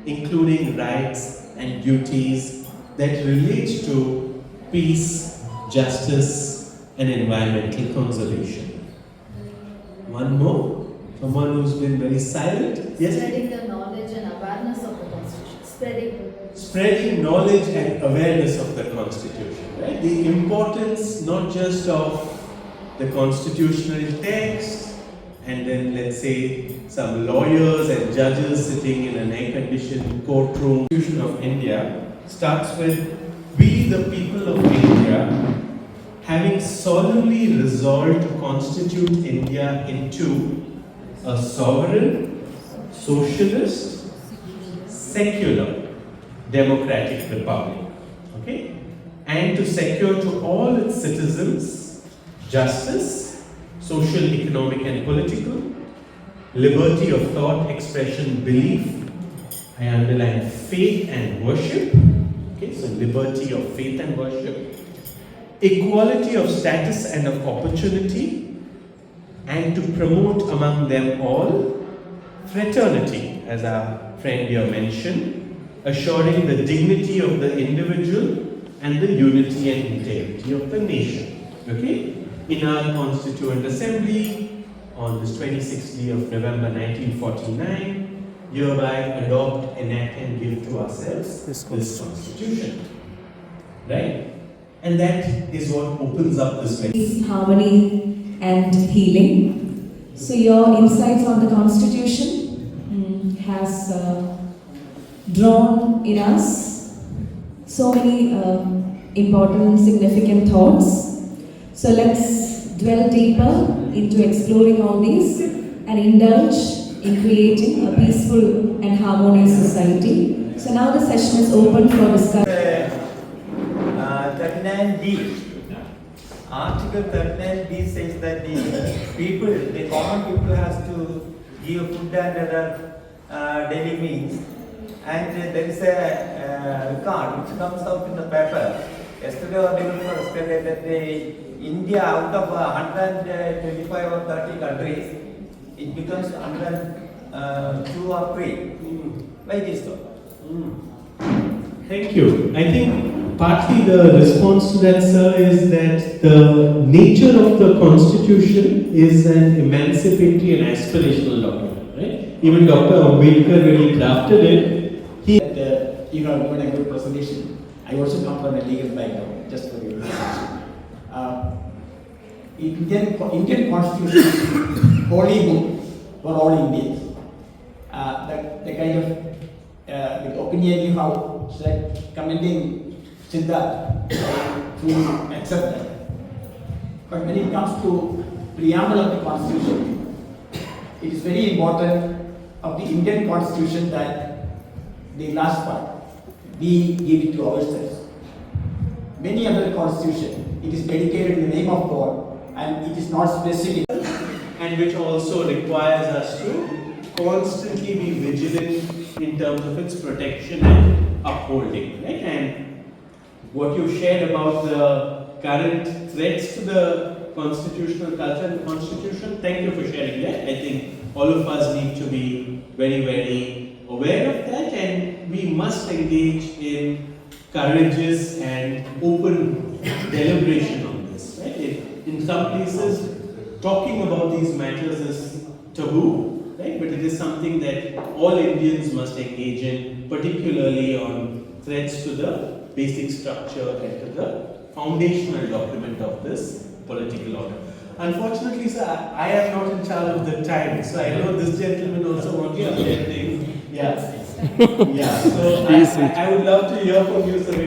including rights and duties that relate to peace, justice, and environmental conservation. One more. Someone who's been very silent. Yes? Spreading the knowledge and awareness of the Constitution. Spreading knowledge and awareness of the Constitution. Right? The importance not just of the constitutional text and then, let's say, some lawyers and judges sitting in an air-conditioned courtroom. The Constitution of India starts with we the people of India having solemnly resolved to constitute India into a sovereign, socialist, secular, democratic republic. Okay? And to secure to all its citizens justice, social, economic, and political, liberty of thought, expression, belief. I underline faith and worship. Okay, so liberty of faith and worship. equality of status and of opportunity, and to promote among them all fraternity, as our friend here mentioned, assuring the dignity of the individual and the unity and integrity of the nation. Okay? In our Constituent Assembly, on this 26th day of November 1949, hereby adopt, enact and give to ourselves this Constitution. Right? And that is what opens up this Peace, harmony and healing. So your insights on the Constitution has drawn in us so many important, significant thoughts. So let's dwell deeper into exploring all these and indulge in creating a peaceful and harmonious society. So now the session is open for discussion. 39D. Article 39D says that the common people has to give food and other daily means, and there is a record which comes out in the paper. Yesterday or day before yesterday that India, out of 125 or 30 countries, it becomes 102 or 3. Why this so? Thank you. I think partly the response to that, sir, is that the nature of the Constitution is an emancipatory and aspirational document, right? Even Dr. Ambedkar, when he drafted it, he... You have given a good presentation. I also come from a legal background, just for your information. Indian Constitution is holy book for all Indians. The kind of the opinion you have, it's like commenting Siddharth, to accept that. But when it comes to preamble of the Constitution, it is very important of the Indian Constitution that the last part, we give it to ourselves. Many other constitutions, it is dedicated in the name of God and it is not specific. And which also requires us to constantly be vigilant in terms of its protection and upholding. Right? And what you shared about the current threats to the constitutional culture and the Constitution, thank you for sharing that. I think all of us need to be very, very aware of that, and we must engage in courageous and open deliberation on this. Right? In some places, talking about these matters is taboo, right? But it is something that all Indians must engage in, particularly on threats to the basic structure and to the foundational document of this political order. Unfortunately, sir, I am not in charge of the time, so I know this gentleman also wants to say things. Yeah. Yeah. So I would love to hear from you, sir.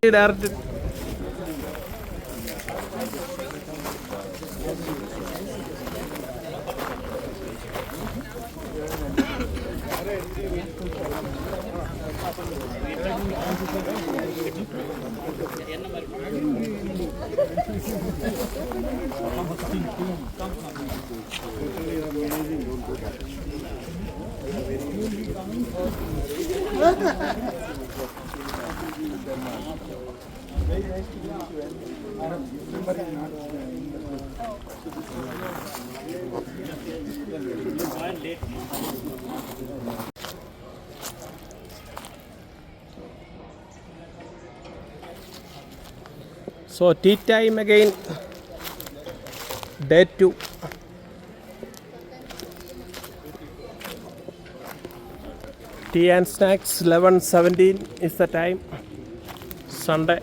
So tea time again, day 2. Tea and snacks, 11:17 is the time, Sunday.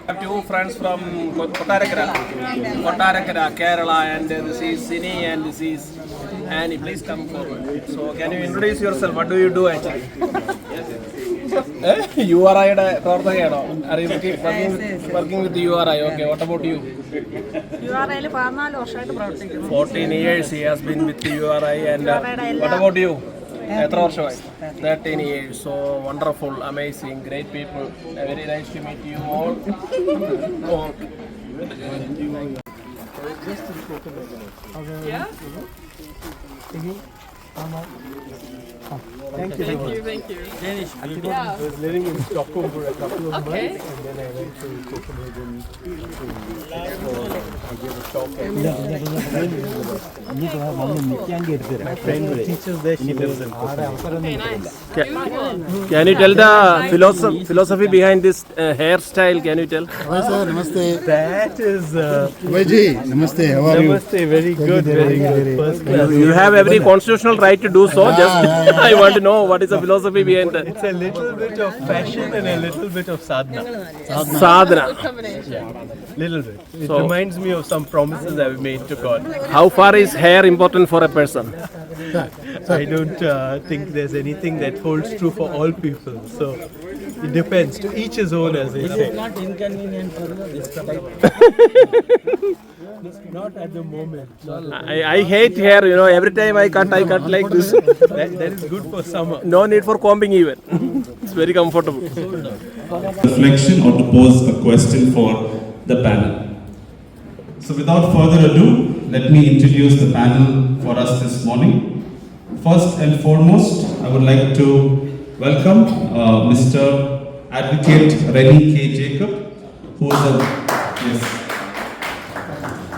I have two friends from Kottarakara, Kerala, and this is Sini and this is Annie. Please come forward. So can you introduce yourself? What do you do actually? URI are you working with the URI? Okay, what about you? 14 years he has been with the URI, and what about you? 13 years. So wonderful, amazing, great people. Very nice to meet you all. Yeah? Thank you. Thank you. I was living in Stockholm for a couple of Okay. months, and then I went to Copenhagen to explore. I gave a talk at my friend teaches there, she lives in Copenhagen. Okay, nice. Can you tell the philosophy behind this hairstyle? Can you tell? Hi sir, namaste. That is Ji, namaste. How are you? Namaste, very good, very good. First class. You have every constitutional right to do so. Just I want to know what is the philosophy behind that. It's a little bit of fashion and a little bit of sadhana. Sadhana. Little bit. It So- reminds me of some promises I've made to God. How far is hair important for a person? I don't think there's anything that holds true for all people. So it depends. To each his own, as they say. Not inconvenient for this Not at the moment. I hate hair, every time I cut like this. That is good for summer. No need for combing even. It's very comfortable. Reflection or to pose a question for the panel. So without further ado, let me introduce the panel for us this morning. First and foremost, I would like to welcome Mr. Advocate Rennie K. Jacob, who is a... Yes.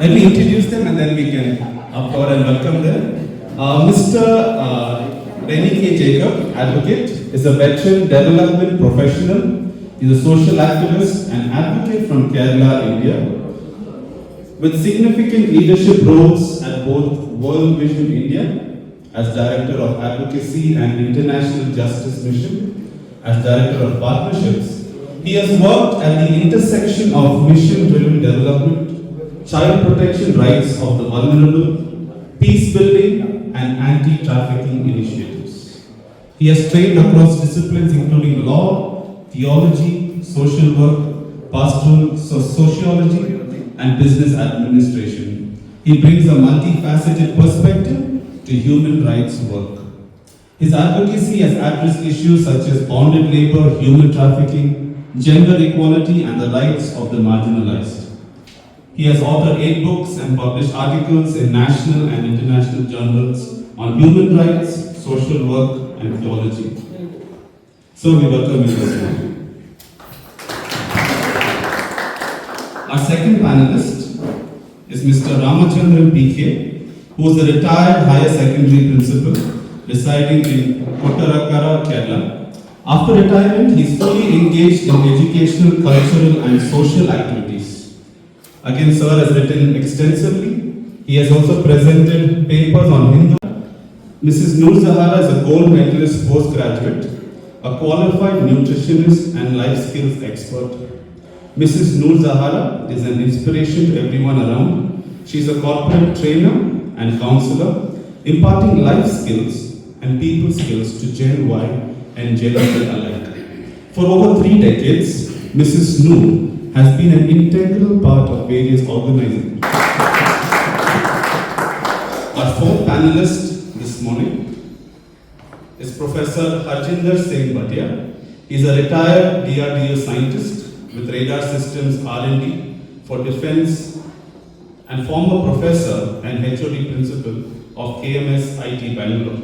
Let me introduce them and then we can applaud and welcome them. Mr. Rennie K. Jacob, Advocate, is a veteran development professional. He is a social activist and advocate from Kerala, India, with significant leadership roles at both World Vision India as Director of Advocacy and International Justice Mission, as Director of Partnerships. He has worked at the intersection of mission-driven development, child protection rights of the vulnerable, peace building, and anti-trafficking initiatives. He has trained across disciplines including law, theology, social work, pastoral sociology, and business administration. He brings a multifaceted perspective to human rights work. His advocacy has addressed issues such as bonded labor, human trafficking, gender equality, and the rights of the marginalized. He has authored 8 books and published articles in national and international journals on human rights, social work, and theology. So we welcome you this morning. Our second panelist is Mr. Ramachandran PK, who is a retired higher secondary principal residing in Kottarakara, Kerala. After retirement, he is fully engaged in educational, cultural, and social activities. Again, sir has written extensively. He has also presented papers on Hindu. Mrs. Noor Zahara is a gold medalist postgraduate, a qualified nutritionist and life skills expert. Mrs. Noor Zahara is an inspiration to everyone around. She is a corporate trainer and counselor, imparting life skills and people skills to Gen Y and Gen Z alike. For over 3 decades, Mrs. Noor has been an integral part of various organizations. Our fourth panelist this morning is Professor Harjinder Singh Bhatia. He is a retired DRDO scientist with radar systems R&D for defense and former professor and HOD principal of KMS IT Bangalore.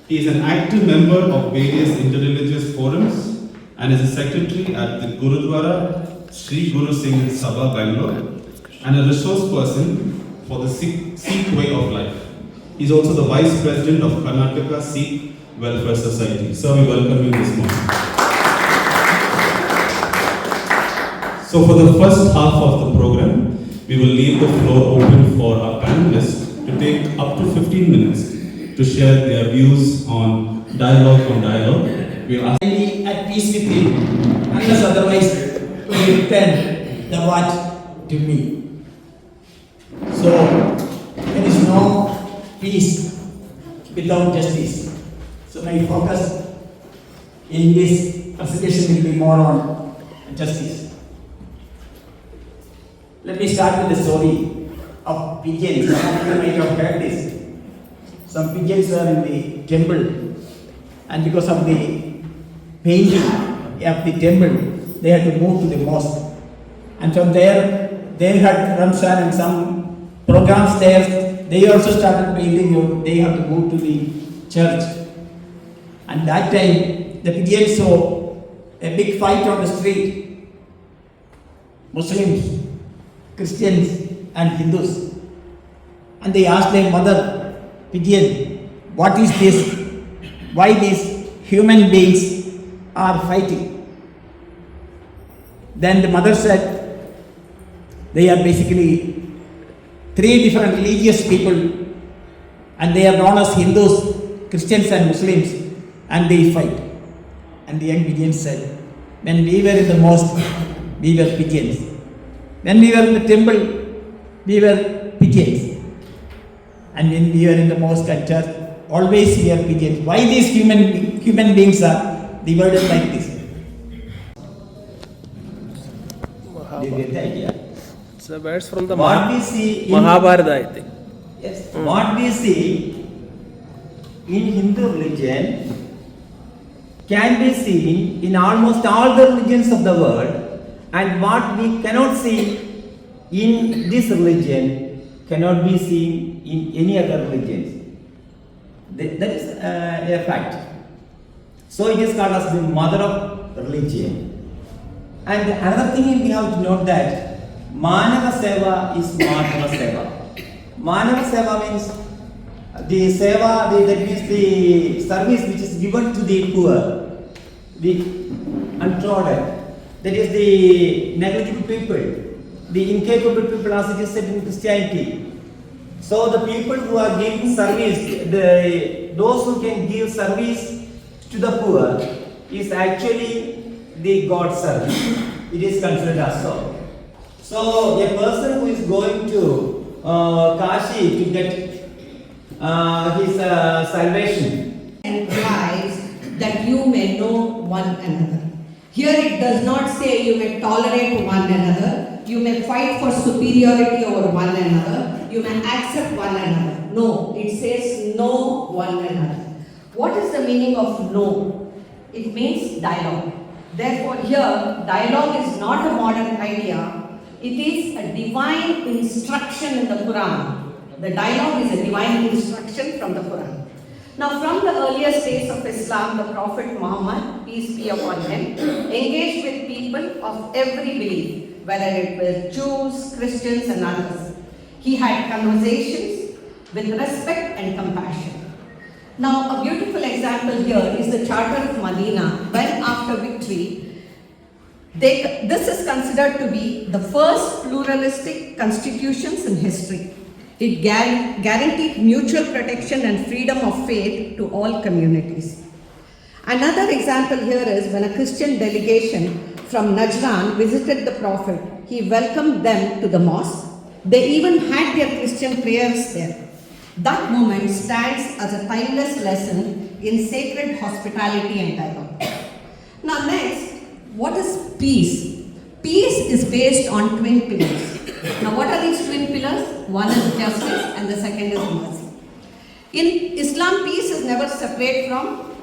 He is an active member of various interreligious forums and is a secretary at the Gurudwara Sri Guru Singh Sabha Bangalore and a resource person for the Sikh way of life. He is also the vice president of Karnataka Sikh Welfare Society. So we welcome you this morning. So for the first half of the program, we will leave the floor open for our panelists to take up to 15 minutes to share their views on dialogue. We'll ask At peace with him, unless otherwise he return the what to me. So there is no peace without justice. So my focus in this presentation will be more on justice. Let me start with the story of pigeons. Some of you might have heard this. Some pigeons were in the temple, and because of the painting of the temple, they had to move to the mosque. And from there, they had Ramzan and some programs there, they also started painting, they have to go to the church. And that time, the Fijians saw a big fight on the street. Muslims, Christians and Hindus. And they asked their mother, Fijian, what is this? Why these human beings are fighting? Then the mother said, they are basically three different religious people and they are known as Hindus, Christians and Muslims, and they fight. And the young Fijian said, when we were in the mosque, we were Fijians. When we were in the temple, we were Fijians. And when we were in the mosque and church, always we are Fijians. Why these human beings are divided like this? Do you get the idea? It's a verse from the What we see in Mahabharata, I think. Yes. What we see in Hindu religion can be seen in almost all the religions of the world, and what we cannot see in this religion cannot be seen in any other religions. That is a fact. So it is called as the mother of religion. And another thing we have to note that Manava Seva is Madhava Seva. Manava Seva means the Seva, that means the service which is given to the poor, the untrodden, that is the negligible people, the incapable people as it is said in Christianity. So the people who are giving service, those who can give service to the poor is actually the God service. It is considered as so. So a person who is going to Kashi to get his salvation and lives that you may know one another. Here it does not say you may tolerate one another, you may fight for superiority over one another, you may accept one another. No, it says know one another. What is the meaning of know? It means dialogue. Therefore here, dialogue is not a modern idea, it is a divine instruction in the Quran. The dialogue is a divine instruction from the Quran. Now from the earliest days of Islam, the Prophet Muhammad, peace be upon him, engaged with people of every belief, whether it was Jews, Christians and others. He had conversations with respect and compassion. Now a beautiful example here is the Charter of Medina, when after victory, this is considered to be the first pluralistic constitutions in history. It guaranteed mutual protection and freedom of faith to all communities. Another example here is when a Christian delegation from Najran visited the Prophet, he welcomed them to the mosque. They even had their Christian prayers there. That moment stands as a timeless lesson in sacred hospitality and dialogue. Now next, what is peace? Peace is based on twin pillars. Now what are these twin pillars? One is justice and the second is mercy. In Islam, peace is never separate from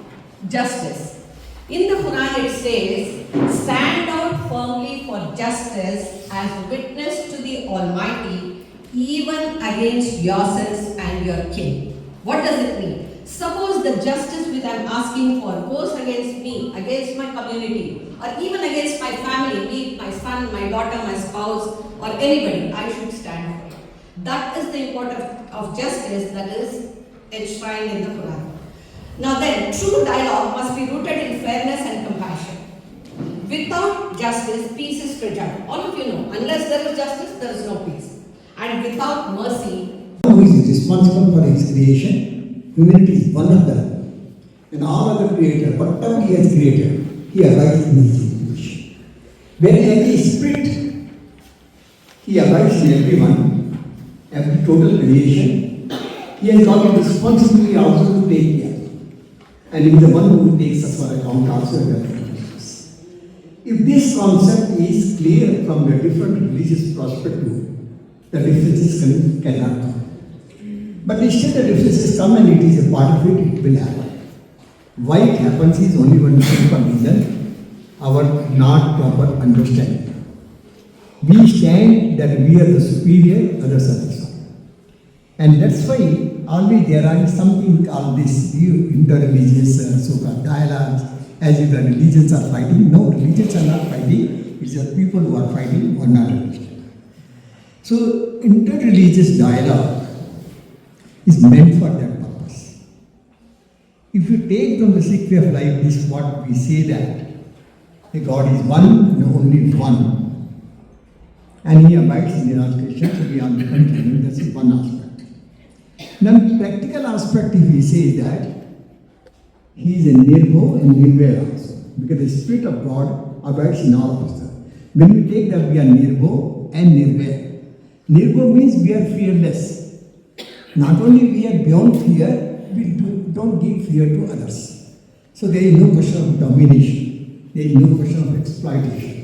justice. In the Quran it says, stand out firmly for justice as witness to the Almighty, even against yourselves and your kin. What does it mean? Suppose the justice which I am asking for goes against me, against my community, or even against my family, be it my son, my daughter, my spouse, or anybody, I should stand for it. That is the importance of justice that is enshrined in the Quran. Now then, true dialogue must be rooted in fairness and compassion. Without justice, peace is fragile. All of you know, unless there is justice, there is no peace. And without mercy, who is responsible for his creation? Humanity is one of them. And all other creators, whatever he has created, he abides in his creation. When every spirit, he abides in everyone, every total creation, he has got a responsibility also to take care. And he is the one who takes us for account also. If this concept is clear from a different religious perspective, the differences cannot come. But instead the differences come and it is a part of it, it will happen. Why it happens is only one simple reason, our not proper understanding. We stand that we are the superior, others are the same. And that's why always there are something called this interreligious so-called dialogues, as if the religions are fighting. No, religions are not fighting. It's the people who are fighting or not understanding. So interreligious dialogue is meant for that purpose. If you take from the Sikh way of life, this is what we say that the God is one and only one. And he abides in our creation, so we are continuing. That's one aspect. Now, practical aspect, if we say that, he is a Nirbho and Nirvaya also, because the Spirit of God abides in all of us. When we take that, we are Nirbho and Nirvaya. Nirbho means we are fearless. Not only we are beyond fear, we don't give fear to others. So there is no question of domination. There is no question of exploitation.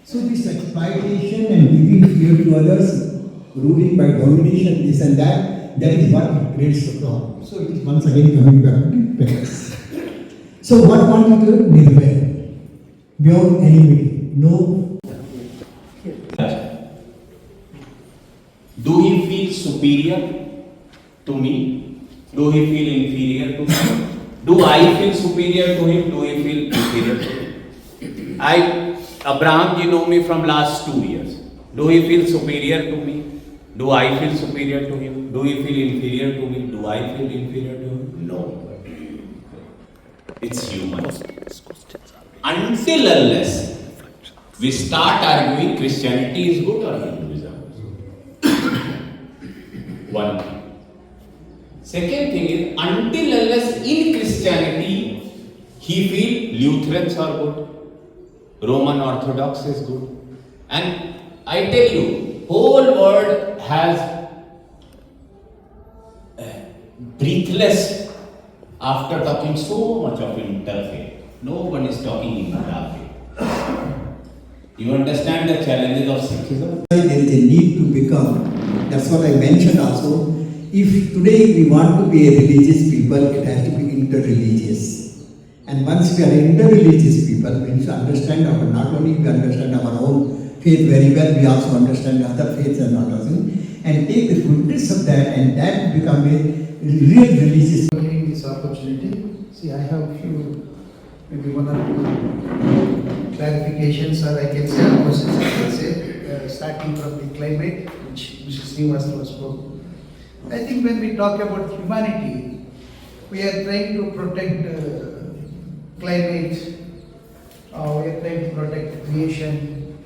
So this exploitation and giving fear to others, ruling by domination, this and that is what creates the problem. So it is once again coming back to practice. So what want you to do? Nirvaya. Beyond enmity. No. Do he feel superior to me? Do he feel inferior to me? Do I feel superior to him? Do he feel inferior to me? Abraham, you know me from last 2 years. Do he feel superior to me? Do I feel superior to him? Do he feel inferior to me? Do I feel inferior to him? No. It's human. Until unless we start arguing Christianity is good or Hinduism is good. One. Second thing is, until unless in Christianity he feels Lutherans are good, Roman Orthodox is good. And I tell you, whole world has breathless after talking so much of interfaith. No one is talking interfaith. You understand the challenges of Sikhism? There is a need to become, that's what I mentioned also, if today we want to be a religious people, it has to be interreligious. And once we are interreligious people, we need to understand not only we understand our own faith very well, we also understand other faiths and not others, and take the goodness of that, and that become a real religious. Giving this opportunity, see, I have a few, maybe one or two clarifications, or I can say almost, I can say, starting from the climate, which Mrs. Srivastava spoke. I think when we talk about humanity, we are trying to protect climate, we are trying to protect creation,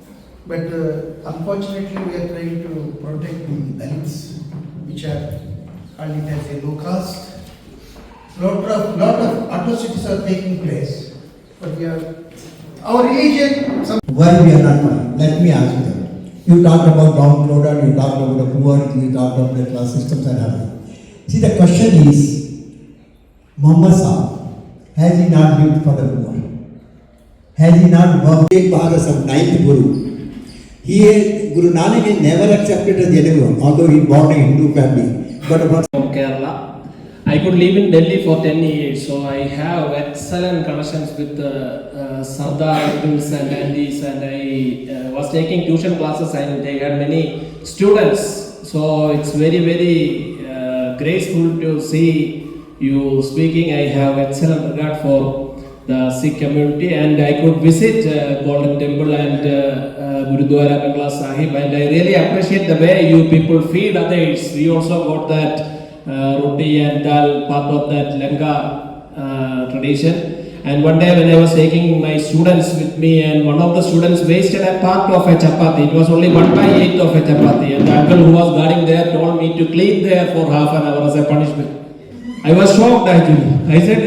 but unfortunately we are trying to protect the Dalits, which are called it as a low caste. Lot of atrocities are taking place, but we are, our religion. Why we are not one? Let me ask you. You talked about downtrodden, you talked about the poor, you talked about the class systems and everything. See, the question is, Muhammad Sahib, has he not lived for the poor? Has he not worked in Bhagas of 9th Guru? Guru Nanak is never accepted as anyone, although he born in Hindu family. But from Kerala. I could live in Delhi for 10 years, so I have excellent connections with Sardar uncles and aunties, and I was taking tuition classes and they had many students. So it's very, very graceful to see you speaking. I have excellent regard for the Sikh community, and I could visit Golden Temple and Gurudwara Bangla Sahib, and I really appreciate the way you people feed others. We also got that roti and dal, part of that Lenga tradition. And one day when I was taking my students with me, and one of the students wasted a part of a chapati. It was only 1/8 of a chapati, and the uncle who was guarding there told me to clean there for half an hour as a punishment. I was shocked actually. I said,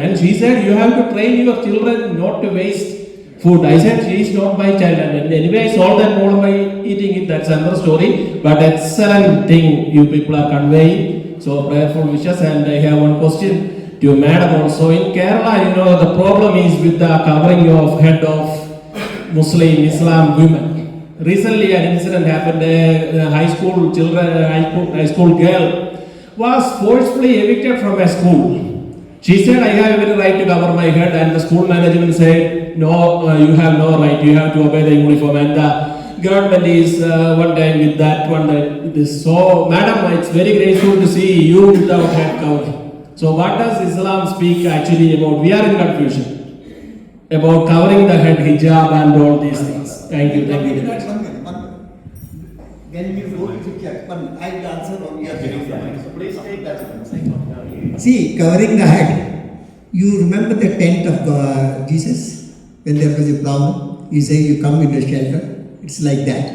and she said, you have to train your children not to waste food. I said, she is not my child, and anyway I solved that problem by eating it. That's another story, but excellent thing you people are conveying. So prayerful wishes. And I have one question to Madam also. In Kerala, you know, the problem is with the covering of head of Muslim Islam women. Recently an incident happened. A high school girl was forcefully evicted from a school. She said, I have every right to cover my head, and the school management said, no, you have no right, you have to obey the uniform. And the government is one time with that one. That this. So, madam, it's very grateful to see you without head covering. So, what does Islam speak actually about? We are in confusion about covering the head, hijab, and all these things. Thank you. Thank you. When you go to check, I will answer on your question. So please take that one. See, covering the head. You remember the tent of Jesus when there was a problem? You say you come in the shelter. It's like that.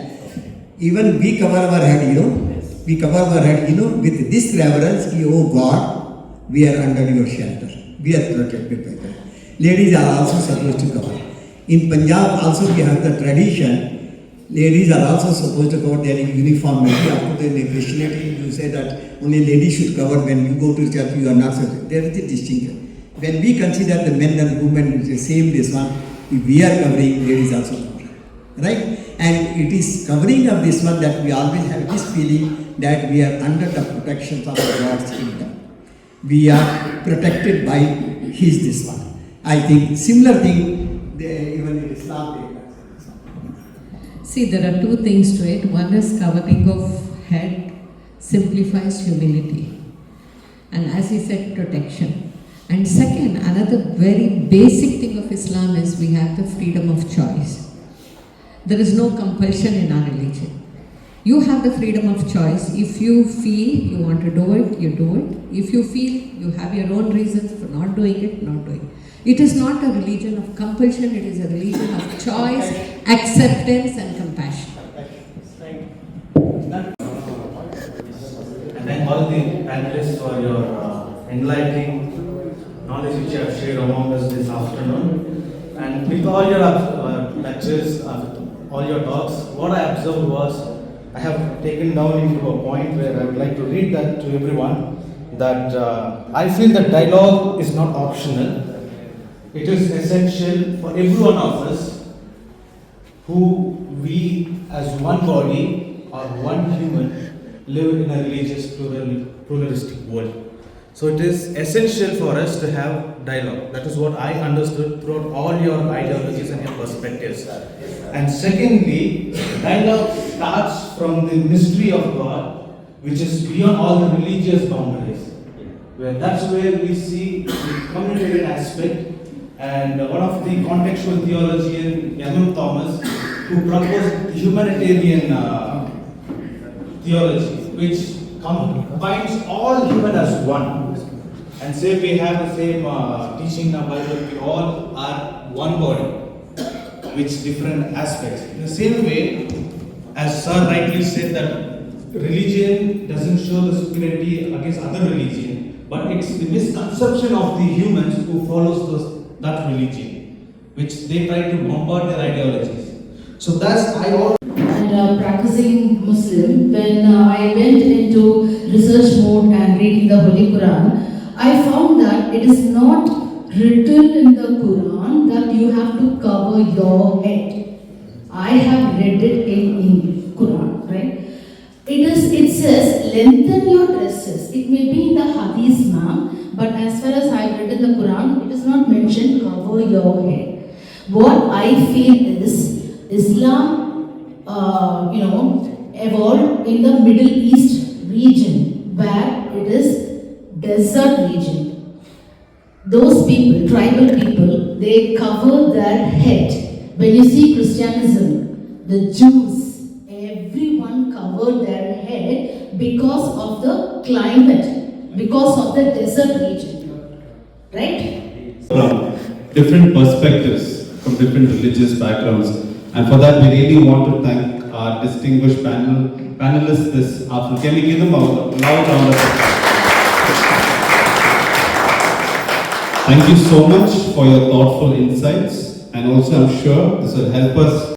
Even we cover our head, you know. We cover our head, you know, with this reverence. Oh God, we are under your shelter. We are protected by that. Ladies are also supposed to cover. In Punjab also we have the tradition. Ladies are also supposed to cover their uniform. Maybe after the Christianity, you say that only ladies should cover. When you go to church, you are not supposed. There is a distinction. When we consider the men and women the same, this one, if we are covering, ladies also cover, right? And it is covering of this one that we always have this feeling that we are under the protection of God's kingdom. We are protected by His this one. I think similar thing even in Islam. See, there are two things to it. One is covering of head simplifies humility. And as he said, protection. And second, another very basic thing of Islam is we have the freedom of choice. There is no compulsion in our religion. You have the freedom of choice. If you feel you want to do it, you do it. If you feel you have your own reasons for not doing it, not doing it. It is not a religion of compulsion, it is a religion of choice, acceptance and compassion. And then all the panelists for your enlightening knowledge which you have shared among us this afternoon. And with all your lectures, all your talks, what I observed was, I have taken down into a point where I would like to read that to everyone, that I feel that dialogue is not optional. It is essential for every one of us who we as one body or one human live in a religious pluralistic world. So it is essential for us to have dialogue. That is what I understood throughout all your ideologies and your perspectives. And secondly, dialogue starts from the mystery of God, which is beyond all the religious boundaries. That's where we see the communitarian aspect. And one of the contextual theologian, Emil Thomas, who proposed humanitarian theology, which combines all human as one. And say we have the same teaching in the Bible, we all are one body, with different aspects. In the same way, as Sir rightly said, that religion doesn't show the superiority against other religion, but it's the misconception of the humans who follows that religion, which they try to bombard their ideologies. So that's And practicing Muslim, when I went into research mode and reading the Holy Quran, I found that it is not written in the Quran that you have to cover your head. I have read it in Quran, right? It says lengthen your dresses. It may be in the Hadith, ma'am, but as far as I read in the Quran, it is not mentioned cover your head. What I feel is Islam, evolved in the Middle East region where it is desert region. Those people, tribal people, they cover their head. When you see Christianism, the Jews, everyone covered their head because of the climate, because of the desert region, right? Different perspectives from different religious backgrounds, and for that we really want to thank our distinguished panelists this afternoon. Can we give them a loud round of applause? Thank you so much for your thoughtful insights, and also I'm sure this will help us.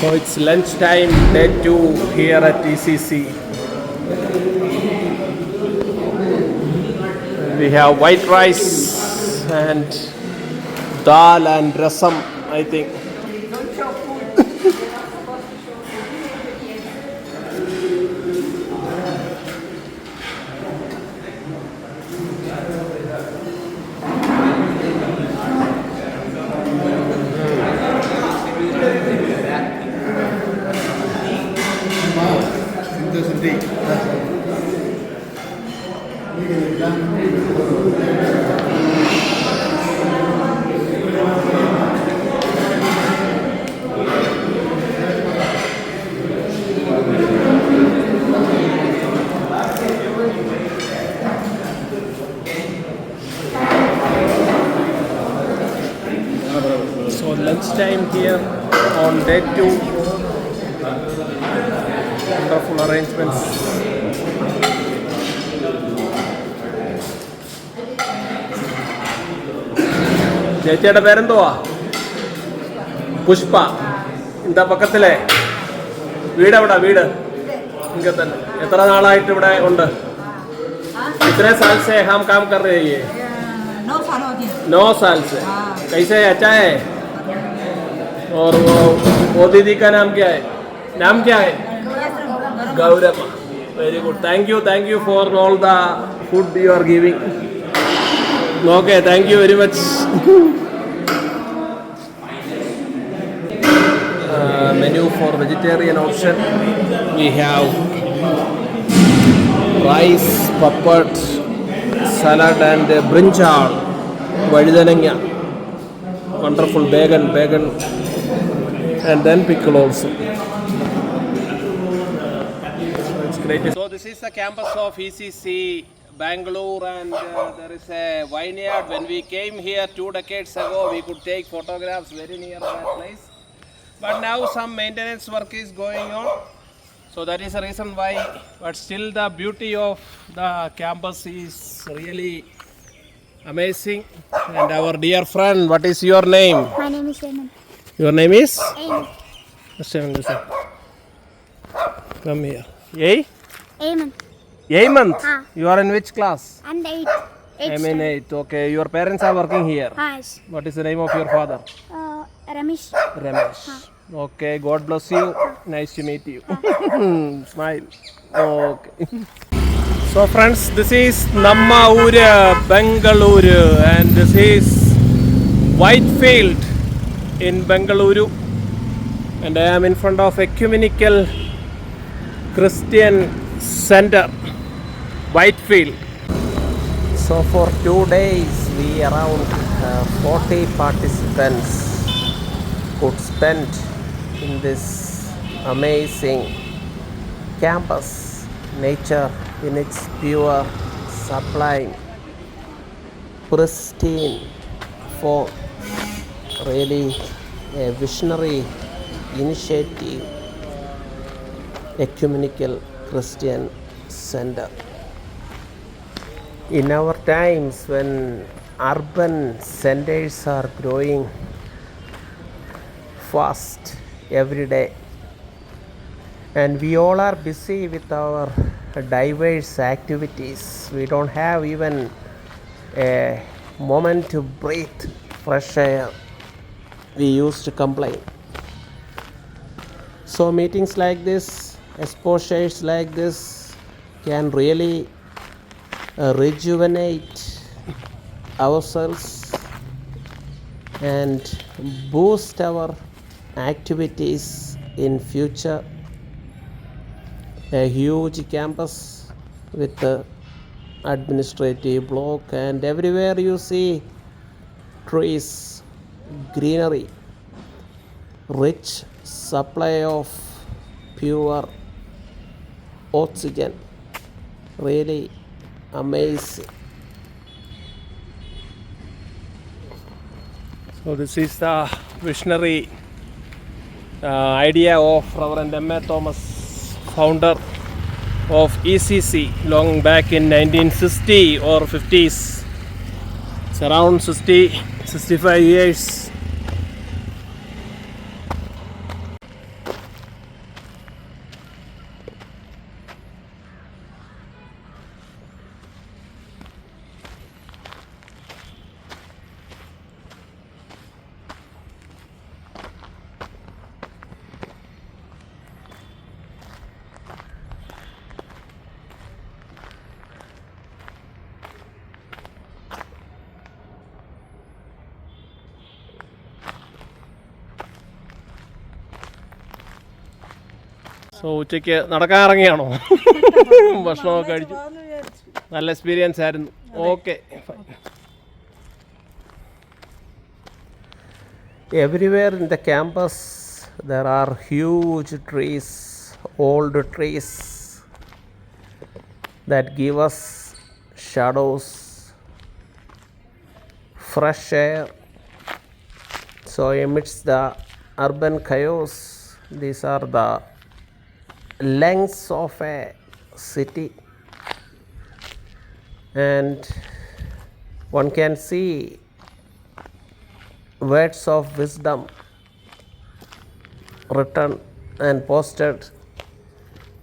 So it's lunchtime, day 2 here at ECC. We have white rice and dal and rasam, I think. So lunchtime here on day 2. Wonderful arrangements. ചേച്ചിയുടെ പേരെന്തുവാ? പുഷ്പ. എന്താ പക്കത്തിലെ വീട് എവിടെ? വീട് ഇങ്ങനെ തന്നെ. എത്ര നാളായിട്ട് ഇവിടെ ഉണ്ട്? कितने साल से हम काम कर रहे हैं? ये 9 साल हो गए। 9 साल से। कैसे है? अच्छा है। और वो दीदी का नाम क्या है? नाम क्या है? Gouramma. Very good. Thank you for all the food you are giving. Okay, thank you very much. Menu for vegetarian option. We have rice, papad, salad and brinjal, vazhidananga, wonderful bacon, and then pickle also. It's great. So this is the campus of ECC Bengaluru, and there is a vineyard. When we came here 2 decades ago, we could take photographs very near that place. But now some maintenance work is going on. So that is the reason why, but still the beauty of the campus is really amazing. And our dear friend, what is your name? My name is Ayman. Your name is? Ayman. Listen. Come here. Ayman. Ayman? Ah. You are in which class? I'm the 8th. I'm in 8th. Okay. Your parents are working here? Yes. What is the name of your father? Ramesh. Ramesh. Okay, God bless you. Nice to meet you. Smile. Okay. So friends, this is Namma Uru, Bengaluru, and this is Whitefield in Bengaluru, and I am in front of Ecumenical Christian Center, Whitefield. So for 2 days, we around 40 participants could spend in this amazing campus. Nature in its pure, sublime, pristine form. Really a visionary initiative. Ecumenical Christian Center. In our times when urban centers are growing fast every day, and we all are busy with our diverse activities, we don't have even a moment to breathe fresh air, we used to complain. So meetings like this, exposures like this can really rejuvenate ourselves and boost our activities in future. A huge campus with the administrative block, and everywhere you see trees, greenery, rich supply of pure oxygen. Really amazing. So this is the visionary idea of Reverend M.A. Thomas, founder of ECC long back in 1960 or 50s. It's around 65 years. So ഉച്ചയ്ക്ക് നടക്കാൻ ഇറങ്ങിയാണോ? ഭക്ഷണമൊക്കെ കഴിച്ചു. നല്ല experience ആയിരുന്നു. Okay. Everywhere in the campus there are huge trees, old trees that give us shadows, fresh air. So amidst the urban chaos, these are the lungs of a city, and one can see words of wisdom written and posted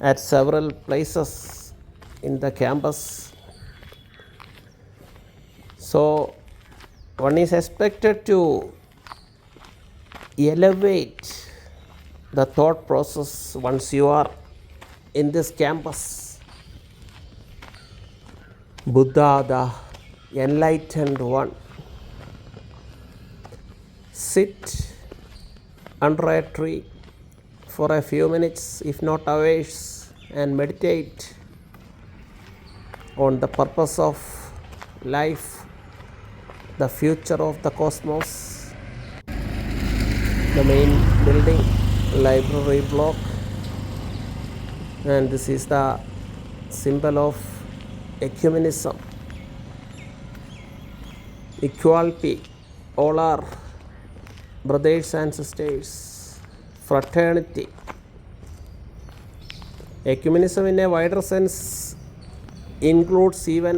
at several places in the campus. So one is expected to elevate the thought process once you are in this campus. Buddha, the enlightened one, sit under a tree for a few minutes, if not hours, and meditate on the purpose of life, the future of the cosmos. The main building, library block, and this is the symbol of ecumenism, equality. All are brothers and sisters, fraternity. Ecumenism in a wider sense includes even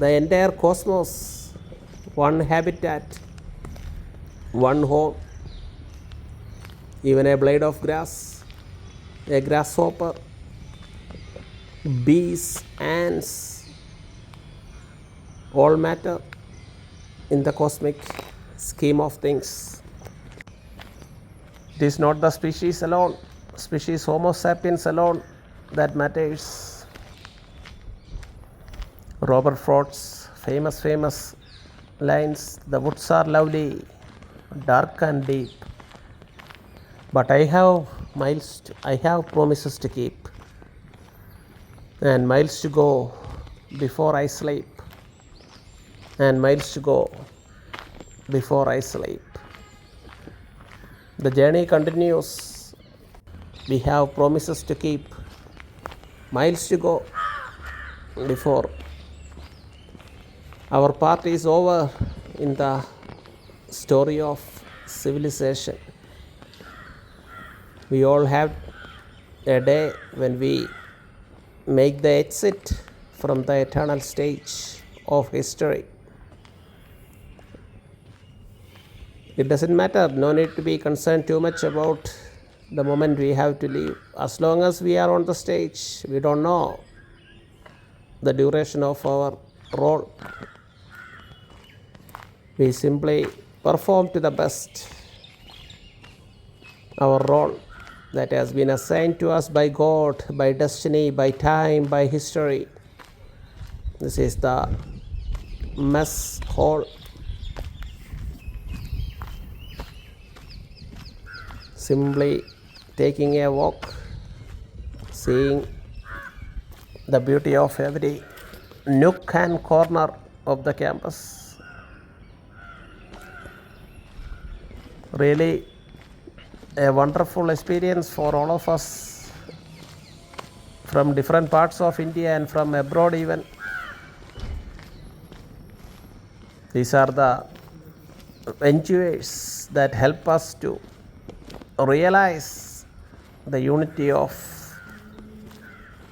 the entire cosmos, one habitat, one home, even a blade of grass, a grasshopper, bees, ants, all matter in the cosmic scheme of things. It is not the species alone, species Homo sapiens alone, that matters. Robert Frost's famous lines, "The woods are lovely, dark and deep, but I have promises to keep, and miles to go before I sleep, and miles to go before I sleep." The journey continues. We have promises to keep, miles to go before our part is over in the story of civilization. We all have a day when we make the exit from the eternal stage of history. It doesn't matter, no need to be concerned too much about the moment we have to leave. As long as we are on the stage, we don't know the duration of our role. We simply perform to the best our role that has been assigned to us by God, by destiny, by time, by history. This is the mess hall. Simply taking a walk, seeing the beauty of every nook and corner of the campus. Really a wonderful experience for all of us from different parts of India and from abroad even. These are the ventures that help us to realize the unity of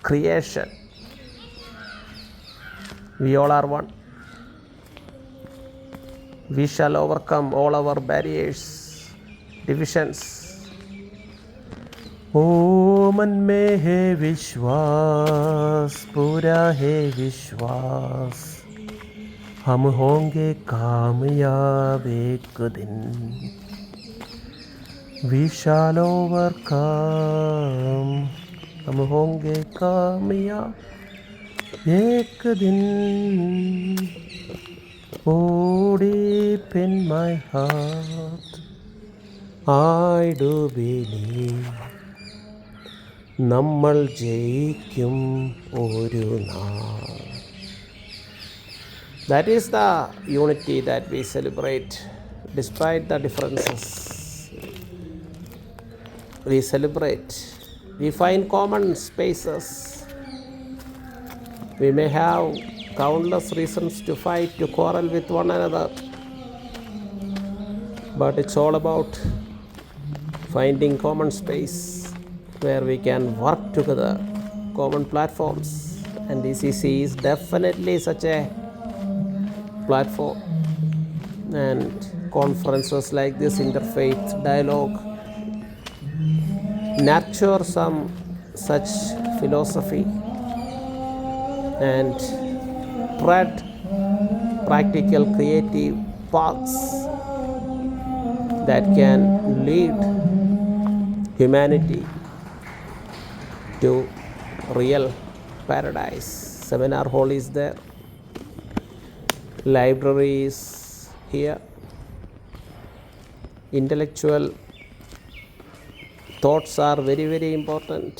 creation. We all are one. We shall overcome all our barriers, divisions. ओ मन में है विश्वास, पूरा है विश्वास, हम होंगे कामयाब एक दिन. We shall overcome, हम होंगे कामयाब एक दिन. Oh, deep in my heart, I do believe നമ്മൾ ജയിക്കും ഒരു നാൾ. That is the unity that we celebrate despite the differences. We celebrate. We find common spaces. We may have countless reasons to fight, to quarrel with one another. But it's all about finding common space where we can work together, common platforms. And ECC is definitely such a platform. And conferences like this, interfaith dialogue, nurture some such philosophy and tread practical creative paths that can lead humanity to real paradise. Seminar hall is there, library is here, intellectual thoughts are very, very important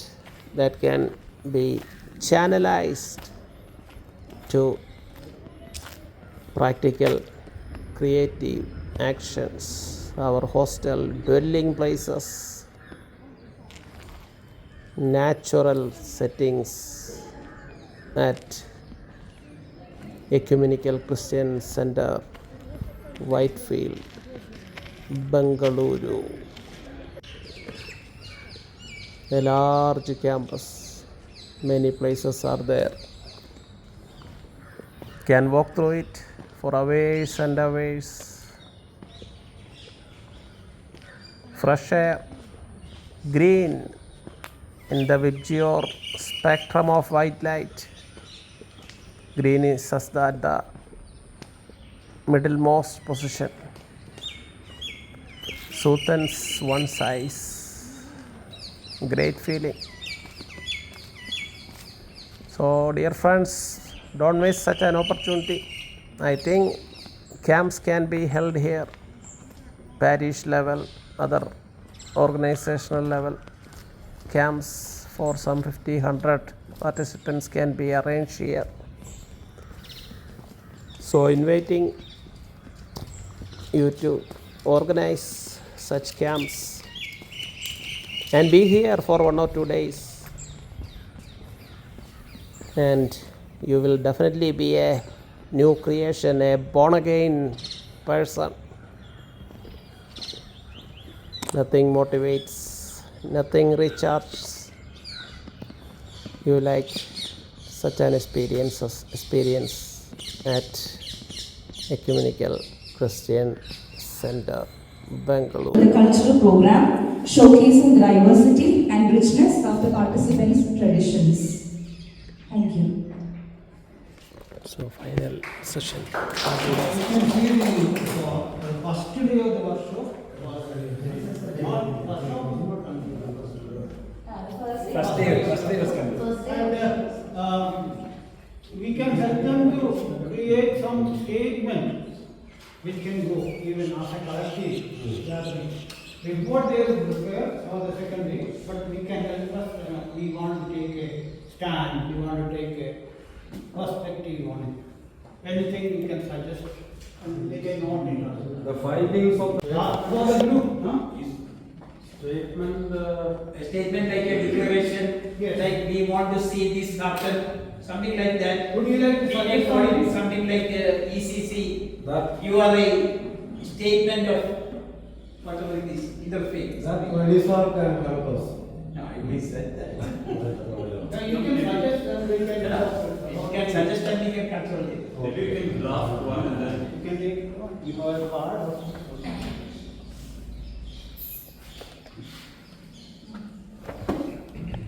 that can be channelized to practical creative actions. Our hostel, dwelling places, natural settings at Ecumenical Christian Center, Whitefield, Bengaluru. A large campus, many places are there. Can walk through it for hours and hours. Fresh air, green in the visual spectrum of white light. Green is just at the middlemost position, soothes one's eyes. Great feeling. So dear friends, don't miss such an opportunity. I think camps can be held here, parish level, other organizational level. Camps for some 50-100 participants can be arranged here. So inviting you to organize such camps and be here for 1 or 2 days, and you will definitely be a new creation, a born again person. Nothing motivates, nothing recharges you like such an experience at Ecumenical Christian Center, Bengaluru. The cultural program showcasing the diversity and richness of the participants' traditions. Thank you. So final session. You can see the first day of the workshop was First day was coming. And we can help them to create some statement which can go even after collective gathering. Report they will prepare for the second day, but we can help us. We want to take a stand, we want to take a perspective on it. Anything we can suggest and they can note it. The findings of For the group, statement, A statement like a declaration, Yes. like we want to see this happen, something like that. Would you like to suggest Something like ECC, that URI, statement of whatever it is, interfaith. that Venisar can help us. No, I missed that. You can suggest and we can. You can suggest and we can control it. Maybe you can draft one and then You can take one, you have a card or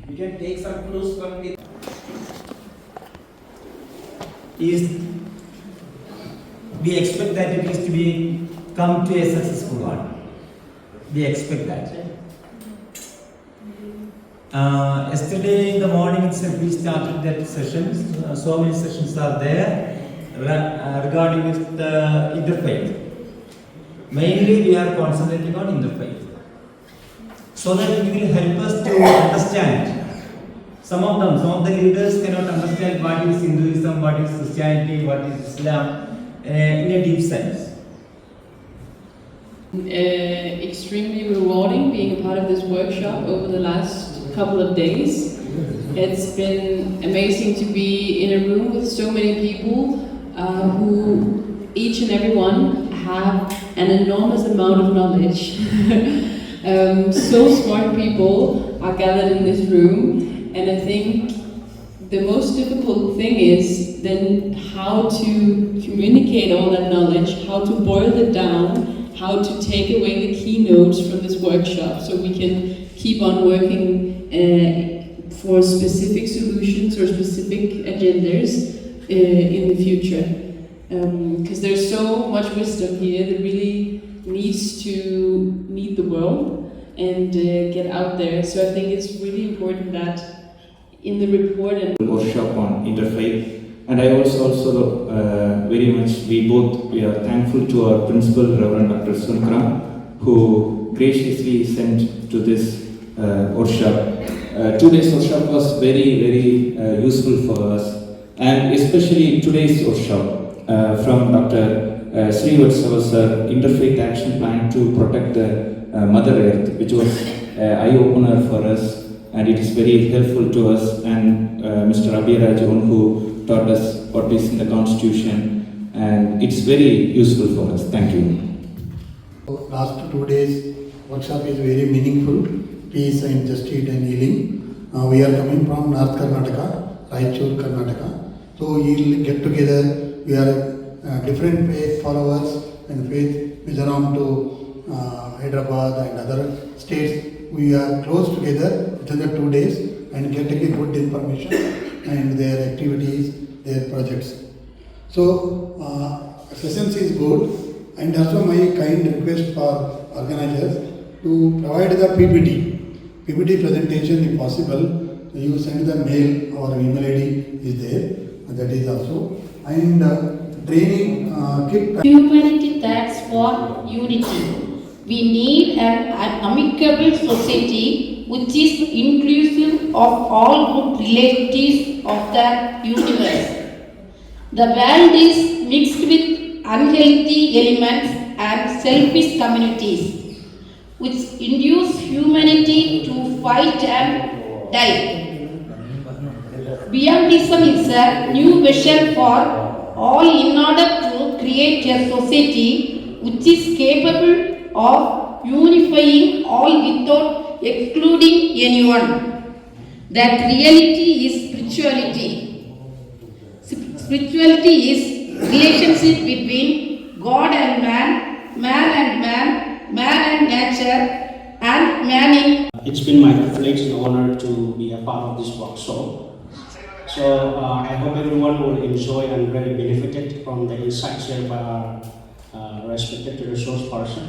We can take some clues from the. We expect that it is to be come to a successful one. We expect that. Yesterday in the morning itself we started that sessions. So many sessions are there regarding with the interfaith. Mainly we are concentrating on interfaith. So that it will help us to understand some of the leaders cannot understand what is Hinduism, what is Christianity, what is Islam in a deep sense. Extremely rewarding being a part of this workshop over the last couple of days. It's been amazing to be in a room with so many people who each and every one have an enormous amount of knowledge. So smart people are gathered in this room, and I think the most difficult thing is then how to communicate all that knowledge, how to boil it down, how to take away the keynotes from this workshop so we can keep on working for specific solutions or specific agendas in the future. Because there's so much wisdom here that really needs to meet the world and get out there. So I think it's really important that in the report and workshop on interfaith. And I also very much, we are thankful to our principal, Reverend Dr. Sunkram, who graciously sent to this workshop. 2 days workshop was very useful for us, and especially today's workshop from Dr. Sri Vatsavasar, Interfaith Action Plan to Protect the Mother Earth, which was eye-opener for us, and it is very helpful to us, and Mr. Abhiraj who taught us what is in the Constitution, and it's very useful for us. Thank you. Last 2 days workshop is very meaningful, peace and justice and healing. We are coming from North Karnataka, Raichur, Karnataka. So we will get together. We are different faith followers and faith Mizoram to Hyderabad and other states. We are close together within the 2 days and getting good information and their activities, their projects. So sessions is good, and also my kind request for organizers to provide the PPT presentation if possible. You send the mail or email ID is there, that is also, and training kit. Humanity stands for unity. We need an amicable society which is inclusive of all good relatives of the universe. The world is mixed with unhealthy elements and selfish communities, which induce humanity to fight and die. Beyondism is a new vision for all in order to create a society which is capable of unifying all without excluding anyone. That reality is spirituality. Spirituality is relationship between God and man, man and nature, and man in. It's been my privilege and honor to be a part of this workshop. So I hope everyone will enjoy and really benefited from the insights shared by our respected resource person.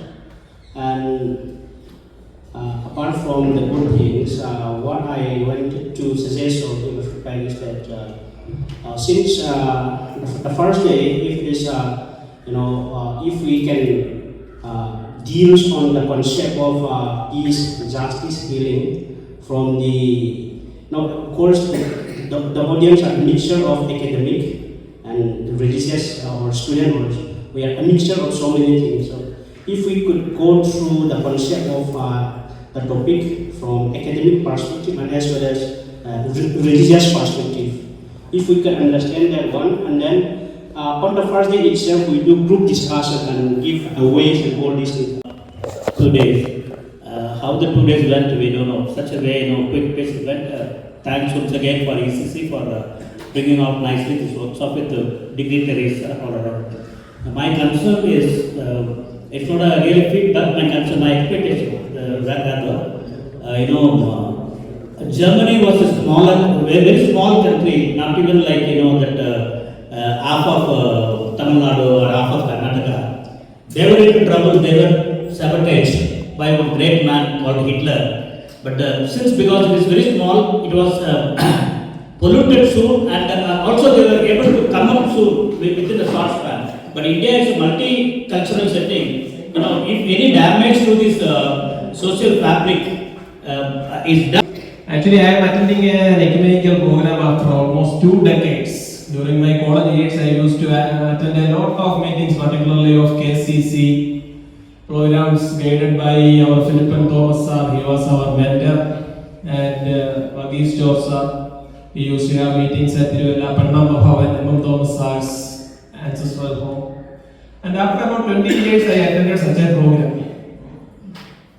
And apart from the good things, what I wanted to suggest or give a feedback is that since the first day, if it is if we can deal on the concept of peace, justice, healing from the of course the audience are a mixture of academic and religious or student. We are a mixture of so many things. So if we could go through the concept of the topic from academic perspective and as well as religious perspective, if we can understand that one, and then on the first day itself we do group discussion and give away and all these things. 2 days. How the 2 days went, we don't know. Such a way, quick pace it went. Thanks once again for ECC for bringing out nicely this workshop with dignitaries all around. My concern is, it's not a real feedback, my concern, my expectation, rather, Germany was a smaller, very small country, not even like, that half of Tamil Nadu or half of Karnataka. They were into trouble, they were sabotaged by one great man called Hitler. But since because it is very small, it was polluted soon, and also they were able to come up soon within a short span. But India is a multicultural setting. If any damage to this social fabric is done. And Actually, I am attending an ecumenical program after almost 2 decades. During my college years, I used to attend a lot of meetings, particularly of KCC programs guided by our Philippine Thomas sir. He was our mentor. And Magis George sir. We used to have meetings at Tiruvalla, Pannam Thomas sir's ancestral home. And after about 20 years, I attended such a program.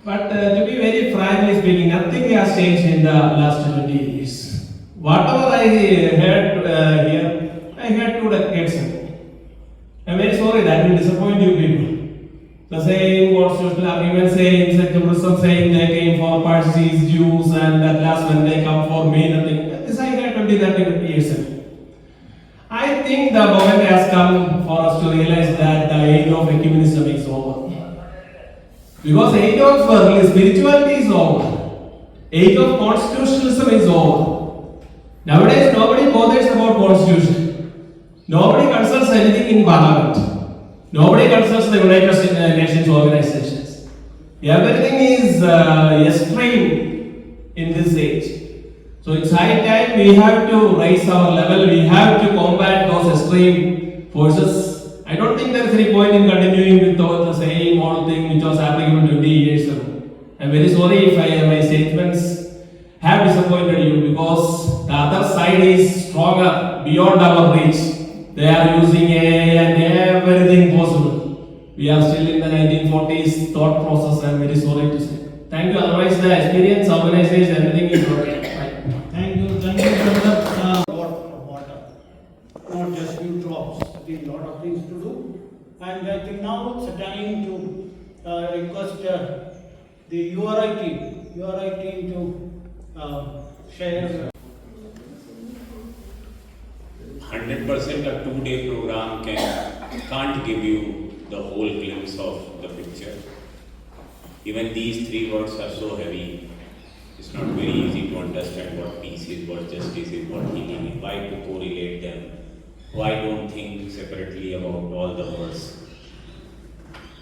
But to be very frankly speaking, nothing has changed in the last 20 years. Whatever I heard here, I heard 2 decades ago. I'm very sorry that will disappoint you people. The same constitutional argument, saying secularism, saying they came for Parsis, Jews, and at last when they come for me, nothing. This I heard 20-30 years ago. I think the moment has come for us to realize that the age of ecumenism is over. Because age of spirituality is over. Age of constitutionalism is over. Nowadays, nobody bothers about constitution. Nobody consults anything in parliament. Nobody consults the United Nations organizations. Everything is extreme in this age. So it's high time we have to raise our level. We have to combat those extreme forces. I don't think there is any point in continuing with the same old thing which was applicable 20 years ago. I'm very sorry if my statements have disappointed you, because the other side is stronger, beyond our reach. They are using AI and everything possible. We are still in the 1940s thought process. I'm very sorry to say. Thank you. Otherwise, the experience, organization, everything is okay. Thank you, brother. Water, not just few drops. There's a lot of things to do, and I think now it's time to request the URI team to share. 100% a 2-day program can't give you the whole glimpse of the picture. Even these 3 words are so heavy. It's not very easy to understand what peace is, what justice is, what healing is, why to correlate them. Why don't think separately about all the words?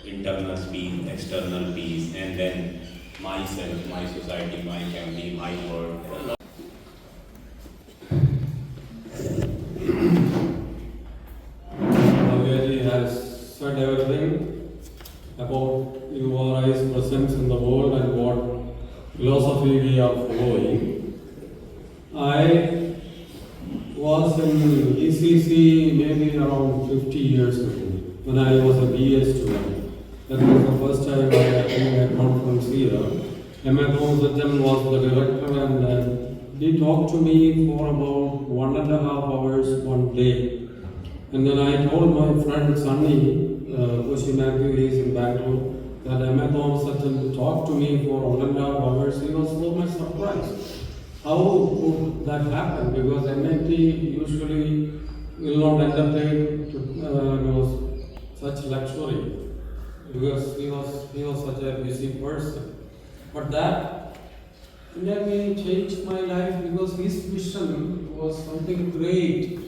Internal peace, external peace, and then myself, my society, my family, my world. Mathew has said everything about URI's presence in the world and what philosophy we are following. I was in ECC maybe around 50 years ago when I was a BA student. That was the first time I attended a conference here. Ecumenical was the director, and he talked to me for about 1.5 hours one day. And then I told my friend Sunny, Koshy Mathew, he is in Bangalore, that Ecumenical talked to me for 1.5 hours. He was so much surprised. How would that happen? Because MIT usually will not entertain such luxury, because he was such a busy person. But that really changed my life, because his vision was something great.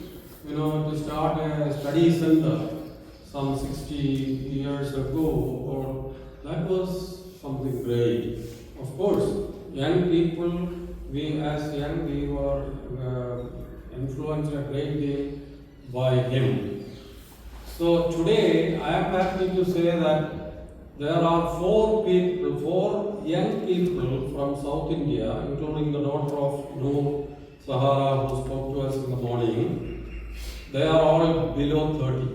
To start a study center some 60 years ago, or that was something great. Of course, young people. We were influenced a great deal by him. So today, I am happy to say that there are 4 young people from South India, including the daughter of Noor Sahara, who spoke to us in the morning. They are all below 30.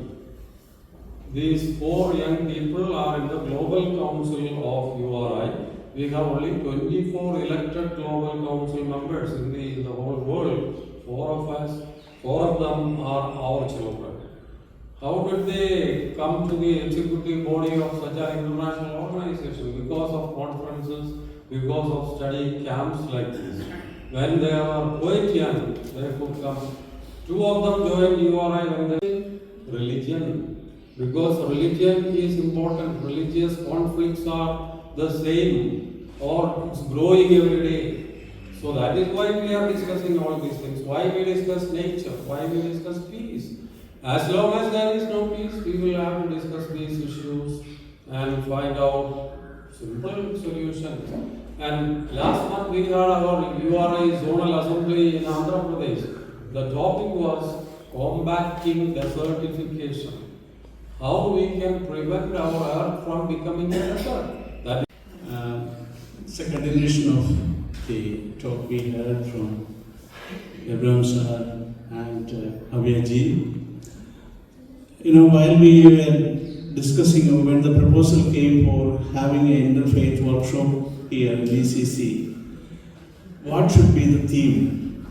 These 4 young people are in the Global Council of URI. We have only 24 elected Global Council members in the whole world. 4 of them are our children. How did they come to the executive body of such an international organization? Because of conferences, because of study camps like this. When they were quite young, they could come. 2 of them joined URI when they religion. Because religion is important. Religious conflicts are the same, or it's growing every day. So that is why we are discussing all these things. Why we discuss nature? Why we discuss peace? As long as there is no peace, we will have to discuss these issues and find out simple solutions. And last month we had our URI zonal assembly in Andhra Pradesh. The topic was combating desertification. How we can prevent our earth from becoming a desert. That it's a continuation of the talk we heard from Abraham sir and Abhyaji. You know, while we were discussing when the proposal came for having an interfaith workshop here in ECC, what should be the theme?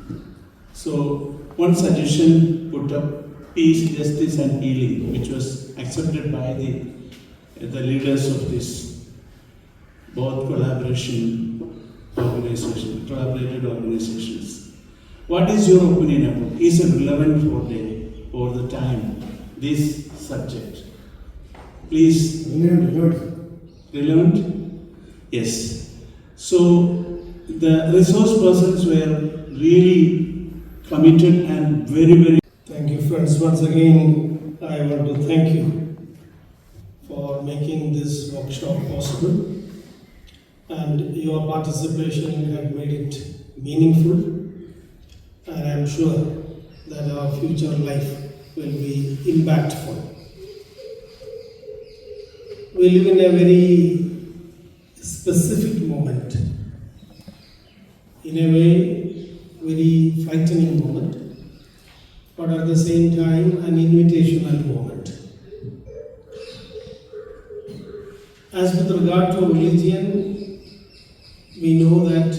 So one suggestion put up peace, justice and healing, which was accepted by the leaders of this both collaborated organizations. What is your opinion about? Is it relevant for the time, this subject? Please. Relevant? Yes. So the resource persons were really committed and very. Thank you, friends. Once again, I want to thank you for making this workshop possible. And your participation had made it meaningful, and I am sure that our future life will be impactful. We live in a very specific moment, in a way, very frightening moment, but at the same time, an invitational moment. As with regard to religion, we know that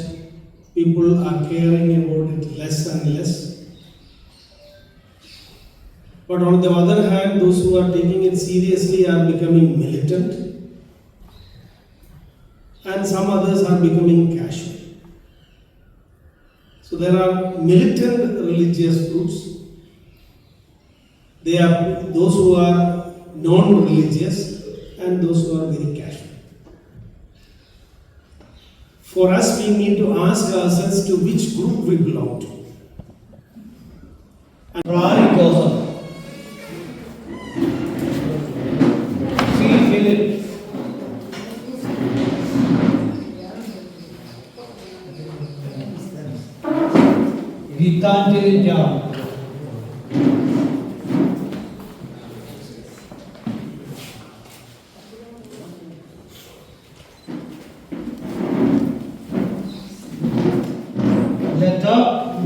people are caring about it less and less. But on the other hand, those who are taking it seriously are becoming militant, and some others are becoming casual. So there are militant religious groups. They are those who are non-religious and those who are very casual. For us, we need to ask ourselves to which group we belong to. And Rari Kosa. See, Philip. Gitanjali Jam.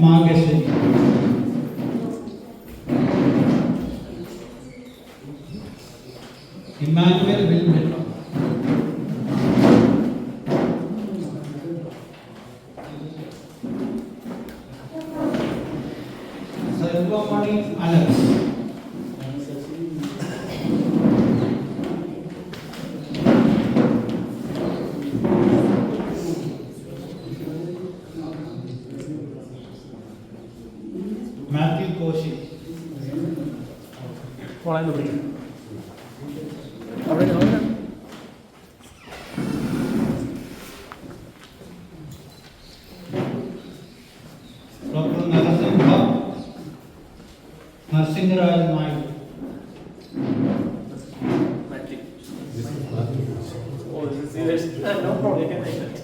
Magazine. Emmanuel Wilmot. Salvamani Alex. Mathew Koshy. Dr. Narasimha Naik. Oh, is it serious? No problem, you can take it.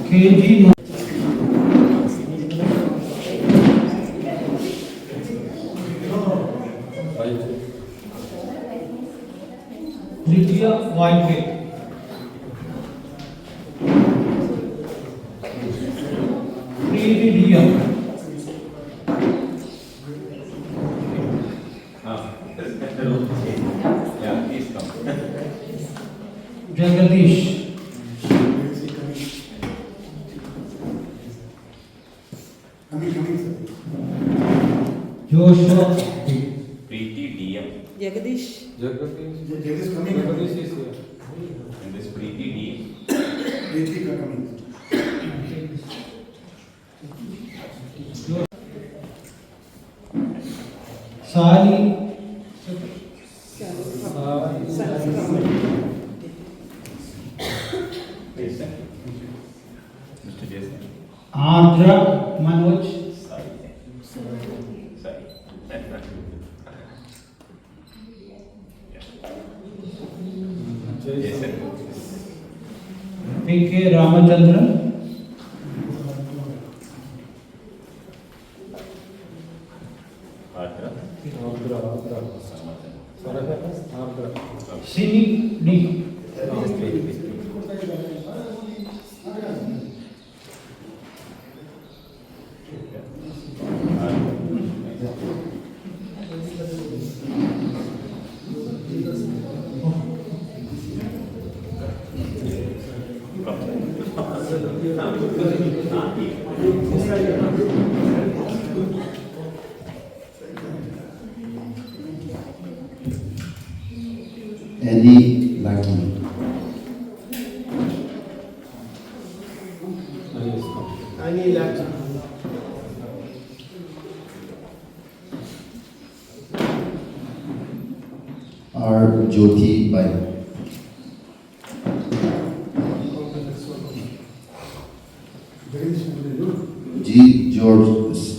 KG Lydia Whitehead. Preeti Dia. Yeah, please come. Jagadish. Joshua. Preeti DM. Jagadish. Jagadish coming. Jagadish is here. And this Preeti DM. Preeti coming. Sari. Please, Ardra, Manoj. P.K. Ramachandran. Sini D. Andy Lucky. Annie Lucky. R. Jyoti Bai. G. George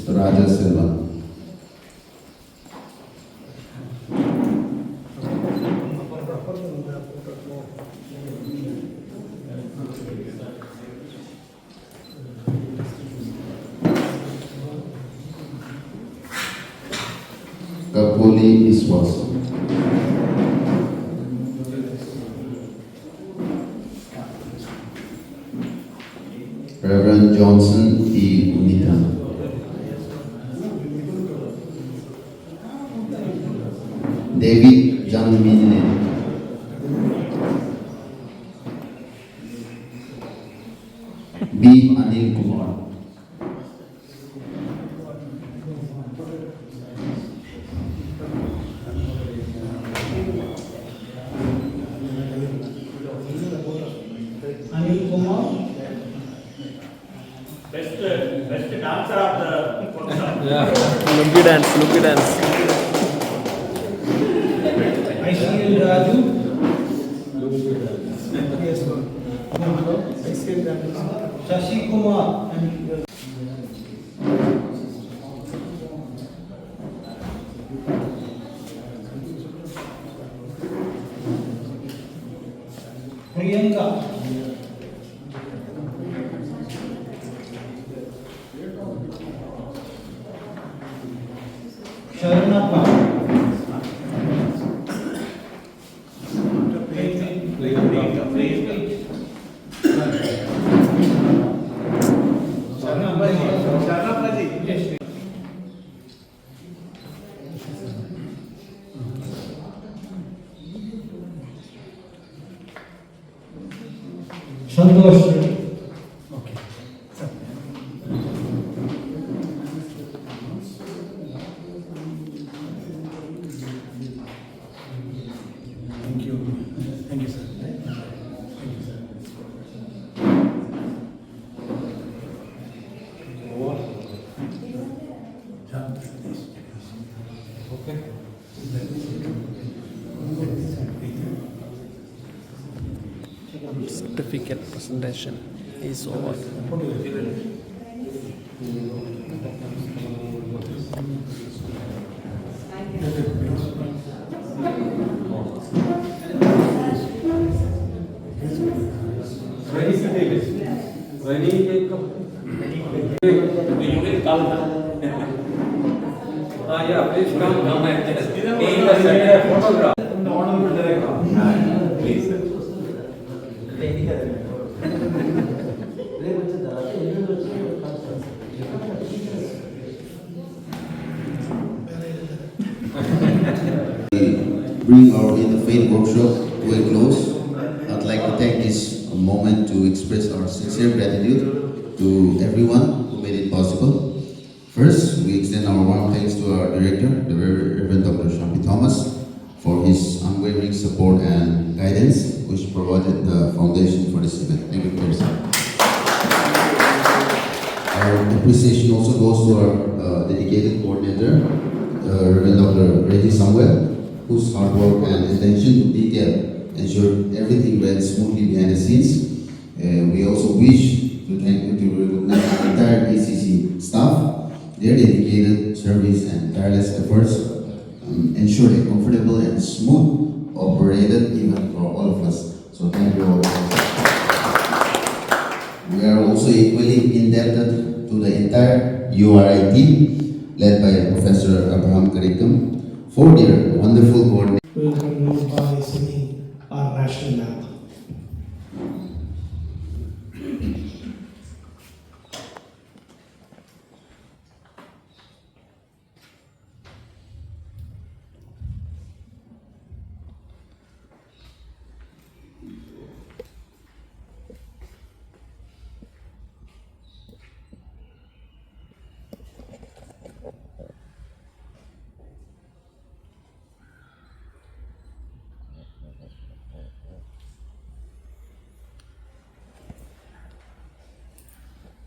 Raja Selva. Kapoli Iswas. Reverend Johnson T. Unita. David Jangmine. B. Anil Kumar. Anil Kumar. Best dancer of the workshop. Yeah. Lungi dance. ICL Raju. Shashi Kumar. Priyanka. Sharanappa. Santosh. Thank you, sir. Certificate presentation is over. Yeah, please come and just take a photograph. Please. Bring our Interfaith Workshop to a close. I'd like to take this moment to express our sincere gratitude to everyone who made it possible. First, we extend our warm thanks to our director, the Reverend Dr. Shampi Thomas, for his unwavering support and guidance, which provided the foundation for this event. Thank you very much. Our appreciation also goes to our dedicated coordinator, Reverend Dr. Reggie Samuel, whose hard work and attention to detail ensured everything ran smoothly behind the scenes. We also wish to thank you to recognize the entire entire ECC staff. Their dedicated service and tireless efforts ensured a comfortable and smooth operated event for all of us. So thank you all. We are also equally indebted to the entire URI team, led by Professor Abraham Karikam, for their wonderful coordination. We will conclude by singing our national anthem.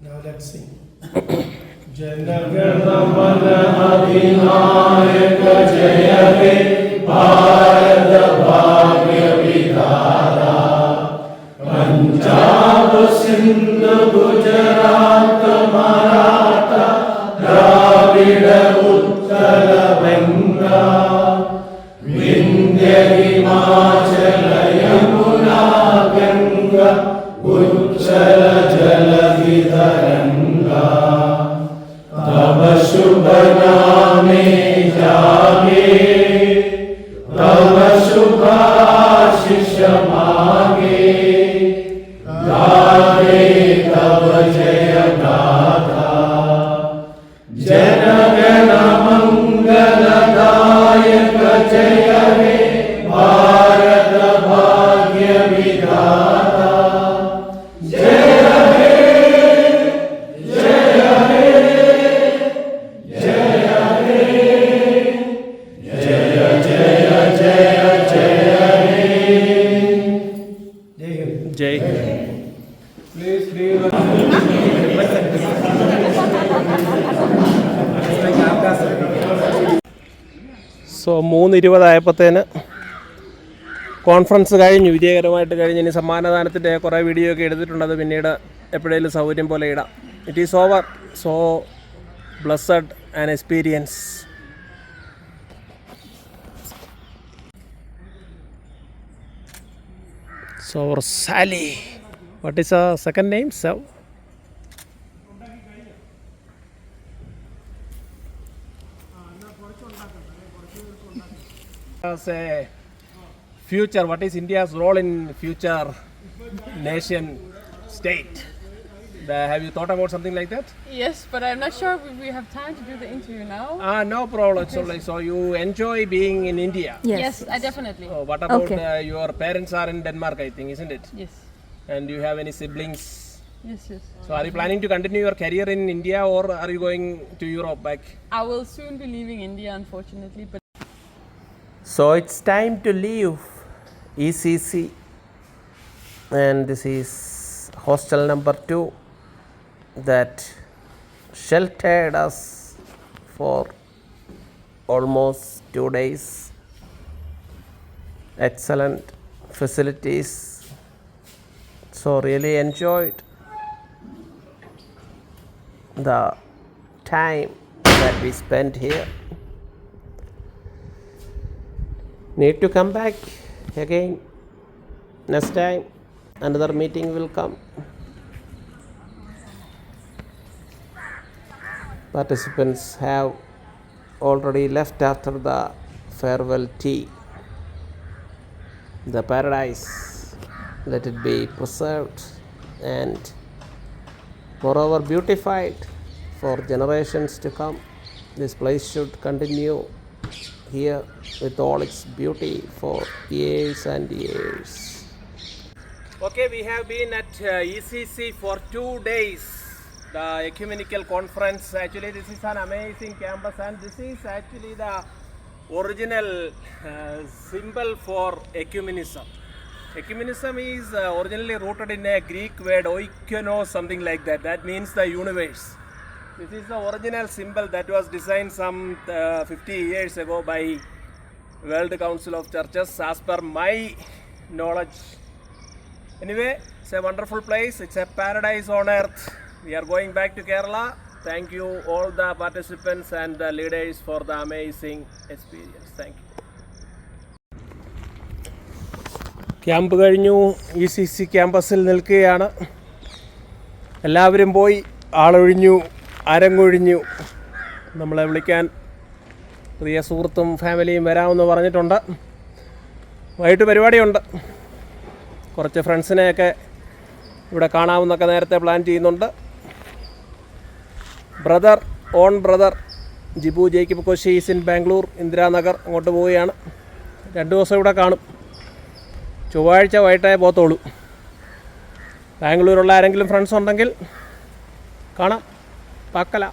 Now let's sing. Janaganamana Adhinayaka Jaya He Bharat Bhagya Vidhata Punjab Sindhu Gujarat Maratha Dravida Uttara Banga Vindhya Himachala Yamuna Ganga Uchala Jala Vidaranga Tava Shubha Name Jage Tava Shubha Shisha Mage Gade Tava Jaya Gatha Janagana Mangala Dayaka Jaya He Bharata Bhagya Vidhata so 3:20 ആയപ്പോഴത്തേന് conference കഴിഞ്ഞു, വിജയകരമായിട്ട് കഴിഞ്ഞ്. ഇനി സമ്മാനദാനത്തിൻ്റെ കുറേ video ഒക്കെ എടുത്തിട്ടുണ്ട്, അത് പിന്നീട് എപ്പോഴേലും സൗകര്യം പോലെ ഇടാം. It is over. So blessed an experience. So Sally, what is her second name? So as a future, what is India's role in future nation state? Have you thought about something like that? Yes, but I'm not sure if we have time to do the interview now. No problem. So you enjoy being in India? Yes, I definitely. What about your parents are in Denmark, I think, isn't it? Yes. And do you have any siblings? Yes. So are you planning to continue your career in India, or are you going to Europe back? I will soon be leaving India, unfortunately. But So it's time to leave ECC, and this is hostel number 2 that sheltered us for almost 2 days. Excellent facilities, so really enjoyed the time that we spent here. Need to come back again. Next time another meeting will come. Participants have already left after the farewell tea. The paradise, let it be preserved and moreover beautified for generations to come. This place should continue here with all its beauty for years and years. Okay, we have been at ECC for 2 days. The Ecumenical Conference. Actually, this is an amazing campus, and this is actually the original symbol for ecumenism. Ecumenism is originally rooted in a Greek word oikonos, something like that. That means the universe. This is the original symbol that was designed some 50 years ago by World Council of Churches, as per my knowledge. Anyway, it's a wonderful place. It's a paradise on earth. We are going back to Kerala. Thank you all the participants and the leaders for the amazing experience. Thank you. Camp കഴിഞ്ഞു ECC ക്യാമ്പസിൽ നിൽക്കുകയാണ്. എല്ലാവരും പോയി, ആളൊഴിഞ്ഞു, അരങ്ങൊഴിഞ്ഞു. നമ്മളെ വിളിക്കാൻ പ്രിയ സുഹൃത്തും ഫാമിലിയും വരാമെന്ന് പറഞ്ഞിട്ടുണ്ട്. വൈകിട്ട് പരിപാടിയുണ്ട്. കുറച്ച് ഫ്രണ്ട്സിനെയൊക്കെ ഇവിടെ കാണാമെന്നൊക്കെ നേരത്തെ പ്ലാൻ ചെയ്യുന്നുണ്ട്. Brother Jibu Jacob Koshy is in Bangalore, Indiranagar. അങ്ങോട്ട് പോവുകയാണ്. 2 ദിവസം ഇവിടെ കാണും. ചൊവ്വാഴ്ച വൈകിട്ടേ പോകത്തുള്ളൂ. ബാംഗ്ലൂരുള്ള ആരെങ്കിലും ഫ്രണ്ട്സ് ഉണ്ടെങ്കിൽ കാണാം. പാക്കല.